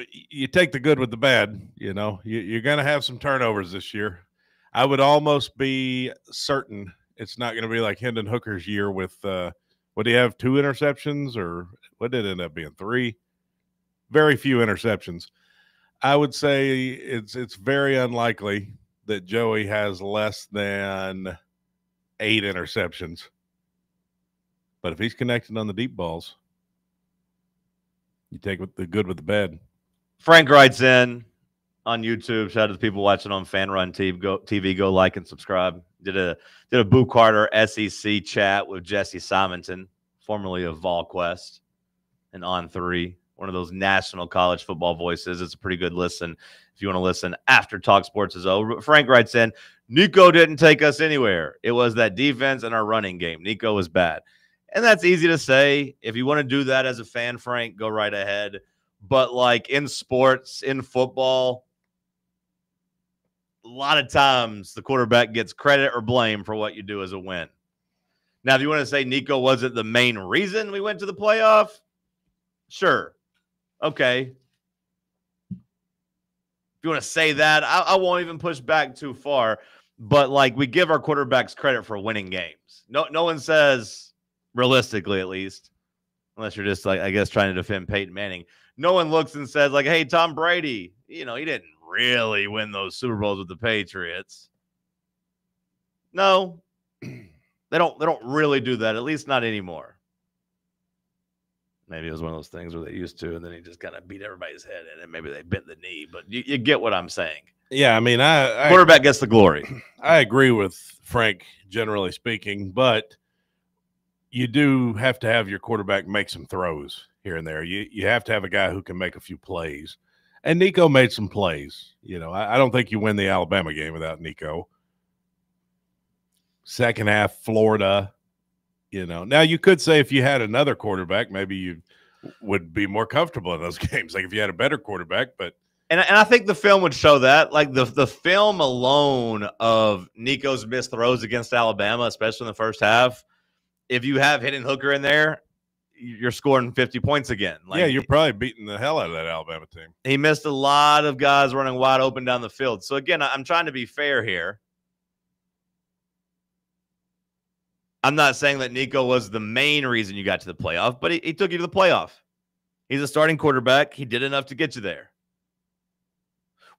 you take the good with the bad. You're going to have some turnovers this year. I would almost be certain it's not going to be like Hendon Hooker's year with what do you have, 2 interceptions, or what did it end up being, 3? Very few interceptions. I would say it's very unlikely that Joey has less than 8 interceptions. But if he's connected on the deep balls, you take the good with the bad. Frank writes in on YouTube. Shout out to the people watching on FanRun TV. Go like and subscribe. Did a Boo Carter SEC chat with Jesse Simonton, formerly of VolQuest and On3, one of those national college football voices. It's a pretty good listen if you want to listen after TalkSports is over. But Frank writes in, Nico didn't take us anywhere. It was that defense and our running game. Nico was bad. And that's easy to say. If you want to do that as a fan, Frank, go right ahead. But in sports, in football, a lot of times the quarterback gets credit or blame for what you do as a win. Now, if you want to say Nico wasn't the main reason we went to the playoff, sure. Okay. If you want to say that, I won't even push back too far. But we give our quarterbacks credit for winning games. No one says, realistically at least, unless you're just I guess trying to defend Peyton Manning, no one looks and says hey, Tom Brady, he didn't really win those Super Bowls with the Patriots. No, they don't really do that, at least not anymore. Maybe it was one of those things where they used to, and then he just kind of beat everybody's head in, and maybe they bent the knee. But you get what I'm saying. Yeah, I mean, quarterback gets the glory. I agree with Frank, generally speaking, but you do have to have your quarterback make some throws here and there. You have to have a guy who can make a few plays. And Nico made some plays. You know, I don't think you win the Alabama game without Nico. Second half, Florida, you know. Now, you could say if you had another quarterback, maybe you would be more comfortable in those games. Like if you had a better quarterback, but And I think the film would show that. Like the film alone of Nico's missed throws against Alabama, especially in the first half, if you have Hendon Hooker in there, you're scoring 50 points again. Like, yeah, you're probably beating the hell out of that Alabama team. He missed a lot of guys running wide open down the field. So, again, I'm trying to be fair here. I'm not saying that Nico was the main reason you got to the playoff, but he took you to the playoff. He's a starting quarterback. He did enough to get you there.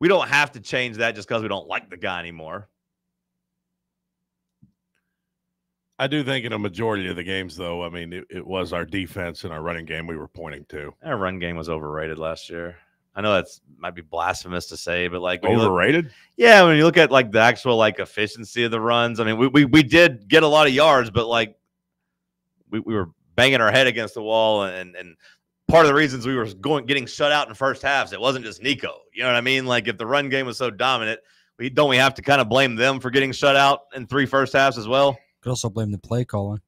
We don't have to change that just because we don't like the guy anymore. I do think in a majority of the games, though, I mean, it was our defense and our running game we were pointing to. Our run game was overrated last year. I know that's might be blasphemous to say, but like overrated. Yeah, when you look at like the actual like efficiency of the runs, I mean, we did get a lot of yards, but like we were banging our head against the wall, and part of the reasons we were getting shut out in first halves, it wasn't just Nico. You know what I mean? Like if the run game was so dominant, we have to kind of blame them for getting shut out in 3 first halves as well. Could also blame the play calling.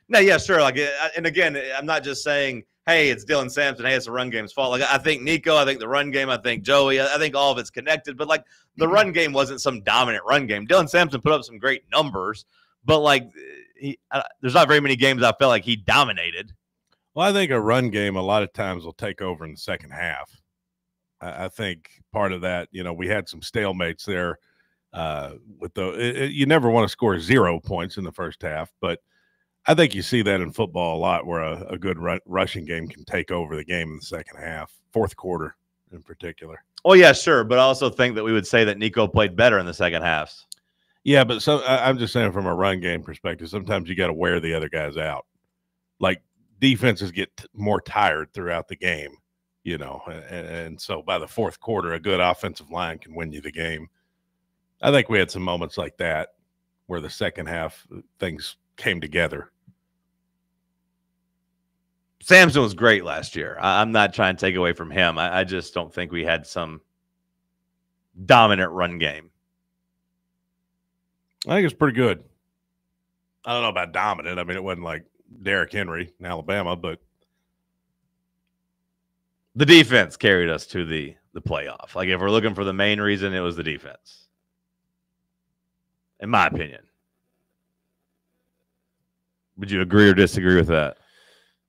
No, yeah, sure. Like, and again, I'm not just saying, hey, it's Dylan Sampson. Hey, it's the run game's fault. Like, I think Nico, I think the run game, I think Joey, I think all of it's connected. But like, the run game wasn't some dominant run game. Dylan Sampson put up some great numbers, but like, there's not very many games I felt like he dominated. Well, I think a run game a lot of times will take over in the second half. I think part of that, you know, we had some stalemates there. With you never want to score 0 points in the first half, but I think you see that in football a lot where a good rushing game can take over the game in the second half, fourth quarter in particular. Oh, yeah, sure. But I also think that we would say that Nico played better in the second half. Yeah, but I'm just saying from a run game perspective, sometimes you got to wear the other guys out. Like defenses get more tired throughout the game, you know, and so by the fourth quarter, a good offensive line can win you the game. I think we had some moments like that where the second half things came together. Samson was great last year. I'm not trying to take away from him. I just don't think we had some dominant run game. I think it's pretty good. I don't know about dominant. I mean, it wasn't like Derrick Henry in Alabama, but the defense carried us to the playoff. Like if we're looking for the main reason, it was the defense. In my opinion. Would you agree or disagree with that?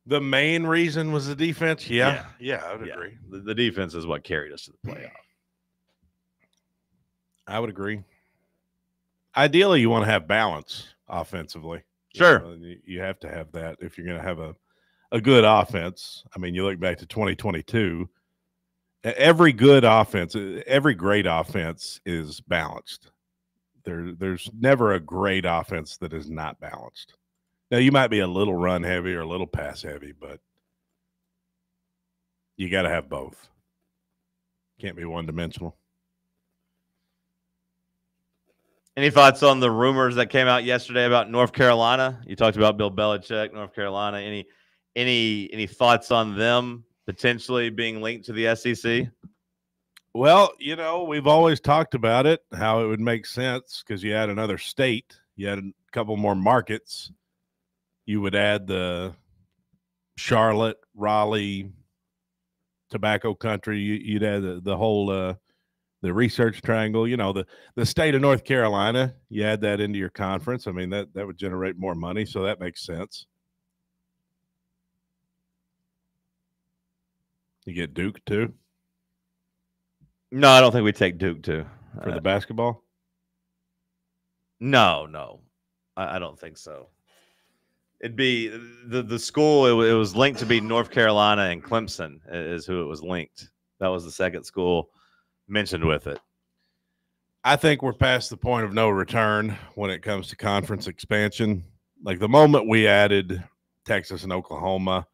The main reason was the defense? Yeah, I would agree. The defense is what carried us to the playoff. I would agree. Ideally, you want to have balance offensively. Sure. You have to have that if you're going to have a good offense. I mean, you look back to 2022, every good offense, every great offense is balanced. There's never a great offense that is not balanced. Now, you might be a little run heavy or a little pass heavy, but you got to have both. Can't be one-dimensional. Any thoughts on the rumors that came out yesterday about North Carolina? You talked about Bill Belichick, North Carolina. Any thoughts on them potentially being linked to the SEC? Well, you know, we've always talked about it, how it would make sense because you add another state, you add a couple more markets. You would add the Charlotte, Raleigh, Tobacco Country. You'd add the whole the Research Triangle. You know, the state of North Carolina. You add that into your conference. I mean, that would generate more money, so that makes sense. You get Duke too. No, I don't think we take Duke too for the basketball. No, I don't think so. It'd be the school. It was linked to be North Carolina, and Clemson is who it was linked. That was the second school mentioned with it. I think we're past the point of no return when it comes to conference expansion. Like the moment we added Texas and Oklahoma,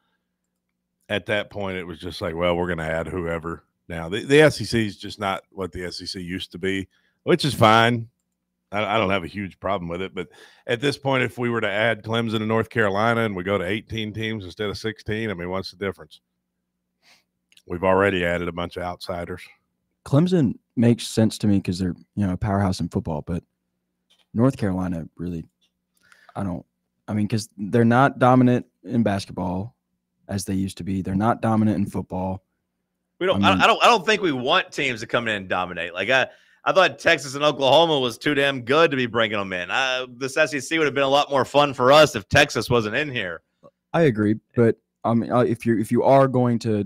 at that point it was just like, well, we're going to add whoever. Now the SEC is just not what the SEC used to be, which is fine. I don't have a huge problem with it, but at this point, if we were to add Clemson and North Carolina and we go to 18 teams instead of 16, I mean, what's the difference? We've already added a bunch of outsiders. Clemson makes sense to me because they're, a powerhouse in football, but North Carolina really, because they're not dominant in basketball as they used to be. They're not dominant in football. We don't. I don't think we want teams to come in and dominate. Like I thought Texas and Oklahoma was too damn good to be bringing them in. This SEC would have been a lot more fun for us if Texas wasn't in here. I agree, but if you are going to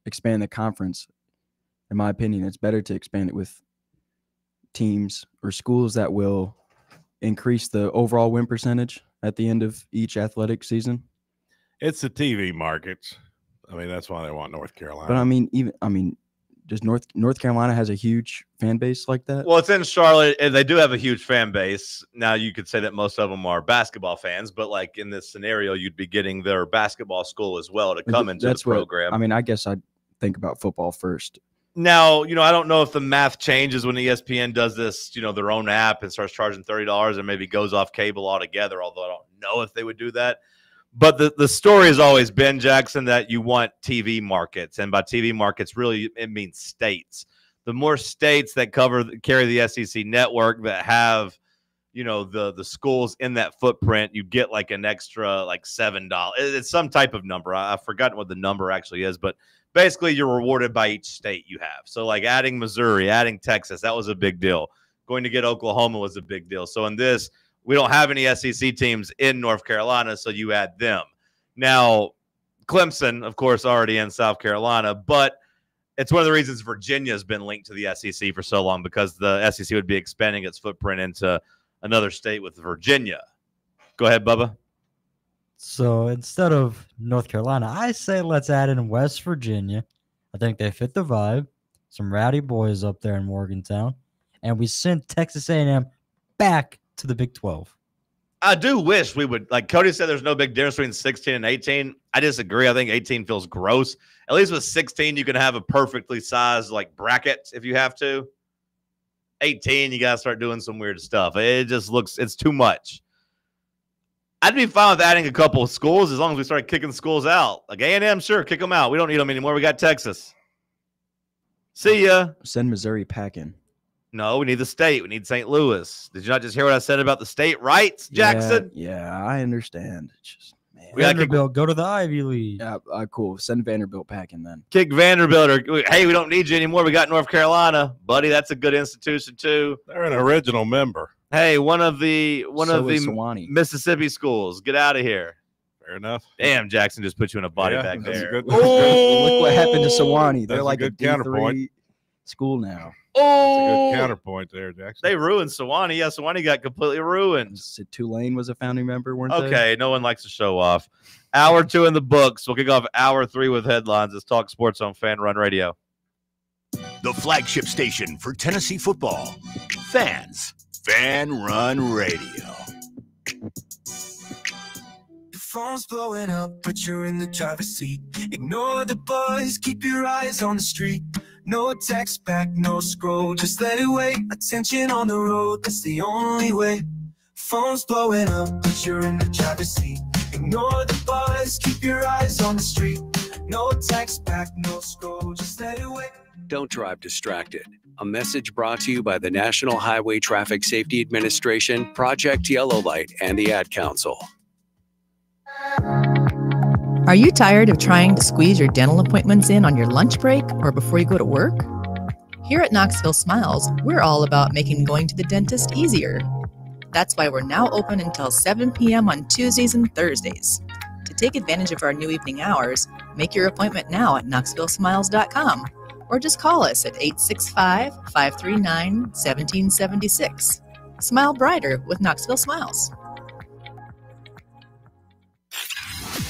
expand the conference, in my opinion, it's better to expand it with teams or schools that will increase the overall win percentage at the end of each athletic season. It's the TV markets. I mean, that's why they want North Carolina. But does North Carolina has a huge fan base like that? Well, it's in Charlotte, and they do have a huge fan base. Now, you could say that most of them are basketball fans, but like in this scenario, you'd be getting their basketball school as well to come into the program. I guess I'd think about football first. Now, I don't know if the math changes when ESPN does this, their own app and starts charging $30 and maybe goes off cable altogether, although I don't know if they would do that. But the story has always been, Jackson, that you want TV markets. And by TV markets, really, it means states. The more states that carry the SEC network that have, the schools in that footprint, you get like an extra like $7. It's some type of number. I've forgotten what the number actually is, but basically you're rewarded by each state you have. So like adding Missouri, adding Texas, that was a big deal. Going to get Oklahoma was a big deal. So in this, we don't have any SEC teams in North Carolina, so you add them. Now, Clemson, of course, already in South Carolina, but it's one of the reasons Virginia's been linked to the SEC for so long, because the SEC would be expanding its footprint into another state with Virginia. Go ahead, Bubba. So instead of North Carolina, I say let's add in West Virginia. I think they fit the vibe. Some rowdy boys up there in Morgantown. And we sent Texas A&M back to the Big 12. I do wish we would, like Cody said, there's no big difference between 16 and 18. I disagree. I think 18 feels gross. At least with 16, you can have a perfectly sized like bracket if you have to. 18, you got to start doing some weird stuff. It just it's too much. I'd be fine with adding a couple of schools as long as we start kicking schools out. Like A&M, sure, kick them out. We don't need them anymore. We got Texas. See ya. Send Missouri packing. No, we need the state. We need St. Louis. Did you not just hear what I said about the state rights, Jackson? Yeah, I understand. It's just, man. Vanderbilt, go to the Ivy League. Yeah, cool. Send Vanderbilt packing then. Kick Vanderbilt. Or, hey, we don't need you anymore. We got North Carolina. Buddy, that's a good institution, too. They're an original member. Hey, one of the Sewanee. Mississippi schools. Get out of here. Fair enough. Damn, Jackson just put you in a body back there. Look what happened to Sewanee. They're like a good counterpoint school now. Oh, that's a good counterpoint there, Jackson. They ruined Sewanee. Yeah, Sewanee got completely ruined. Tulane was a founding member, weren't they? Okay, no one likes to show off. Hour 2 in the books. We'll kick off hour 3 with headlines. Let's talk sports on FanRun Radio. The flagship station for Tennessee football. Fans. FanRun Radio. Your phone's blowing up, but you're in the driver's seat. Ignore the buzz, keep your eyes on the street. No text back, no scroll, just let it wait. Attention on the road, that's the only way. Phone's blowing up, but you're in the driver's seat. Ignore the buzz, keep your eyes on the street. No text back, no scroll, just let it wait. Don't drive distracted. A message brought to you by the National Highway Traffic Safety Administration, Project Yellow Light, and the Ad Council. Are you tired of trying to squeeze your dental appointments in on your lunch break or before you go to work? Here at Knoxville Smiles, we're all about making going to the dentist easier. That's why we're now open until 7 p.m. on Tuesdays and Thursdays. To take advantage of our new evening hours, make your appointment now at knoxvillesmiles.com or just call us at 865-539-1776. Smile brighter with Knoxville Smiles.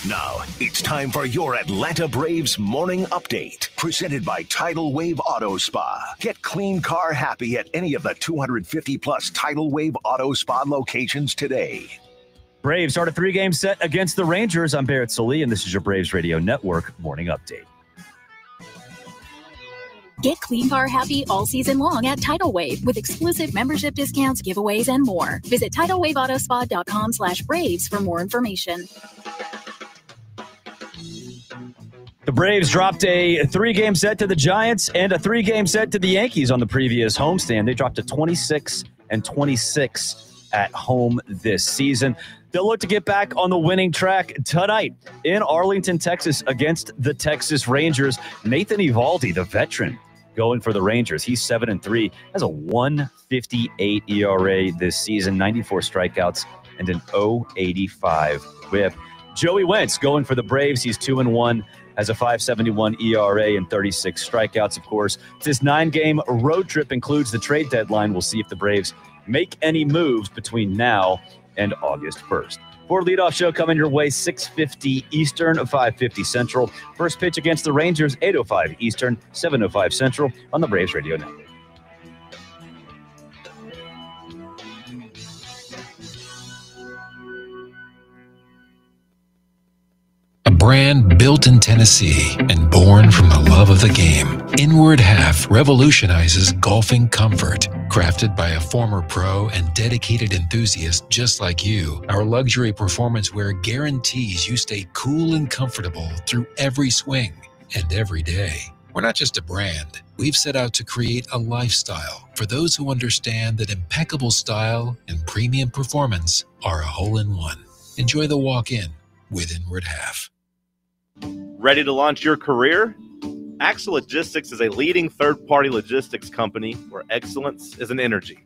Now, it's time for your Atlanta Braves morning update, presented by Tidal Wave Auto Spa. Get clean car happy at any of the 250-plus Tidal Wave Auto Spa locations today. Braves start a 3-game set against the Rangers. I'm Barrett Sully, and this is your Braves Radio Network morning update. Get clean car happy all season long at Tidal Wave with exclusive membership discounts, giveaways, and more. Visit TidalWaveAutoSpa.com/Braves for more information. The Braves dropped a 3-game set to the Giants and a 3-game set to the Yankees on the previous homestand. They dropped to 26-26 at home this season. They'll look to get back on the winning track tonight in Arlington, Texas, against the Texas Rangers. Nathan Eovaldi, the veteran, going for the Rangers. He's 7-3, has a 1.58 ERA this season, 94 strikeouts, and an 0.85 whip. Joey Wentz going for the Braves. He's 2-1, has a 5.71 ERA and 36 strikeouts, of course. This 9-game road trip includes the trade deadline. We'll see if the Braves make any moves between now and August 1st. For leadoff show coming your way, 6:50 Eastern, 5:50 Central. First pitch against the Rangers, 8:05 Eastern, 7:05 Central on the Braves Radio Network. A brand built in Tennessee and born from the love of the game, Inward Half revolutionizes golfing comfort. Crafted by a former pro and dedicated enthusiast just like you, our luxury performance wear guarantees you stay cool and comfortable through every swing and every day. We're not just a brand. We've set out to create a lifestyle for those who understand that impeccable style and premium performance are a hole-in-one. Enjoy the walk-in with Inward Half. Ready to launch your career? Axle Logistics is a leading third-party logistics company where excellence is an energy.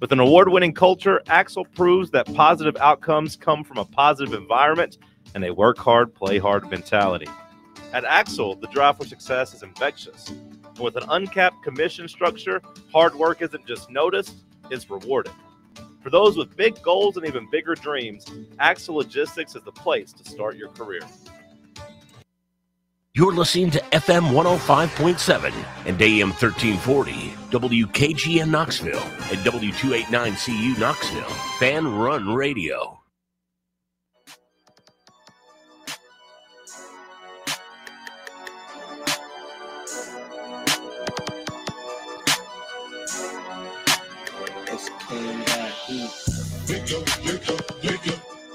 With an award-winning culture, Axle proves that positive outcomes come from a positive environment and a work hard, play hard mentality. At Axle, the drive for success is infectious. And with an uncapped commission structure, hard work isn't just noticed, it's rewarded. For those with big goals and even bigger dreams, Axle Logistics is the place to start your career. You're listening to FM 105.7 and AM 1340, WKGN Knoxville, and W289CU Knoxville, FANRUN Radio.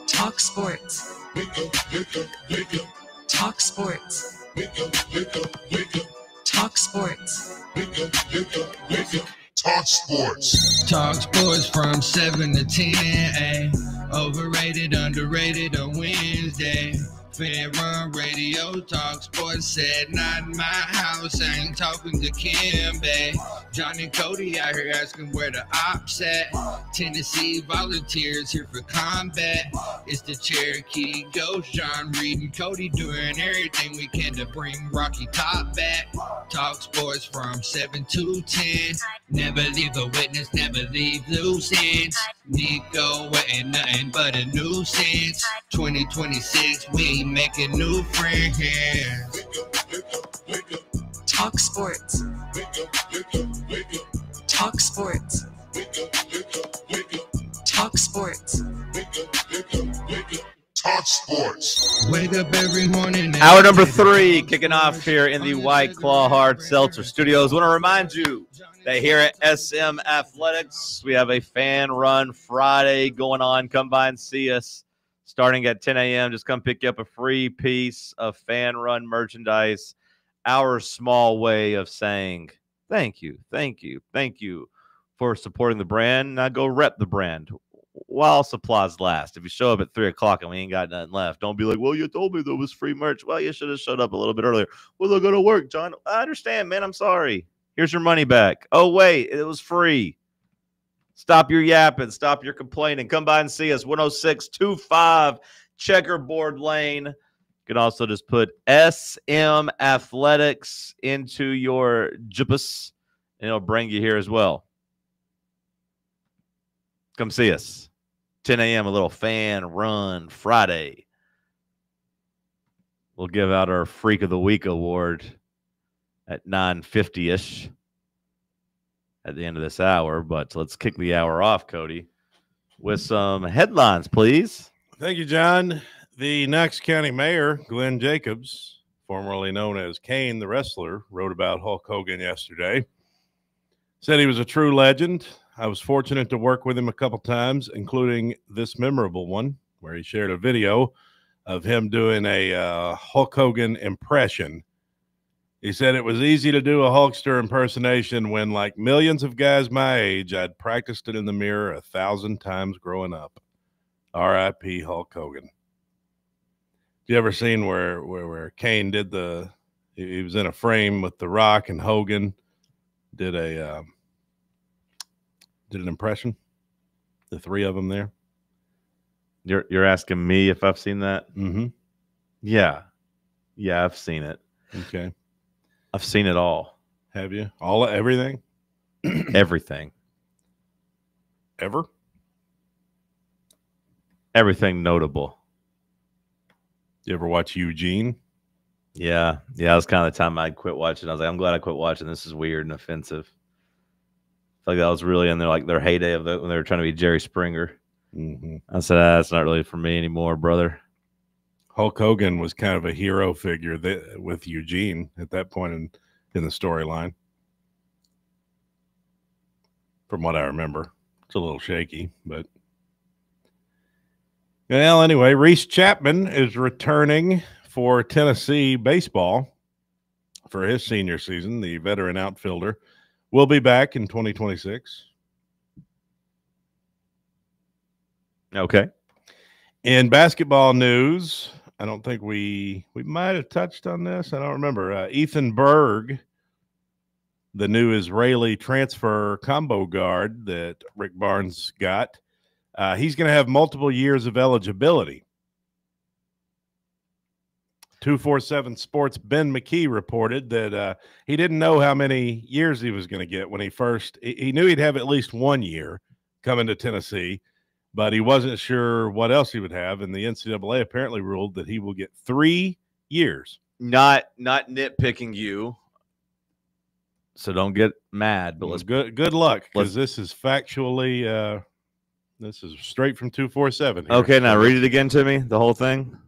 Talk Sports. Talk Sports. Talk Sports. Talk Sports. Talk Sports from 7 to 10. Overrated, underrated on Wednesday. FANRUN Radio, Talk Sports said, not in my house, I ain't talking to Kim, babe. John and Cody out here asking where the ops at. Tennessee volunteers here for combat. It's the Cherokee Ghost, John Reed and Cody doing everything we can to bring Rocky Top back. Talk Sports from 7 to 10. Never leave a witness, never leave loose ends. Nico ain't nothing but a nuisance. 2026, we making new friends. Talk Sports. Talk Sports. Talk Sports. Talk Sports. Wake up every morning. Hour number 3 kicking off here in the White Claw Hard Seltzer Studios. I want to remind you that here at SM Athletics, we have a Fan Run Friday going on. Come by and see us starting at 10 a.m. Just come pick up a free piece of Fan Run merchandise. Our small way of saying thank you, thank you, thank you for supporting the brand. Now go rep the brand while supplies last. If you show up at 3 o'clock and we ain't got nothing left, don't be like, well, you told me there was free merch. Well, you should have showed up a little bit earlier. Well, they're going to work, John. I understand, man. I'm sorry. Here's your money back. Oh, wait, it was free. Stop your yapping. Stop your complaining. Come by and see us, 10625 Checkerboard Lane. You can also just put SM Athletics into your GPS, and it'll bring you here as well. Come see us. 10 a.m., a little Fan Run Friday. We'll give out our Freak of the Week award at 9:50-ish at the end of this hour. But let's kick the hour off, Cody, with some headlines, please. Thank you, John. The Knox County Mayor, Glenn Jacobs, formerly known as Kane the wrestler, wrote about Hulk Hogan yesterday. Said he was a true legend. I was fortunate to work with him a couple times, including this memorable one where he shared a video of him doing a Hulk Hogan impression. He said it was easy to do a Hulkster impersonation when, like millions of guys my age, I'd practiced it in the mirror 1,000 times growing up. R.I.P. Hulk Hogan. You ever seen where Kane did he was in a frame with The Rock and Hogan did an impression? The three of them there. You're asking me if I've seen that? Mm-hmm. Yeah, I've seen it. Okay, I've seen it all. Have you? Everything? Everything. Ever? Everything notable. You ever watch Eugene? Yeah. That was kind of the time I quit watching. I was like, I'm glad I quit watching. This is weird and offensive. I feel like that was really in their heyday of when they were trying to be Jerry Springer. Mm-hmm. I said, that's not really for me anymore, brother. Hulk Hogan was kind of a hero figure with Eugene at that point in the storyline. From what I remember. It's a little shaky, but... Well, anyway, Reese Chapman is returning for Tennessee baseball for his senior season. The veteran outfielder will be back in 2026. Okay. In basketball news, I don't think we might have touched on this. I don't remember. Ethan Berg, the new Israeli transfer combo guard that Rick Barnes got, he's going to have multiple years of eligibility. 247 Sports' Ben McKee reported that he didn't know how many years he was going to get when he knew he'd have at least 1 year coming to Tennessee, but he wasn't sure what else he would have, and the NCAA apparently ruled that he will get 3 years. Not nitpicking you, so don't get mad. But let's good luck, because this is factually this is straight from 247. Here. Okay, now read it again to me, the whole thing.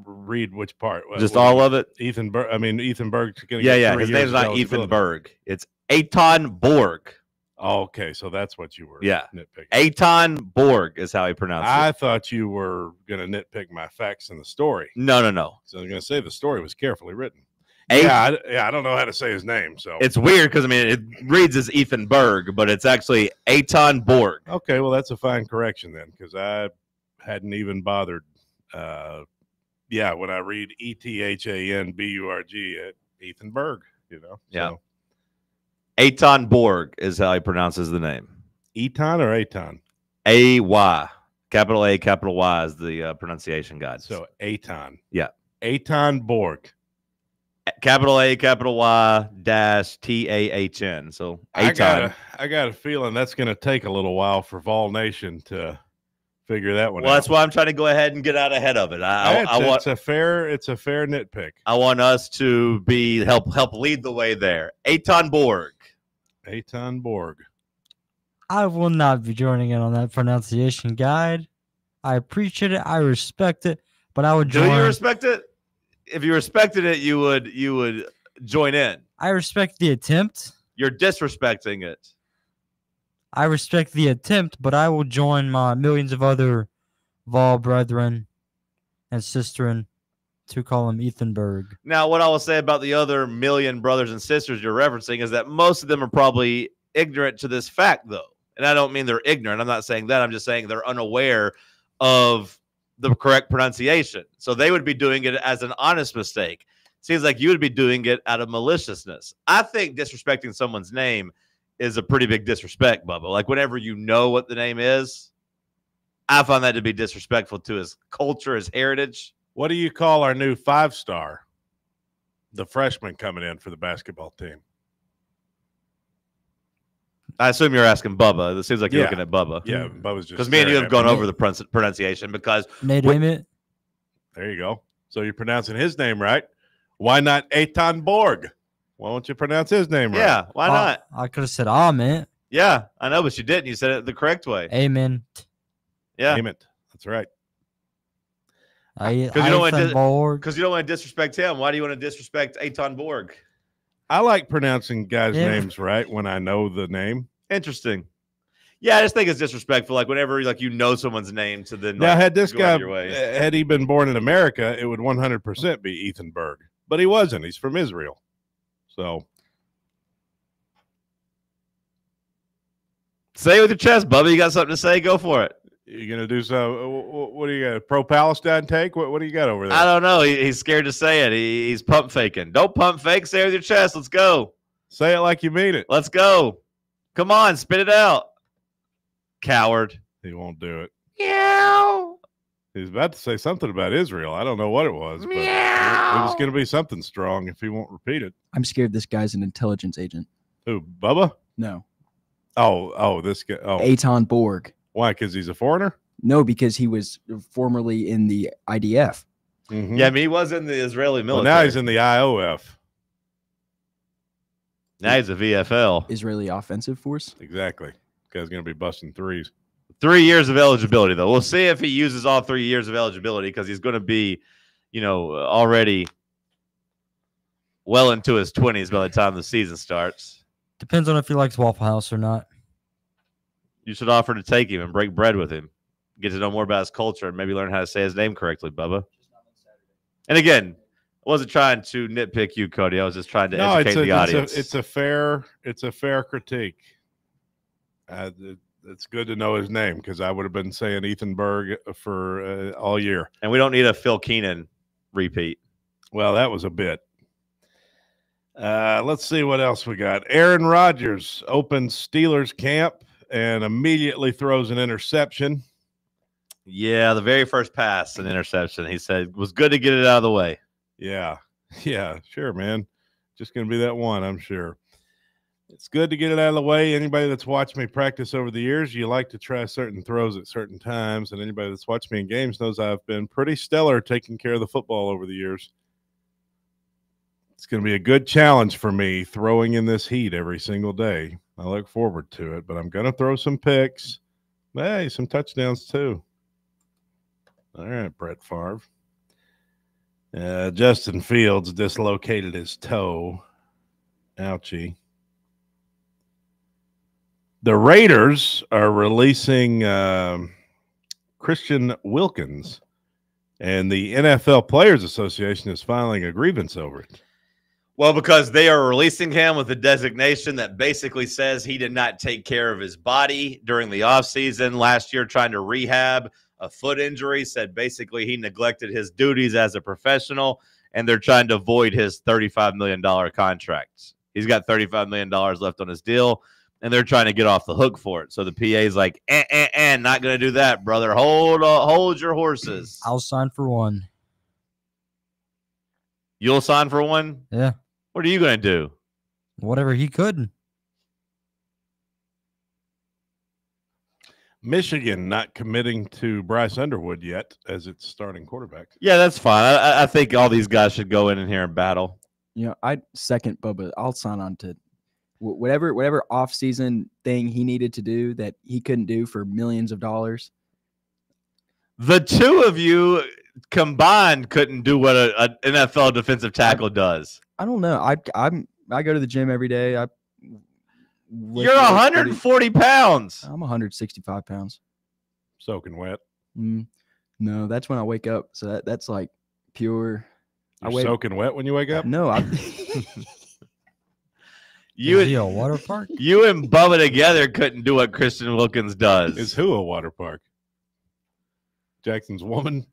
Read which part? Just all of it? Ethan Berg's going to get 3 his name's not Ethan Berg. It's Eitan Borg. Oh, okay, so that's what you were nitpicking. Eitan Borg is how he pronounced it. I thought you were going to nitpick my facts in the story. No. So I was going to say the story was carefully written. I don't know how to say his name. So it's weird because, it reads as Ethan Berg, but it's actually Eitan Borg. Okay, well, that's a fine correction then, because I hadn't even bothered. When I read ETHANBURG at Ethan Berg, Yeah. So. Eitan Borg is how he pronounces the name. Eton or Eitan? A-Y. Capital A, capital Y is the pronunciation guide. So Eitan. Yeah. Eitan Borg. Capital A, capital Y, dash T-A-H-N. So Eitan. I got a feeling that's going to take a little while for Vol Nation to figure that one out. Well, that's why I'm trying to go ahead and get out ahead of it. It's a fair nitpick. I want us to help lead the way there. Eitan Borg. Eitan Borg. I will not be joining in on that pronunciation guide. I appreciate it. I respect it, but I would join. Do you respect it? If you respected it, you would join in. I respect the attempt. You're disrespecting it. I respect the attempt, but I will join my millions of other Vol brethren and sisterin to call him Ethan Berg. Now, what I will say about the other million brothers and sisters you're referencing is that most of them are probably ignorant to this fact, though. And I don't mean they're ignorant. I'm not saying that. I'm just saying they're unaware of the correct pronunciation. So they would be doing it as an honest mistake. Seems like you would be doing it out of maliciousness. I think disrespecting someone's name is a pretty big disrespect, Bubba. Like, whenever you know what the name is, I find that to be disrespectful to his culture, his heritage. What do you call our new 5-star, the freshman coming in for the basketball team? I assume you're asking Bubba. It seems like you're looking at Bubba. Yeah, Bubba's just because me and you have gone over the pronunciation. Because there you go. So you're pronouncing his name right. Why not Eitan Borg? Why don't you pronounce his name right? Yeah, why not? I could have said amen. Yeah, I know, but you didn't. You said it the correct way. Amen. Yeah. Amen. That's right. Because you don't want to disrespect him. Why do you want to disrespect Eitan Borg? I like pronouncing guys' names right when I know the name. Interesting. Yeah, I just think it's disrespectful. Like whenever you know someone's name, to then now had this go guy out of your way. had he been born in America, it would 100% be Ethan Berg, but he wasn't. He's from Israel, so say it with your chest, Bubba. You got something to say? Go for it. You gonna do so? What do you got? A pro-Palestine take? What do you got over there? I don't know. He's scared to say it. He's pump faking. Don't pump fake. Say it with your chest. Let's go. Say it like you mean it. Let's go. Come on, spit it out. Coward. He won't do it. Meow. He's about to say something about Israel. I don't know what it was, but it was going to be something strong if he won't repeat it. I'm scared this guy's an intelligence agent. Who, Bubba? No. Oh, this guy. Oh, Eitan Borg. Why? Because he's a foreigner? No, because he was formerly in the IDF. Mm-hmm. Yeah, I mean, he was in the Israeli military. Well, now he's in the IOF. Now he's a VFL. Israeli Offensive Force. Exactly. Guy's going to be busting threes. 3 years of eligibility, though. We'll see if he uses all 3 years of eligibility because he's going to be, already well into his 20s by the time the season starts. Depends on if he likes Waffle House or not. You should offer to take him and break bread with him. Get to know more about his culture and maybe learn how to say his name correctly, Bubba. And again, I wasn't trying to nitpick you, Cody. I was just trying to educate the audience. It's a fair critique. It's good to know his name because I would have been saying Ethan Berg for all year. And we don't need a Phil Keenan repeat. Well, that was a bit. Let's see what else we got. Aaron Rodgers opens Steelers camp and immediately throws an interception. Yeah, the very first pass, an interception. He said it was good to get it out of the way. Yeah, sure, man. Just going to be that one, I'm sure. It's good to get it out of the way. Anybody that's watched me practice over the years, you like to try certain throws at certain times. And anybody that's watched me in games knows I've been pretty stellar taking care of the football over the years. It's going to be a good challenge for me throwing in this heat every single day. I look forward to it, but I'm going to throw some picks. Hey, some touchdowns too. All right, Brett Favre. Justin Fields dislocated his toe. Ouchie. The Raiders are releasing Christian Wilkins, and the NFL Players Association is filing a grievance over it. Well, because they are releasing him with a designation that basically says he did not take care of his body during the offseason last year trying to rehab a foot injury, said basically he neglected his duties as a professional, and they're trying to void his $35 million contract. He's got $35 million left on his deal, and they're trying to get off the hook for it. So the PA is like, not going to do that, brother. Hold your horses. I'll sign for one. You'll sign for one? Yeah. What are you going to do? Whatever he could. Michigan not committing to Bryce Underwood yet as its starting quarterback. Yeah, that's fine. I think all these guys should go in here and battle. I second Bubba. I'll sign on to whatever off-season thing he needed to do that he couldn't do for millions of dollars. The two of you combined couldn't do what an NFL defensive tackle does. I don't know. I go to the gym every day. You're 140 pounds. I'm 165 pounds. Soaking wet. No, that's when I wake up. So that's like pure. You're soaking wet when you wake up? No, You a water park? You and Bubba together couldn't do what Christian Wilkins does. Is who a water park? Jackson's woman.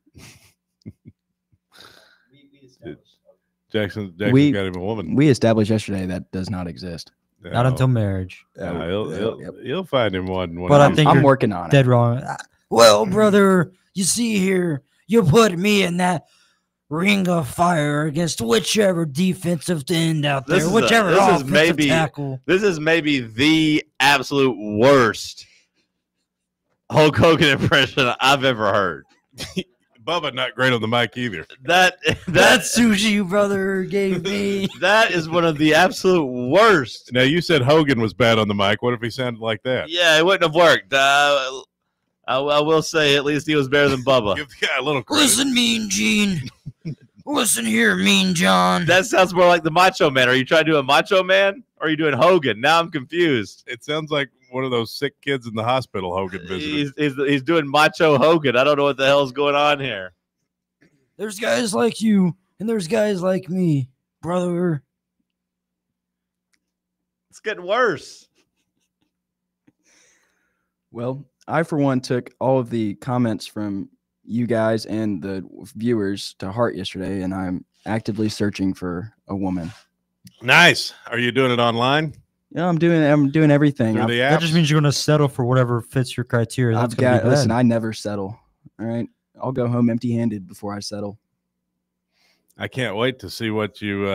Jackson got him a woman. We established yesterday that does not exist. Not until marriage. He'll find him one. But I think I'm working on it. Dead wrong. Well, brother, you see here, you put me in that ring of fire against whichever defensive end out there, whichever offensive tackle. This is maybe the absolute worst Hulk Hogan impression I've ever heard. Bubba not great on the mic either. That sushi you brother gave me. That is one of the absolute worst. Now you said Hogan was bad on the mic. What if he sounded like that? Yeah, it wouldn't have worked. I I will say at least he was better than Bubba. Give the guy a little credit. Listen, Mean Gene. Listen here, Mean John. That sounds more like the Macho Man. Are you trying to do a Macho Man or are you doing Hogan? Now I'm confused. It sounds like one of those sick kids in the hospital Hogan visited. He's doing Macho Hogan. I don't know what the hell's going on here. There's guys like you, and there's guys like me, brother. It's getting worse. Well, I, for one, took all of the comments from you guys and the viewers to heart yesterday, and I'm actively searching for a woman. Nice. Are you doing it online? Yeah, I'm doing everything. That just means you're going to settle for whatever fits your criteria. That's gonna be bad. Listen, I never settle. All right, I'll go home empty-handed before I settle. I can't wait to see what you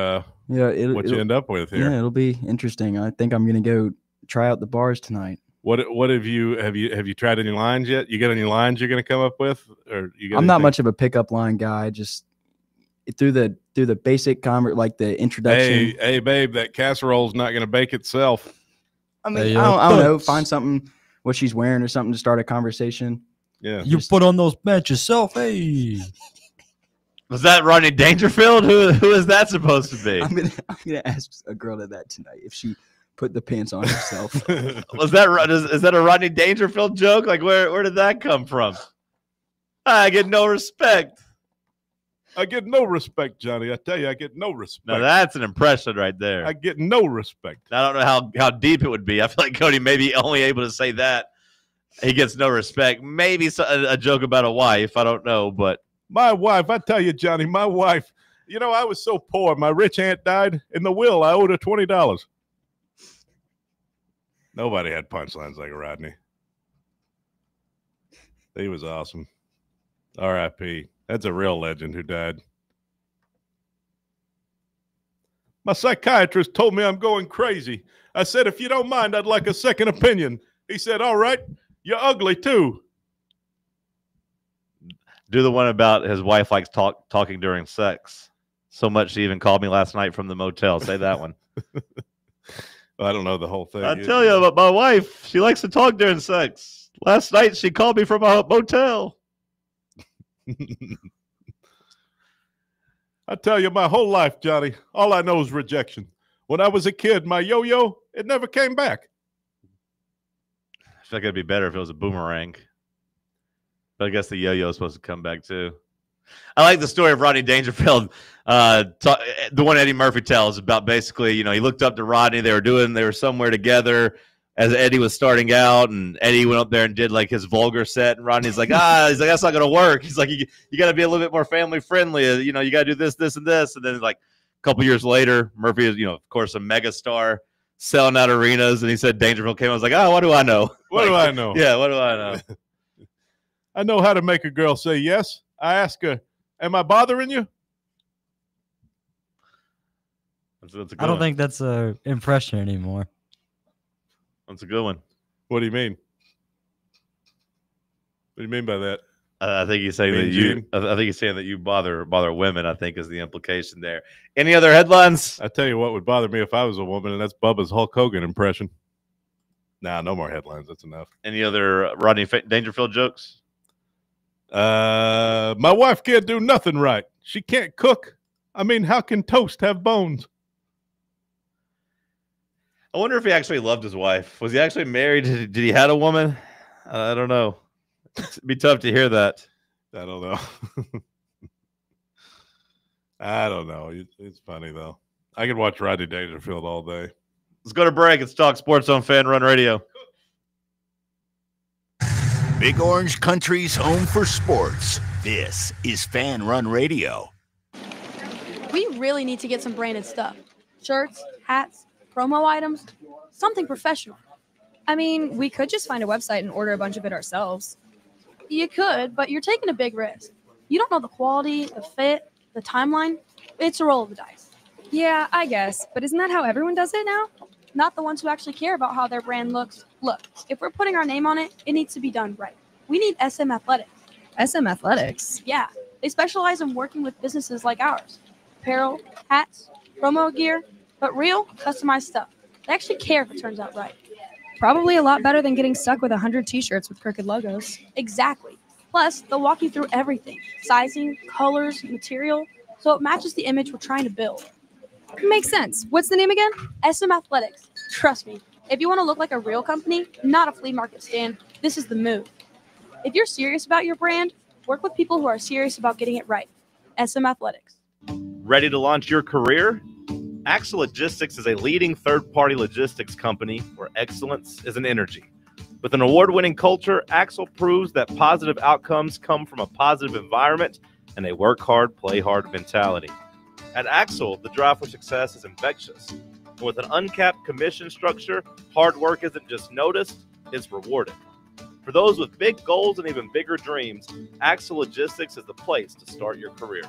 you end up with here. Yeah, it'll be interesting. I think I'm going to go try out the bars tonight. What have you tried any lines yet? You got any lines you're going to come up with, or you got I'm not much of a pickup line guy. Just through the basic like the introduction. Hey, babe, that casserole's not going to bake itself. I mean, I don't know. Find something, what she's wearing or something to start a conversation. Yeah, you put on those pants yourself. Hey, was that Rodney Dangerfield? Who is that supposed to be? I'm gonna ask a girl that tonight if she put the pants on herself. Is that a Rodney Dangerfield joke? Like where did that come from? I get no respect. I get no respect, Johnny. I tell you, I get no respect. Now that's an impression right there. I get no respect. I don't know how deep it would be. I feel like Cody may be only able to say that. He gets no respect. Maybe a joke about a wife. I don't know, but my wife. I tell you, Johnny, my wife. You know, I was so poor. My rich aunt died. In the will, I owed her $20. Nobody had punchlines like Rodney. He was awesome. R.I.P. That's a real legend who died. My psychiatrist told me I'm going crazy. I said, if you don't mind, I'd like a second opinion. He said, all right, you're ugly too. Do the one about his wife likes talking during sex. So much she even called me last night from the motel. Say that one. I don't know the whole thing. I tell you about my wife. She likes to talk during sex. Last night she called me from a motel. I tell you, my whole life, Johnny, all I know is rejection. When I was a kid, my yo-yo, it never came back. I feel like it'd be better if it was a boomerang. But I guess the yo-yo is supposed to come back too. I like the story of Rodney Dangerfield. The one Eddie Murphy tells about basically, he looked up to Rodney. They were somewhere together as Eddie was starting out, and Eddie went up there and did like his vulgar set, and Rodney's like, that's not gonna work. He's like, you got to be a little bit more family friendly. You got to do this, this, and this. And then like a couple years later, Murphy is, of course, a megastar selling out arenas, and he said Dangerfield came. I was like, what do I know? What do I know? Yeah, what do I know? I know how to make a girl say yes. I ask her, am I bothering you? I don't think that's an impression anymore. That's a good one. What do you mean? What do you mean by that? I think he's saying that you bother women. I think is the implication there. Any other headlines? I tell you what would bother me if I was a woman, and that's Bubba's Hulk Hogan impression. Nah, no more headlines. That's enough. Any other Rodney Dangerfield jokes? My wife can't do nothing right. She can't cook. I mean, how can toast have bones? I wonder if he actually loved his wife. Was he actually married? Did he have a woman? I don't know. It'd be tough to hear that. I don't know. I don't know. It's funny, though. I could watch Rodney Dangerfield all day. Let's go to break. It's Talk Sports on FanRun Radio. Big Orange Country's home for sports. This is FanRun Radio. We really need to get some branded stuff. Shirts, hats, promo items, something professional. I mean, we could just find a website and order a bunch of it ourselves. You could, but you're taking a big risk. You don't know the quality, the fit, the timeline. It's a roll of the dice. Yeah, I guess, but isn't that how everyone does it now? Not the ones who actually care about how their brand looks. Look, if we're putting our name on it, it needs to be done right. We need SM Athletics. SM Athletics? Yeah, they specialize in working with businesses like ours. Apparel, hats, promo gear, but real, customized stuff. They actually care if it turns out right. Probably a lot better than getting stuck with 100 t-shirts with crooked logos. Exactly. Plus, they'll walk you through everything. Sizing, colors, material, so it matches the image we're trying to build. Makes sense. What's the name again? SM Athletics. Trust me, if you want to look like a real company, not a flea market stand, this is the move. If you're serious about your brand, work with people who are serious about getting it right. SM Athletics. Ready to launch your career? Axle Logistics is a leading third-party logistics company where excellence is an energy. With an award-winning culture, Axle proves that positive outcomes come from a positive environment and a work hard, play hard mentality. At Axle, the drive for success is infectious. And with an uncapped commission structure, hard work isn't just noticed, it's rewarded. For those with big goals and even bigger dreams, Axle Logistics is the place to start your career.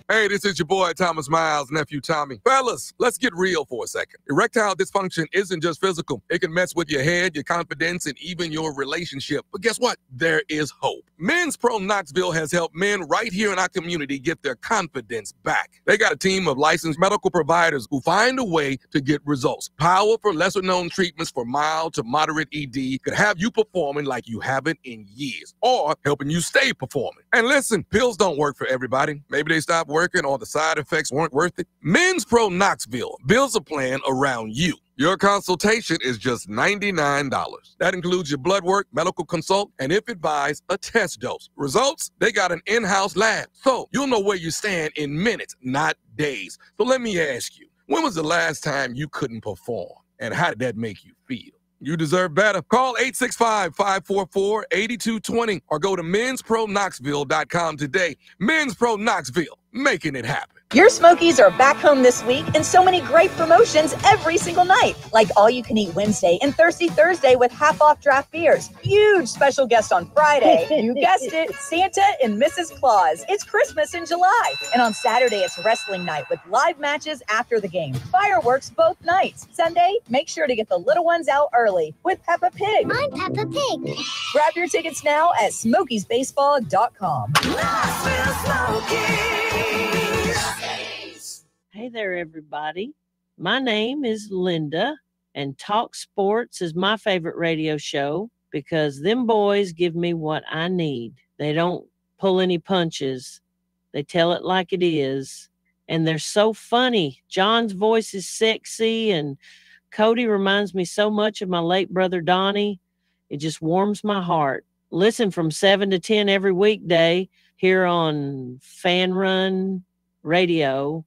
Hey, this is your boy, Thomas Miles, nephew Tommy. Fellas, let's get real for a second. Erectile dysfunction isn't just physical. It can mess with your head, your confidence, and even your relationship. But guess what? There is hope. Men's Pro Knoxville has helped men right here in our community get their confidence back. They got a team of licensed medical providers who find a way to get results. Powerful, lesser-known treatments for mild to moderate ED could have you performing like you haven't in years, or helping you stay performing. And listen, pills don't work for everybody. Maybe they stop working or the side effects weren't worth it. Men's Pro Knoxville builds a plan around you. Your consultation is just $99. That includes your blood work, medical consult, and if advised, a test dose. Results? They got an in-house lab, so you'll know where you stand in minutes, not days. So let me ask you, when was the last time you couldn't perform, and how did that make you feel? You deserve better. Call 865-544-8220 or go to menspronknoxville.com today. Men's Pro Knoxville, making it happen. Your Smokies are back home this week, and so many great promotions every single night, like All-You-Can-Eat Wednesday and Thirsty Thursday with half-off draft beers. Huge special guest on Friday. You guessed it, Santa and Mrs. Claus. It's Christmas in July. And on Saturday, it's wrestling night with live matches after the game. Fireworks both nights. Sunday, make sure to get the little ones out early with Peppa Pig. I'm Peppa Pig. Grab your tickets now at SmokiesBaseball.com. Hey there, everybody. My name is Linda, and Talk Sports is my favorite radio show because them boys give me what I need. They don't pull any punches. They tell it like it is, and they're so funny. John's voice is sexy, and Cody reminds me so much of my late brother Donnie. It just warms my heart. Listen from 7 to 10 every weekday here on FANRUN Radio.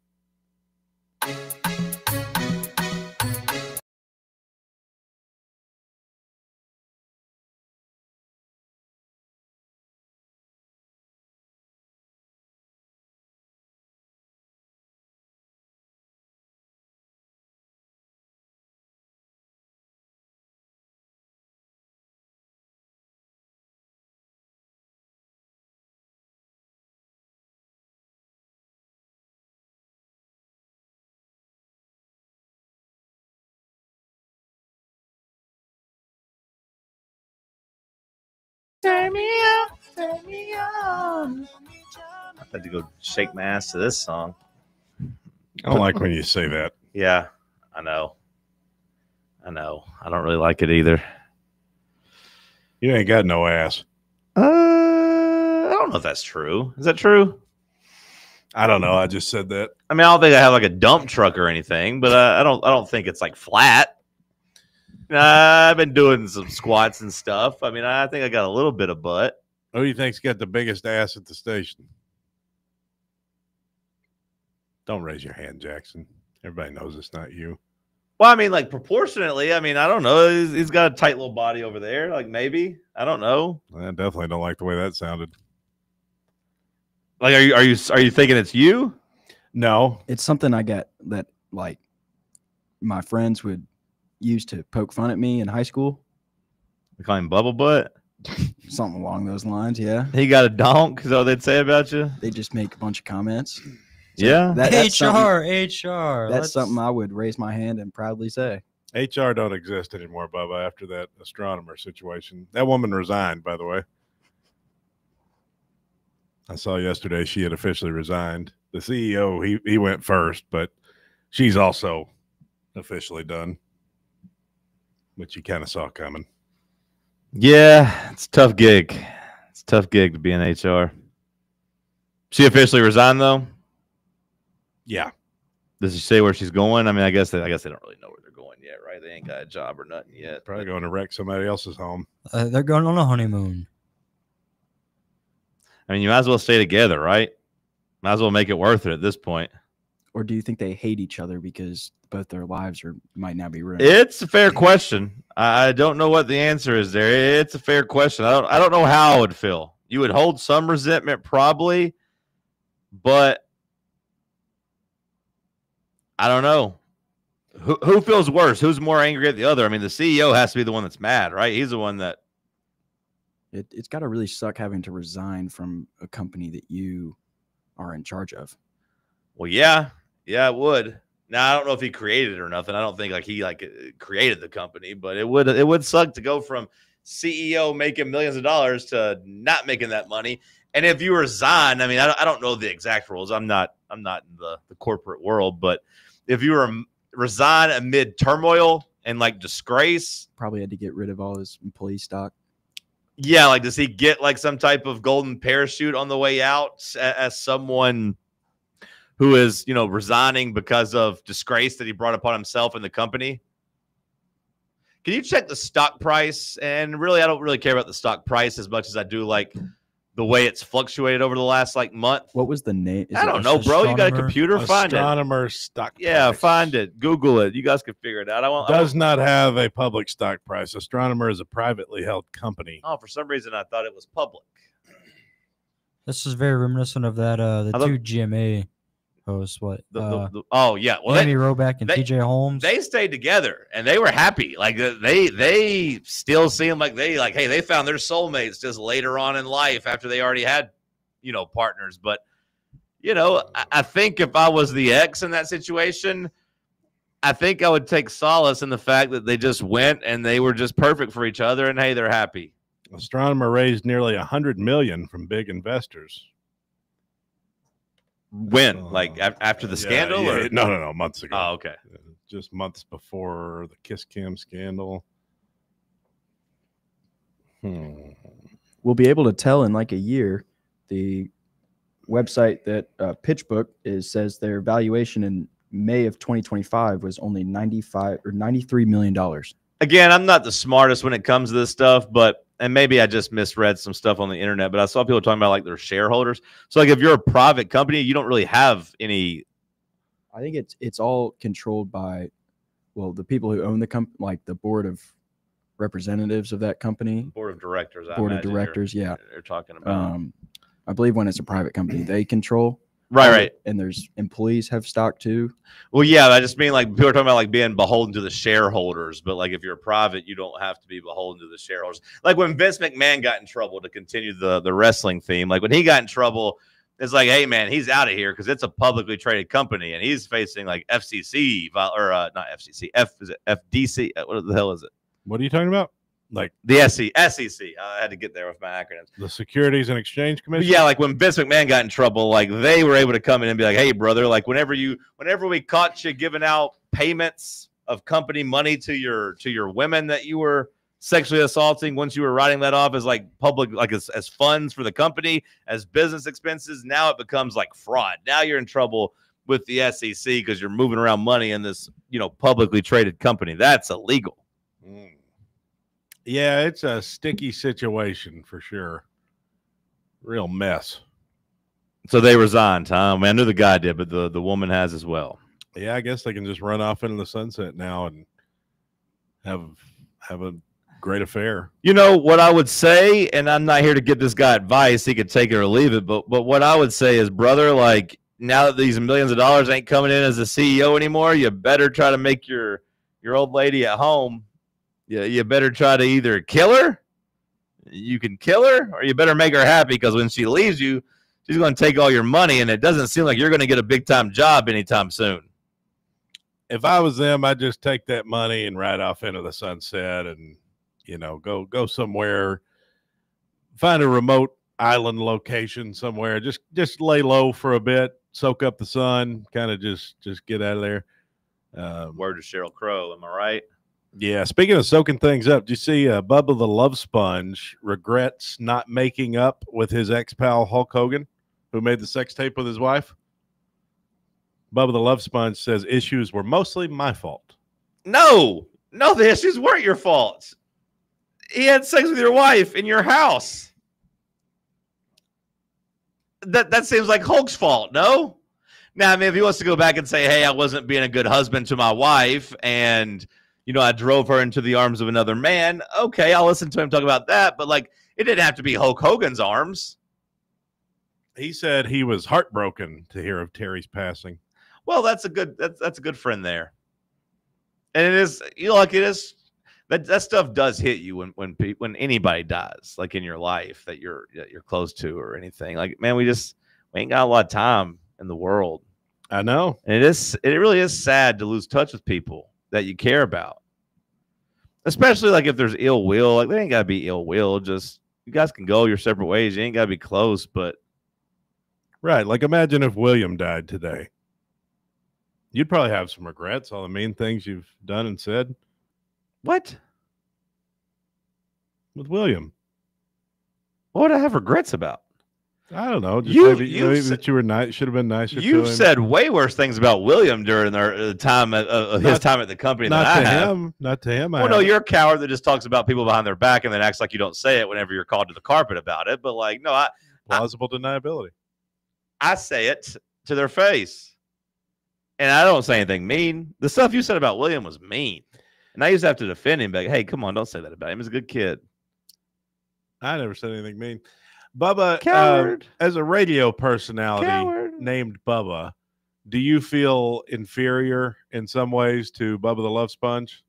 Turn me on, turn me on. I had to go shake my ass to this song. I don't like when you say that. Yeah, I know. I don't really like it either. You ain't got no ass. I don't know if that's true. Is that true? I don't know. I just said that. I mean, I don't think I have like a dump truck or anything, but I don't think it's like flat. I've been doing some squats and stuff. I mean, I think I got a little bit of butt. Who do you think's got the biggest ass at the station? Don't raise your hand, Jackson. Everybody knows it's not you. Well, I mean, like proportionately. I mean, I don't know. He's got a tight little body over there. Like maybe. I don't know. I definitely don't like the way that sounded. Like, are you thinking it's you? No, it's something I get that like my friends would use to poke fun at me in high school. They call him Bubble Butt? Something along those lines, yeah. He got a donk, is that what they'd say about you? They just make a bunch of comments. So yeah. That's HR. That's something I would raise my hand and proudly say. HR don't exist anymore, Bubba, after that astronomer situation. That woman resigned, by the way. I saw yesterday she had officially resigned. The CEO, he went first, but she's also officially done. which you kind of saw coming. Yeah, it's a tough gig. It's a tough gig to be in HR. She officially resigned, though? Yeah. Does she say where she's going? I mean, I guess they don't really know where they're going yet, right? They ain't got a job or nothing yet. Probably going to wreck somebody else's home. They're going on a honeymoon. I mean, you might as well stay together, right? Might as well make it worth it at this point. Or do you think they hate each other because both their lives might now be ruined? It's a fair question. I don't know what the answer is there. It's a fair question. I don't know how I would feel. You would hold some resentment probably, but I don't know. Who feels worse? Who's more angry at the other? I mean, the CEO has to be the one that's mad, right? He's the one that. It's got to really suck having to resign from a company that you are in charge of. Well, yeah, it would. Now, I don't know if he created it or nothing. I don't think he created the company, but it would suck to go from CEO making millions of dollars to not making that money. And if you resign, I mean, I don't know the exact rules. I'm not in the corporate world, but if you resign amid turmoil and like disgrace, probably had to get rid of all his employee stock. Yeah, like does he get like some type of golden parachute on the way out as someone who is, resigning because of disgrace that he brought upon himself and the company? Can you check the stock price? And really, I don't really care about the stock price as much as I do like the way it's fluctuated over the last month. What was the name? I don't know, bro. You got a computer? Find it. Astronomer stock price. Yeah, find it. Google it. You guys can figure it out. Does not have a public stock price. Astronomer is a privately held company. Oh, for some reason I thought it was public. This is very reminiscent of that two GMA hosts. What? Oh yeah, well, Amy Roback and TJ Holmes. They stayed together and they were happy. Like they still seem like hey, they found their soulmates just later on in life after they already had partners. But I think if I was the ex in that situation, I think I would take solace in the fact that they just went and they were just perfect for each other, and hey, they're happy. Astronomer raised nearly $100 million from big investors. When? Like after the scandal? Yeah. Or? No, months ago. Oh, okay. Just months before the Kiss Cam scandal. We'll be able to tell in like a year. The website that PitchBook says their valuation in May of 2025 was only $93 million. Again, I'm not the smartest when it comes to this stuff, and maybe I just misread some stuff on the internet, but I saw people talking about like their shareholders. So like if you're a private company, you don't really have any. I think it's all controlled by, the people who own the company, like the board of representatives of that company. Board of directors. Yeah. They're talking about. I believe when it's a private company, they control. Right. And there's employees have stock too. Well, yeah, I just mean like people are talking about like being beholden to the shareholders, but like if you're private, you don't have to be beholden to the shareholders. Like when Vince McMahon got in trouble, to continue the wrestling theme, like when he got in trouble, it's like, hey man, he's out of here because it's a publicly traded company and he's facing like FCC or not FCC, FDC. What the hell is it? What are you talking about? Like the SEC. I had to get there with my acronyms. The Securities and Exchange Commission. Yeah, like when Vince McMahon got in trouble, like they were able to come in and be like, "Hey, brother, like whenever we caught you giving out payments of company money to your women that you were sexually assaulting, once you were writing that off as like public, like as funds for the company, as business expenses, now it becomes like fraud. Now you're in trouble with the SEC because you're moving around money in this publicly traded company. That's illegal." Yeah, it's a sticky situation for sure. Real mess. So they resigned, huh? I mean, I knew the guy did, but the woman has as well. Yeah, I guess they can just run off into the sunset now and have a great affair. You know what I would say, and I'm not here to give this guy advice. He could take it or leave it, but what I would say is, brother, like now that these millions of dollars ain't coming in as a CEO anymore, you better try to make your old lady at home. Yeah, you better try to either kill her, you can kill her, or you better make her happy because when she leaves you, she's going to take all your money, and it doesn't seem like you're going to get a big-time job anytime soon. If I was them, I'd just take that money and ride off into the sunset and, go somewhere, find a remote island location somewhere, just lay low for a bit, soak up the sun, kind of just get out of there. Word to Sheryl Crow, am I right? Yeah, speaking of soaking things up, do you see Bubba the Love Sponge regrets not making up with his ex-pal Hulk Hogan, who made the sex tape with his wife? Bubba the Love Sponge says issues were mostly my fault. No, the issues weren't your fault. He had sex with your wife in your house. That seems like Hulk's fault, no? Now, I mean, if he wants to go back and say, hey, I wasn't being a good husband to my wife and, I drove her into the arms of another man, okay, I'll listen to him talk about that. But, like, it didn't have to be Hulk Hogan's arms. He said he was heartbroken to hear of Terry's passing. Well, that's a good friend there. And it is, that stuff does hit you when anybody dies, like in your life that you're close to or anything. Like, man, we ain't got a lot of time in the world. I know. And it really is sad to lose touch with people that you care about. Especially like if there's ill will. Like, there ain't gotta be ill will. Just you guys can go your separate ways. You ain't gotta be close, but right. Like, imagine if William died today. You'd probably have some regrets, all the mean things you've done and said. What? With William. What would I have regrets about? I don't know. Just maybe that you were nice. Should have been nicer. You've said way worse things about William during the time of his time at the company than I have. Not to him. Well, no, you're a coward that just talks about people behind their back and then acts like you don't say it whenever you're called to the carpet about it. But like, no, plausible deniability. I say it to their face, and I don't say anything mean. The stuff you said about William was mean, and I used to have to defend him. Like, hey, come on, don't say that about him. He's a good kid. I never said anything mean. Bubba, as a radio personality named Bubba, do you feel inferior in some ways to Bubba the Love Sponge?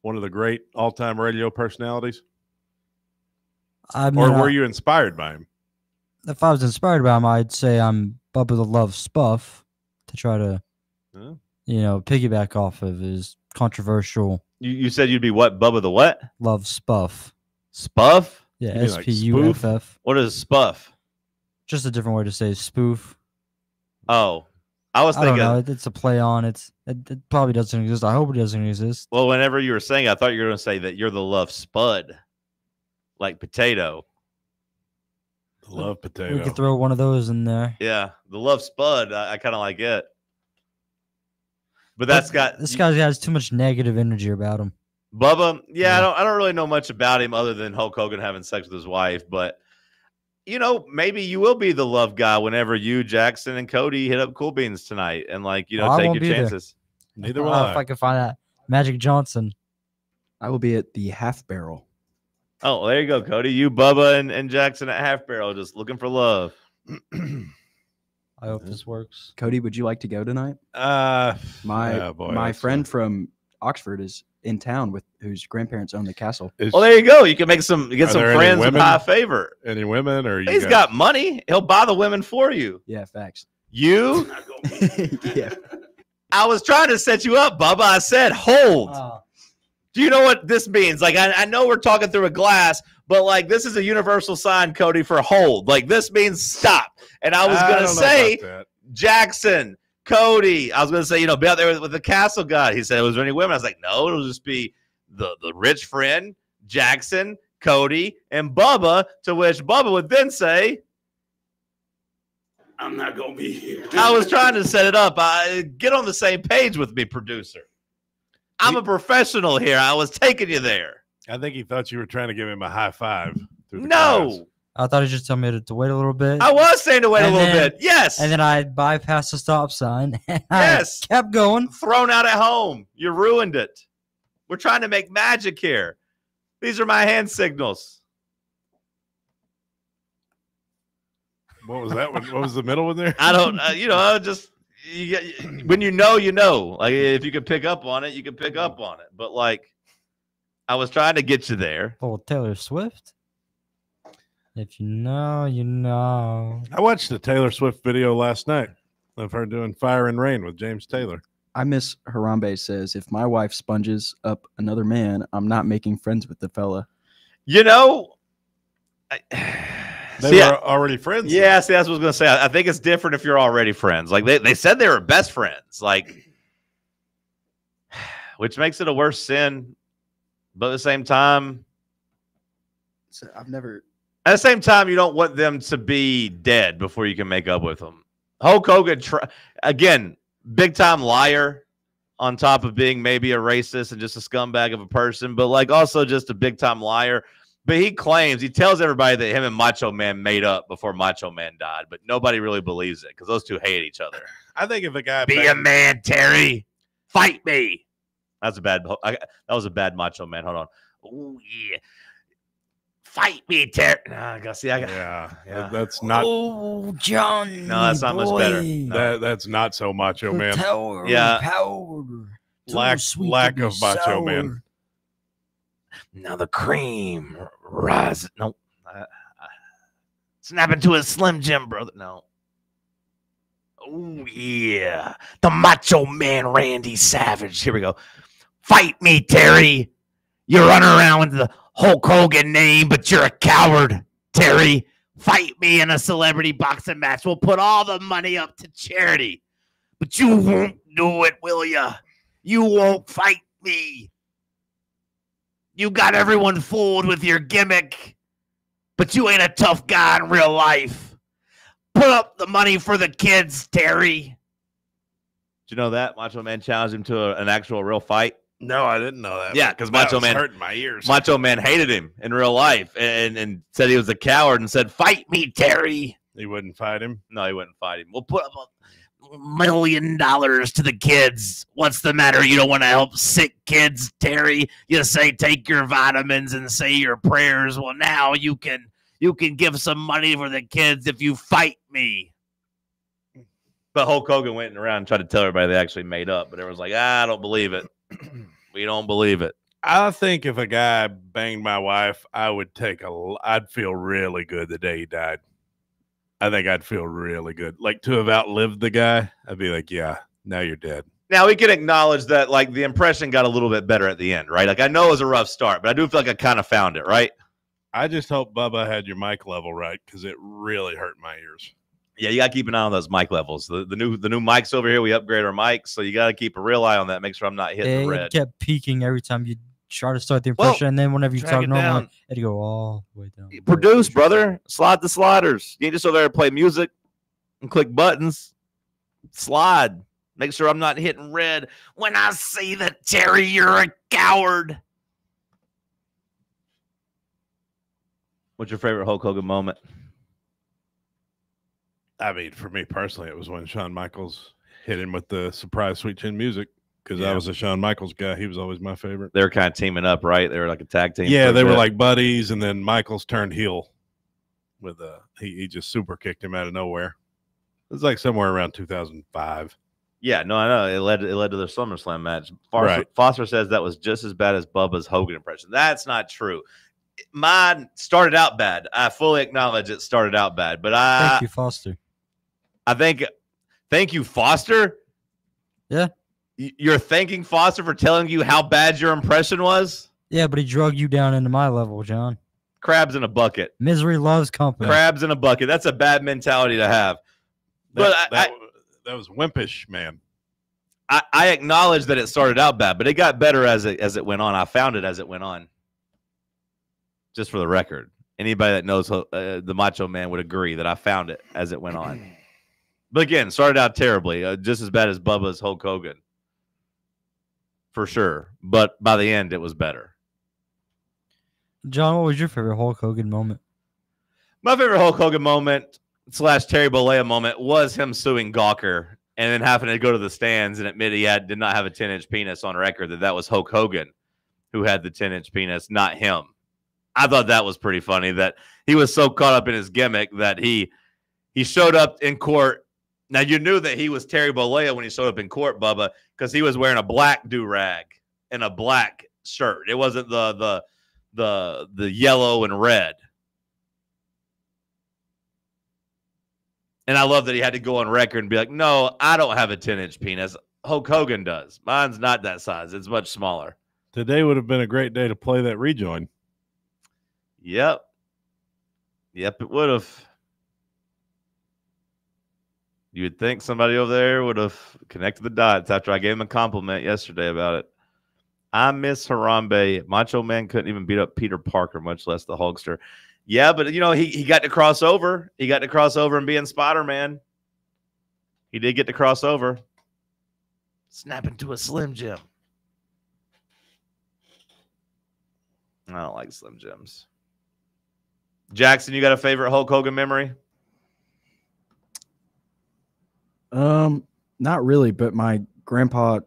One of the great all-time radio personalities? I mean, or were you inspired by him? If I was inspired by him, I'd say I'm Bubba the Love Spuff to try to, piggyback off of his controversial. You said you'd be what? Bubba the what? Love Spuff. Spuff? Yeah, SPUFF. Like what is spuff? Just a different way to say spoof. Oh, I was thinking. I don't know. It's a play on. It probably doesn't exist. I hope it doesn't exist. Well, whenever you were saying, I thought you were going to say that you're the Love Spud, like potato. Love potato. We could throw one of those in there. Yeah, the Love Spud. I kind of like it. But this guy has too much negative energy about him. Bubba, yeah. I don't really know much about him other than Hulk Hogan having sex with his wife, but maybe you will be the love guy whenever you, Jackson, and Cody hit up Cool Beans tonight and take your chances. Neither will I. If I can find that Magic Johnson. I will be at the Half Barrel. Oh, there you go, Cody. You, Bubba, and Jackson at Half Barrel, just looking for love. I hope this works. Cody, would you like to go tonight? My friend from Oxford is in town with whose grandparents own the castle. Well, there you go. You can get some friends in high favor. Any women or he's got money. He'll buy the women for you. Yeah, facts. You? Yeah. I was trying to set you up, Bubba. I said hold. Do you know what this means? Like, I know we're talking through a glass, but this is a universal sign, Cody, for hold. Like, this means stop. And I was going to say, Jackson, Cody, I was going to say, be out there with the castle guy. He said, was there any women? I was like, no, it'll just be the rich friend, Jackson, Cody, and Bubba, to which Bubba would then say, I'm not going to be here. I was trying to set it up. Get on the same page with me, producer. I'm a professional here. I was taking you there. I think he thought you were trying to give him a high five. No. I thought he just told me to wait a little bit. I was saying to wait a little bit. Yes. And then I bypassed the stop sign. And yes. I kept going. Thrown out at home. You ruined it. We're trying to make magic here. These are my hand signals. What was that one? What was the middle one there? I don't, I just, when you know. Like, if you can pick up on it, you can pick up on it. But, I was trying to get you there. Oh, Taylor Swift? If you know, you know. I watched the Taylor Swift video last night of her doing Fire and Rain with James Taylor. I miss Harambe says, if my wife sponges up another man, I'm not making friends with the fella. They were already friends. Yeah, see, that's what I was going to say. I think it's different if you're already friends. Like, they said they were best friends. Like, which makes it a worse sin. But at the same time, I've never. At the same time, you don't want them to be dead before you can make up with them. Hulk Hogan, again, big time liar. On top of being maybe a racist and just a scumbag of a person, but like also just a big time liar. But he tells everybody that him and Macho Man made up before Macho Man died, but nobody really believes it because those two hate each other. I think if a guy be a man, Terry, fight me. That was a bad Macho Man. Hold on. Oh yeah, fight me, Terry. That's not. Oh, John. No, that's not much better. No. That's not so Macho Man. Power, lack of Macho Man. Now the cream rises. No, snap into a Slim Jim, brother. No. Oh yeah, the Macho Man, Randy Savage. Here we go. Fight me, Terry. You're running around with the Hulk Hogan name, but you're a coward, Terry. Fight me in a celebrity boxing match. We'll put all the money up to charity. But you won't do it, will ya? You won't fight me. You got everyone fooled with your gimmick, but you ain't a tough guy in real life. Put up the money for the kids, Terry. Did you know that? Macho Man challenged him to an actual real fight. No, I didn't know that. Yeah, because Macho Man hurting my ears. Macho Man hated him in real life and said he was a coward and said, "Fight me, Terry." He wouldn't fight him. No, he wouldn't fight him. We'll put up $1 million to the kids. What's the matter? You don't want to help sick kids, Terry? You say take your vitamins and say your prayers. Well, now you can give some money for the kids if you fight me. But Hulk Hogan went around and tried to tell everybody they actually made up, but everyone's like, I don't believe it. We don't believe it. I think if a guy banged my wife, I'd feel really good the day he died. I think I'd feel really good. Like to have outlived the guy, I'd be like, yeah, now you're dead. Now we can acknowledge that like the impression got a little bit better at the end, right? Like I know it was a rough start, but I do feel like I kind of found it, right? I just hope Bubba had your mic level right because it really hurt my ears. Yeah, you got to keep an eye on those mic levels. The new mics over here, we upgrade our mics, so you got to keep a real eye on that. Make sure I'm not hitting the red. It kept peaking every time you try to start the impression, and then whenever you talk normal, it'd go all the way down. Produce, brother. Slide the sliders. You ain't just over there to play music and click buttons. Slide. Make sure I'm not hitting red. When I see that, Terry, you're a coward. What's your favorite Hulk Hogan moment? I mean, for me personally, it was when Shawn Michaels hit him with the surprise sweet chin music because I was a Shawn Michaels guy. He was always my favorite. They were kind of teaming up, right? They were like a tag team. Yeah, they were like buddies, and then Michaels turned heel with he just super kicked him out of nowhere. It was like somewhere around 2005. Yeah, no, I know. It led to their SummerSlam match. Right. Foster says that was just as bad as Bubba's Hogan impression. That's not true. Mine started out bad. I fully acknowledge it started out bad, but Thank you, Foster. Thank you, Foster. Yeah. You're thanking Foster for telling you how bad your impression was? Yeah, but he drug you down into my level, John. Crabs in a bucket. Misery loves company. Crabs in a bucket. That's a bad mentality to have. But that was wimpish, man. I acknowledge that it started out bad, but it got better as it went on. I found it as it went on. Just for the record. Anybody that knows the Macho Man would agree that I found it as it went on. But again, started out terribly, just as bad as Bubba's Hulk Hogan. For sure. But by the end, it was better. John, what was your favorite Hulk Hogan moment? My favorite Hulk Hogan moment / Terry Bollea moment was him suing Gawker and then having to go to the stands and admit he did not have a 10-inch penis on record, that was Hulk Hogan who had the 10-inch penis, not him. I thought that was pretty funny that he was so caught up in his gimmick that he showed up in court. Now, you knew that he was Terry Bollea when he showed up in court, Bubba, because he was wearing a black do-rag and a black shirt. It wasn't the yellow and red. And I love that he had to go on record and be like, no, I don't have a 10-inch penis. Hulk Hogan does. Mine's not that size. It's much smaller. Today would have been a great day to play that rejoin. Yep, it would have. You would think somebody over there would have connected the dots after I gave him a compliment yesterday about it. I miss Harambe. Macho Man couldn't even beat up Peter Parker, much less the Hulkster. Yeah, but, he got to cross over. He got to cross over and be in Spider-Man. He did get to cross over. Snap into a Slim Jim. I don't like Slim Jims. Jackson, you got a favorite Hulk Hogan memory? Not really, but my grandpa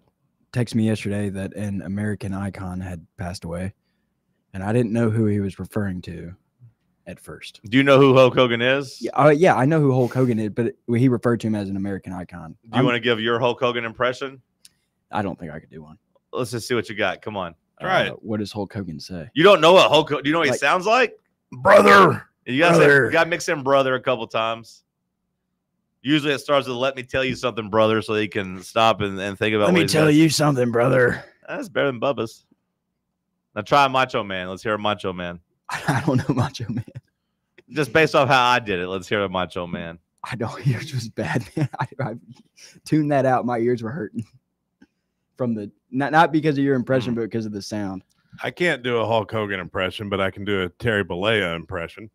texted me yesterday that an American icon had passed away, and I didn't know who he was referring to at first. Do you know who Hulk Hogan is? Yeah, I know who Hulk Hogan is, but he referred to him as an American icon. Do you want to give your Hulk Hogan impression? I don't think I could do one. Let's just see what you got. Come on. Try it. What does Hulk Hogan say? You don't know what Hulk Hogan, do you know what he sounds like? Brother. You got to mix in brother a couple times. Usually it starts with "let me tell you something, brother," so he can stop and think about. Let me tell you something, brother. That's better than Bubba's. Now try Macho Man. Let's hear a Macho Man. I don't know Macho Man. Just based off how I did it, let's hear a Macho Man. I know yours was bad, man. I tuned that out. My ears were hurting from the not because of your impression, but because of the sound. I can't do a Hulk Hogan impression, but I can do a Terry Bollea impression.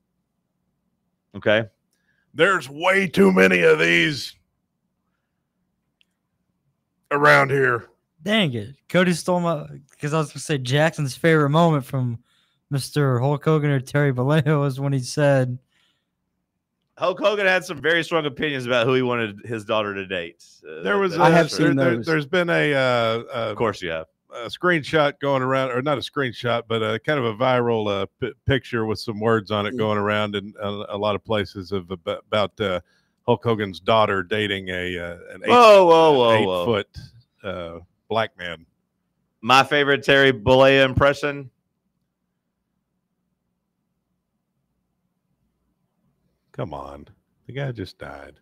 Okay. There's way too many of these around here. Dang it. Cody stole my, because I was going to say Jackson's favorite moment from Mr. Hulk Hogan or Terry Bollea was when he said, Hulk Hogan had some very strong opinions about who he wanted his daughter to date. I have seen those. There's been of course you have. A screenshot going around, or not a screenshot, but a kind of a viral picture with some words on it going around in a lot of places about Hulk Hogan's daughter dating an 8-foot black man. My favorite Terry Bollea impression. Come on, the guy just died.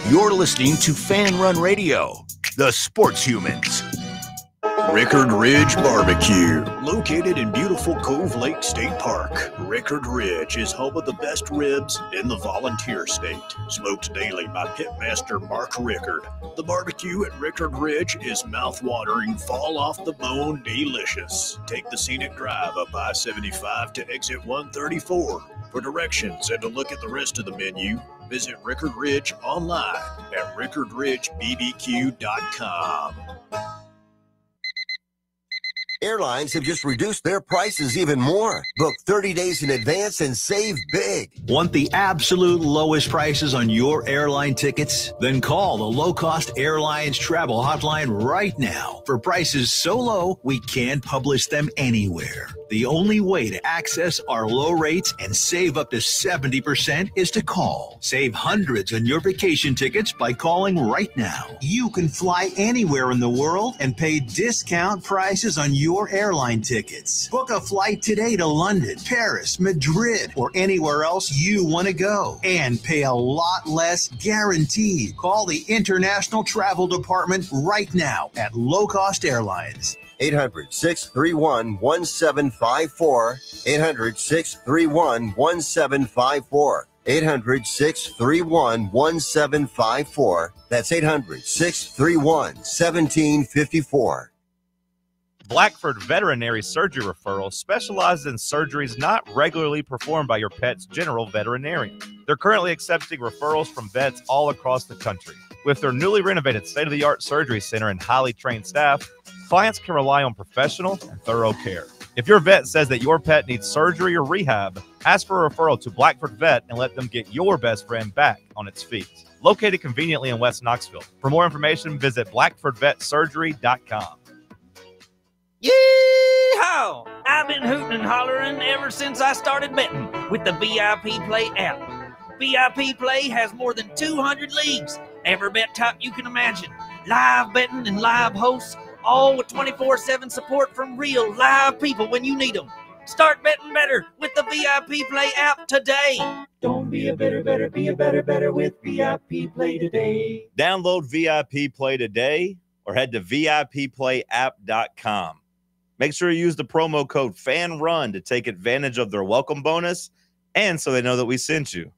You're listening to FANRUN Radio, the sports humans. Rickard Ridge Barbecue, located in beautiful Cove Lake State Park. Rickard Ridge is home of the best ribs in the volunteer state. Smoked daily by pitmaster Mark Rickard. The barbecue at Rickard Ridge is mouth-watering, fall-off-the-bone delicious. Take the scenic drive up I-75 to exit 134. For directions and to look at the rest of the menu, visit Rickard Ridge online at rickardridgebbq.com. Airlines have just reduced their prices even more. Book 30 days in advance and save big. Want the absolute lowest prices on your airline tickets? Then call the Low Cost Airlines Travel Hotline right now. For prices so low, we can't publish them anywhere. The only way to access our low rates and save up to 70% is to call. Save hundreds on your vacation tickets by calling right now. You can fly anywhere in the world and pay discount prices on your airline tickets. Book a flight today to London, Paris, Madrid, or anywhere else you want to go and pay a lot less guaranteed. Call the International Travel Department right now at Low Cost Airlines. 800-631-1754. 800-631-1754. 800-631-1754. That's 800-631-1754. Blackford Veterinary Surgery Referral specializes in surgeries not regularly performed by your pet's general veterinarian. They're currently accepting referrals from vets all across the country. With their newly renovated state-of-the-art surgery center and highly trained staff, clients can rely on professional and thorough care. If your vet says that your pet needs surgery or rehab, ask for a referral to Blackford Vet and let them get your best friend back on its feet. Located conveniently in West Knoxville. For more information, visit blackfordvetsurgery.com. Yee-haw! I've been hooting and hollering ever since I started betting with the VIP Play app. VIP Play has more than 200 leagues, every bet type you can imagine, live betting and live hosts, all with 24/7 support from real live people when you need them. Start betting better with the VIP Play app today. Don't be a better, be a better with VIP Play today. Download VIP Play today or head to VIPPlayApp.com. Make sure you use the promo code FANRUN to take advantage of their welcome bonus and so they know that we sent you.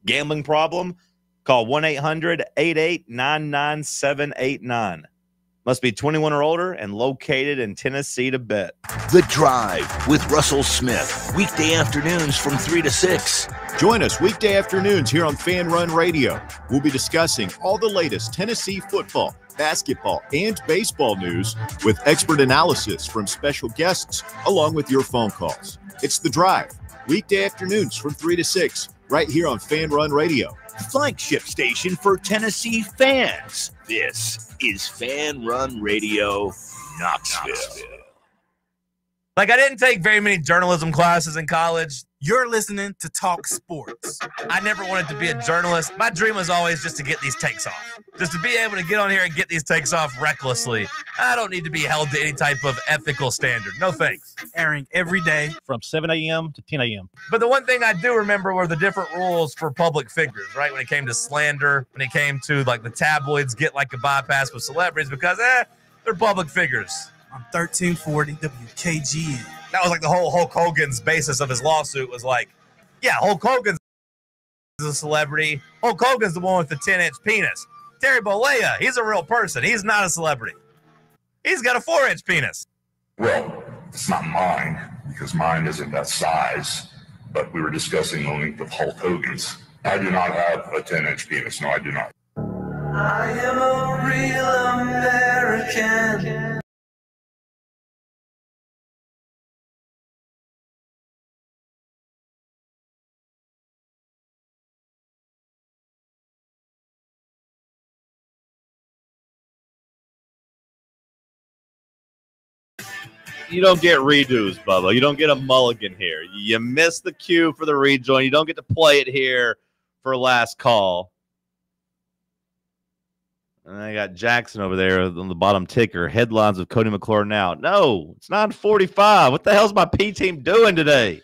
Gambling problem? Call 1-800-8899-9789. Must be 21 or older and located in Tennessee to bet. The Drive with Russell Smith. Weekday afternoons from 3 to 6. Join us weekday afternoons here on FanRun Radio. We'll be discussing all the latest Tennessee football, basketball, and baseball news with expert analysis from special guests along with your phone calls. It's The Drive, weekday afternoons from 3 to 6, right here on FanRun Radio. Flagship station for Tennessee fans. This is Fan Run Radio, Knoxville. Like, I didn't take very many journalism classes in college. You're listening to Talk Sports. I never wanted to be a journalist. My dream was always just to get these takes off. Just to be able to get on here and get these takes off recklessly. I don't need to be held to any type of ethical standard. No thanks. Airing every day from 7 a.m. to 10 a.m. But the one thing I do remember were the different rules for public figures, right? When it came to slander, when it came to, like, the tabloids get, like, a bypass with celebrities because, they're public figures. On 1340 WKGN. That was like the whole Hulk Hogan's basis of his lawsuit was like, yeah, Hulk Hogan's a celebrity. Hulk Hogan's the one with the 10-inch penis. Terry Bollea, he's a real person. He's not a celebrity. He's got a 4-inch penis. Well, it's not mine because mine isn't that size, but we were discussing the length of Hulk Hogan's. I do not have a 10-inch penis. No, I do not. I am a real American. You don't get redos, Bubba. You don't get a mulligan here. You miss the cue for the rejoin. You don't get to play it here for last call. And I got Jackson over there on the bottom ticker. Headlines of Cody McLaurin out. No, it's 9:45. What the hell's my P team doing today?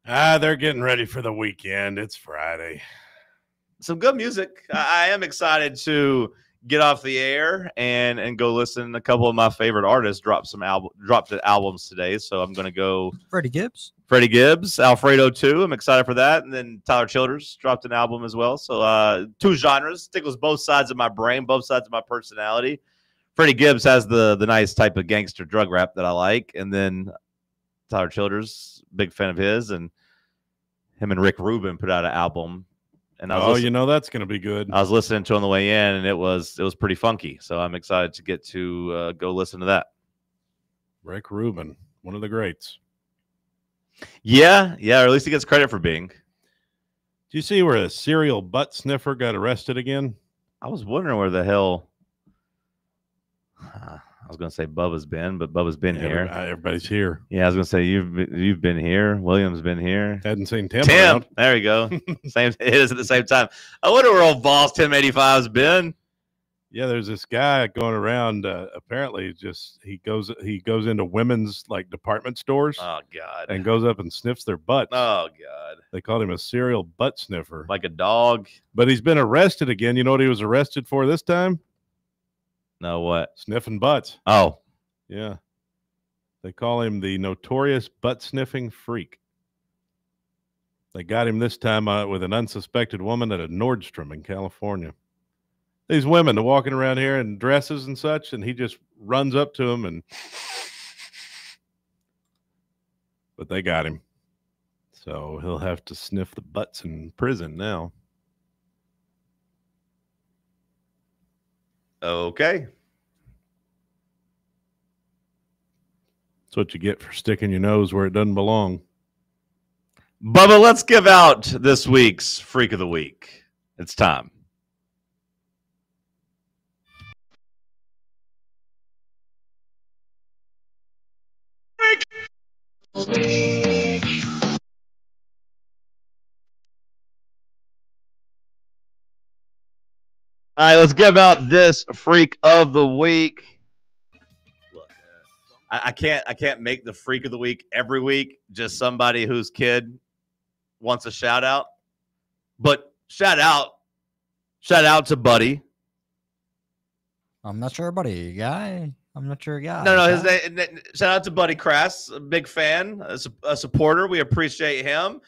They're getting ready for the weekend. It's Friday. Some good music. I am excited to get off the air and go listen. A couple of my favorite artists dropped albums today, so I'm going to go. Freddie Gibbs, Alfredo too. I'm excited for that, and then Tyler Childers dropped an album as well. So two genres tickles both sides of my brain, both sides of my personality. Freddie Gibbs has the nice type of gangster drug rap that I like, and then Tyler Childers, big fan of his, and him and Rick Rubin put out an album. And that's going to be good. I was listening to it on the way in, and it was pretty funky. So I'm excited to get to go listen to that. Rick Rubin, one of the greats. Yeah, or at least he gets credit for being. Do you see where a serial butt sniffer got arrested again? I was wondering where the hell. I was going to say Bubba's been, but Bubba's been here. Everybody's here. Yeah, I was going to say you've been here. William's been here. Hadn't seen Tim around. There you go. Same. It is at the same time. I wonder where old Boss Tim 85's been. Yeah, there's this guy going around. Apparently, he goes into women's like department stores. Oh God! And goes up and sniffs their butts. Oh God! They called him a serial butt sniffer, like a dog. But he's been arrested again. You know what he was arrested for this time? No, what? Sniffing butts. Oh. Yeah. They call him the notorious butt sniffing freak. They got him this time with an unsuspected woman at a Nordstrom in California. These women are walking around here in dresses and such, and he just runs up to them but they got him. So he'll have to sniff the butts in prison now. Okay. That's what you get for sticking your nose where it doesn't belong. Bubba, let's give out this week's Freak of the Week. It's time. All right, let's give out this Freak of the Week. Look, I can't make the Freak of the Week every week. Just somebody whose kid wants a shout out. But shout out to Buddy. I'm not sure, Buddy. Guy. I'm not sure, guy. No. His name. Shout out to Buddy Crass, a big fan, a supporter. We appreciate him.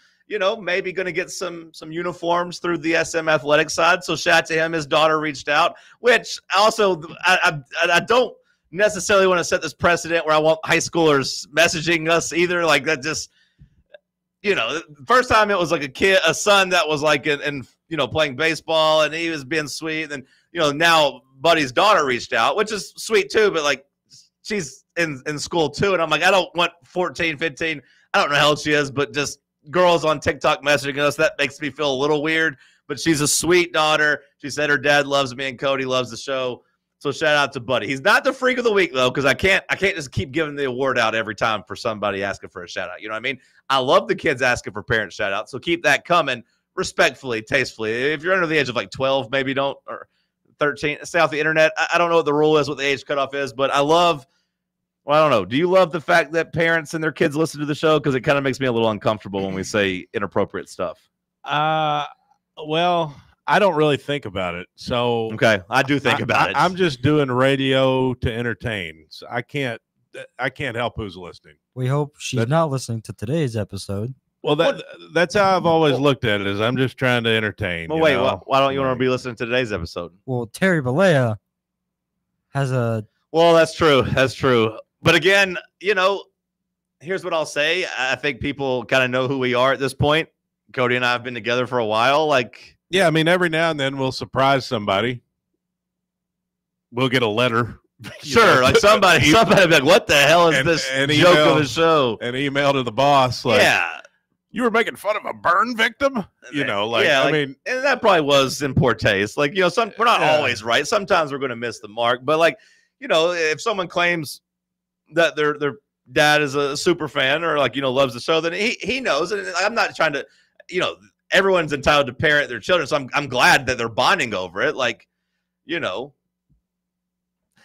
maybe going to get some uniforms through the SM athletic side. So shout out to him. His daughter reached out, which also I don't necessarily want to set this precedent where I want high schoolers messaging us either. Like that just, the first time it was like a son that was like in playing baseball and he was being sweet. And, now Buddy's daughter reached out, which is sweet too, but like she's in school too. And I'm like, I don't want 14, 15. I don't know how old she is, but just girls on TikTok messaging us, that makes me feel a little weird, but she's a sweet daughter. She said her dad loves me and Cody loves the show. So shout out to Buddy. He's not the freak of the week though, because I can't just keep giving the award out every time for somebody asking for a shout out. You know what I mean? I love the kids asking for parent shout out. So keep that coming respectfully, tastefully. If you're under the age of like 12, maybe don't, or 13, stay off the internet. I don't know what the rule is, what the age cutoff is, but I don't know. Do you love the fact that parents and their kids listen to the show? Because it kind of makes me a little uncomfortable when we say inappropriate stuff. Well, I don't really think about it. So okay, I do think about it. I'm just doing radio to entertain. So I can't help who's listening. We hope she's not listening to today's episode. Well, that's how I've always looked at it. Is I'm just trying to entertain. Well, wait, why don't you want to be listening to today's episode? Well, Terry Balea has a. Well, that's true. That's true. But again, here's what I'll say. I think people kind of know who we are at this point. Cody and I have been together for a while. Yeah, I mean, every now and then we'll surprise somebody. We'll get a letter. Sure, like somebody be like, what the hell is this joke of a show? An email to the boss. Like, yeah. You were making fun of a burn victim? I mean. And that probably was in poor taste. Like, we're not always right. Sometimes we're going to miss the mark. But if someone claims that their dad is a super fan or loves the show, then he knows. And I'm not trying to, everyone's entitled to parent their children. So I'm glad that they're bonding over it.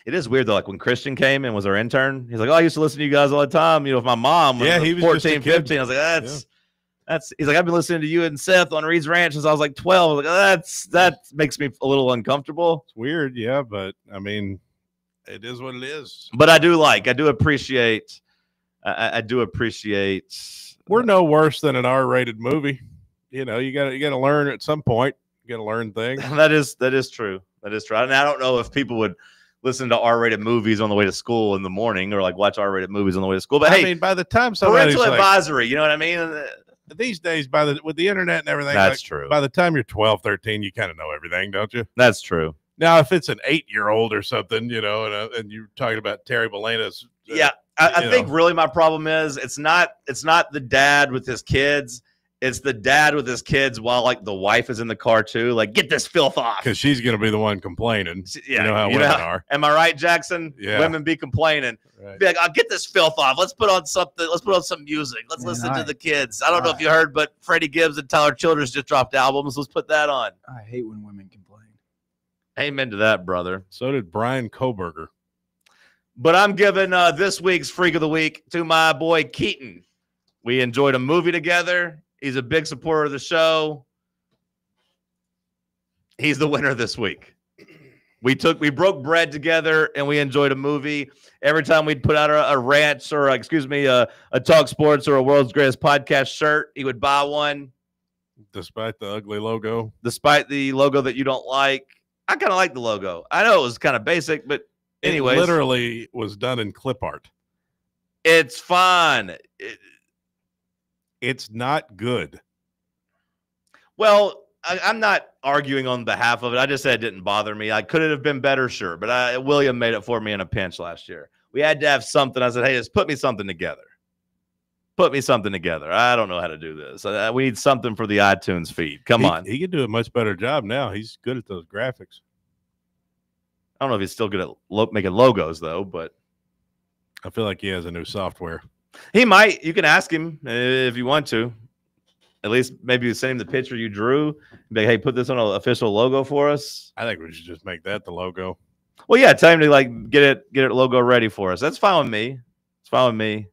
It is weird though. Like when Christian came and was our intern, he's like, "Oh, I used to listen to you guys all the time." With my mom. When he was 14, 15. I was like, that's. He's like, "I've been listening to you and Seth on Reed's Ranch since I was like 12." I was like, that makes me a little uncomfortable. It's weird, yeah, but I mean, it is what it is. But I do appreciate. We're no worse than an R-rated movie. You got to learn at some point. You got to learn things. That is true. That is true. And I don't know if people would listen to R-rated movies on the way to school in the morning or watch R-rated movies on the way to school. But I mean, by the time parental advisory, you know what I mean? These days, with the internet and everything, that's true. By the time you're 12, 13, you kind of know everything, don't you? That's true. Now, if it's an 8-year-old or something, and you're talking about Terry Belena's. I think really my problem is it's not the dad with his kids. It's the dad with his kids while the wife is in the car too. Like, get this filth off. Because she's going to be the one complaining. Yeah, you know how women are. Am I right, Jackson? Yeah. Women be complaining. Right. Be like, I'll get this filth off. Let's put on something. Let's put on some music. Let's listen to the kids. I don't know if you heard, but Freddie Gibbs and Tyler Childers just dropped albums. Let's put that on. I hate when women complain. Amen to that, brother. So did Brian Koberger. But I'm giving this week's Freak of the Week to my boy Keaton. We enjoyed a movie together. He's a big supporter of the show. He's the winner this week. We broke bread together and we enjoyed a movie. Every time we'd put out a ranch or a TalkSports or a World's Greatest Podcast shirt, he would buy one. Despite the ugly logo. Despite the logo that you don't like. I kind of like the logo. I know it was kind of basic, but anyways. It literally was done in clip art. It's fun. It's not good. Well, I'm not arguing on behalf of it. I just said it didn't bother me. Could it have been better? Sure. But William made it for me in a pinch last year. We had to have something. I said, hey, just put me something together. Put me something together. I don't know how to do this. We need something for the iTunes feed. Come on. He can do a much better job now. He's good at those graphics. I don't know if he's still good at making logos, though, but I feel like he has a new software. He might. You can ask him if you want to. At least maybe send him the picture you drew. Be like, hey, put this on an official logo for us. I think we should just make that the logo. Well, yeah, tell him to get it logo ready for us. That's fine with me. It's fine with me.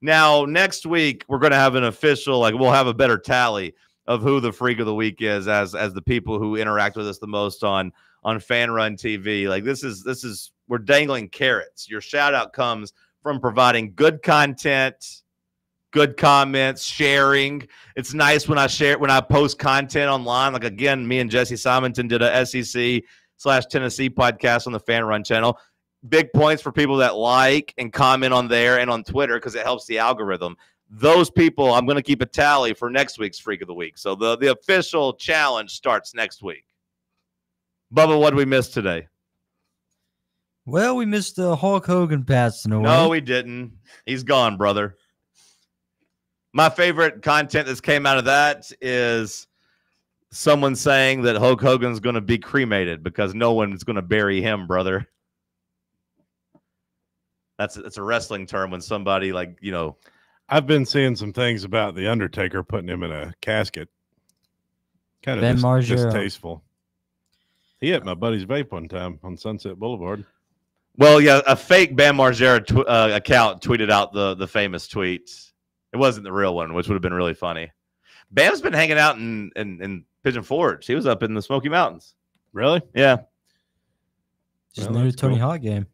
Now, next week we're going to have an official. We'll have a better tally of who the Freak of the Week is as the people who interact with us the most on FanRun TV. This is we're dangling carrots. Your shout out comes from providing good content good comments, sharing. It's nice when I post content online. Like, again, me and Jesse Simonton did a SEC/Tennessee podcast on the Fan Run channel. Big points for people that like and comment on there and on Twitter because it helps the algorithm. Those people, I'm going to keep a tally for next week's Freak of the Week. So the official challenge starts next week. Bubba, what did we miss today? Well, we missed Hulk Hogan passing away. No, we didn't. He's gone, brother. My favorite content that's came out of that is someone saying that Hulk Hogan's going to be cremated because no one's going to bury him, brother. That's a wrestling term when somebody, like, you know. I've been seeing some things about The Undertaker putting him in a casket. Kind of distasteful. He hit my buddy's vape one time on Sunset Boulevard. Well, yeah, a fake Bam Margera account tweeted out the famous tweet. It wasn't the real one, which would have been really funny. Bam's been hanging out in Pigeon Forge. He was up in the Smoky Mountains. Really? Yeah. Just the new Tony Hawk game.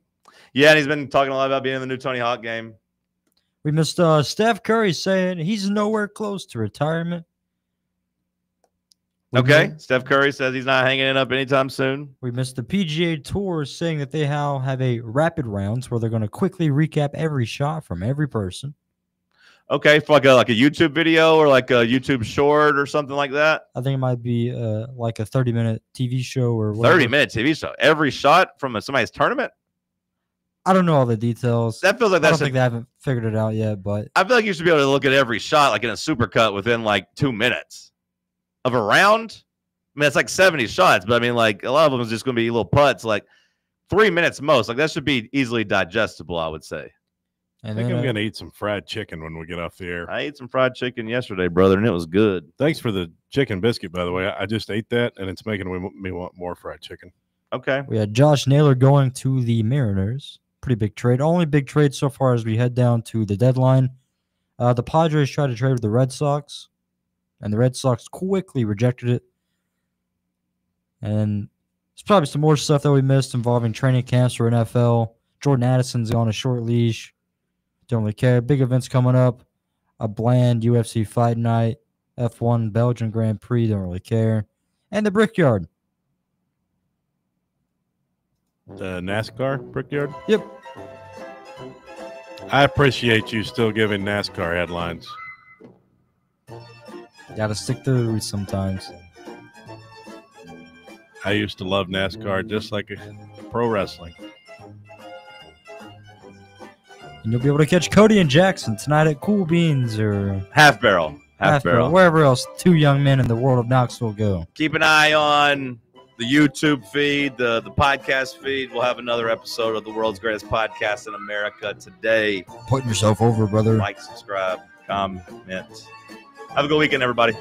Yeah, and he's been talking a lot about being in the new Tony Hawk game. We missed Steph Curry saying he's nowhere close to retirement. Steph Curry says he's not hanging it up anytime soon. We missed the PGA Tour saying that they now have a rapid rounds where they're going to quickly recap every shot from every person. Okay, for like a YouTube video or like a YouTube short or something like that. I think it might be like a 30-minute TV show or whatever. 30-minute TV show. Every shot from somebody's tournament? I don't know all the details. That feels like I don't think they haven't figured it out yet, but I feel like you should be able to look at every shot like in a supercut within like 2 minutes of a round. I mean, it's like 70 shots, but I mean, like a lot of them is just going to be little putts, like 3 minutes most. Like that should be easily digestible, I would say. I think I'm going to eat some fried chicken when we get off the air. I ate some fried chicken yesterday, brother, and it was good. Thanks for the chicken biscuit, by the way. I just ate that, and it's making me want more fried chicken. Okay. We had Josh Naylor going to the Mariners. Pretty big trade. Only big trade so far as we head down to the deadline. The Padres tried to trade with the Red Sox, and the Red Sox quickly rejected it. And there's probably some more stuff that we missed involving training camps for NFL. Jordan Addison's on a short leash. Don't really care. Big events coming up. A bland UFC fight night. F1 Belgian Grand Prix. Don't really care. And the Brickyard. The NASCAR Brickyard? Yep. I appreciate you still giving NASCAR headlines. Gotta stick to the roots sometimes. I used to love NASCAR just like pro wrestling. And you'll be able to catch Cody and Jackson tonight at Cool Beans or Half Barrel. Half Barrel. Wherever else two young men in the world of Knoxville go. Keep an eye on the YouTube feed, the podcast feed. We'll have another episode of the world's greatest podcast in America today. Putting yourself over, brother. Like, subscribe, comment. Have a good weekend, everybody.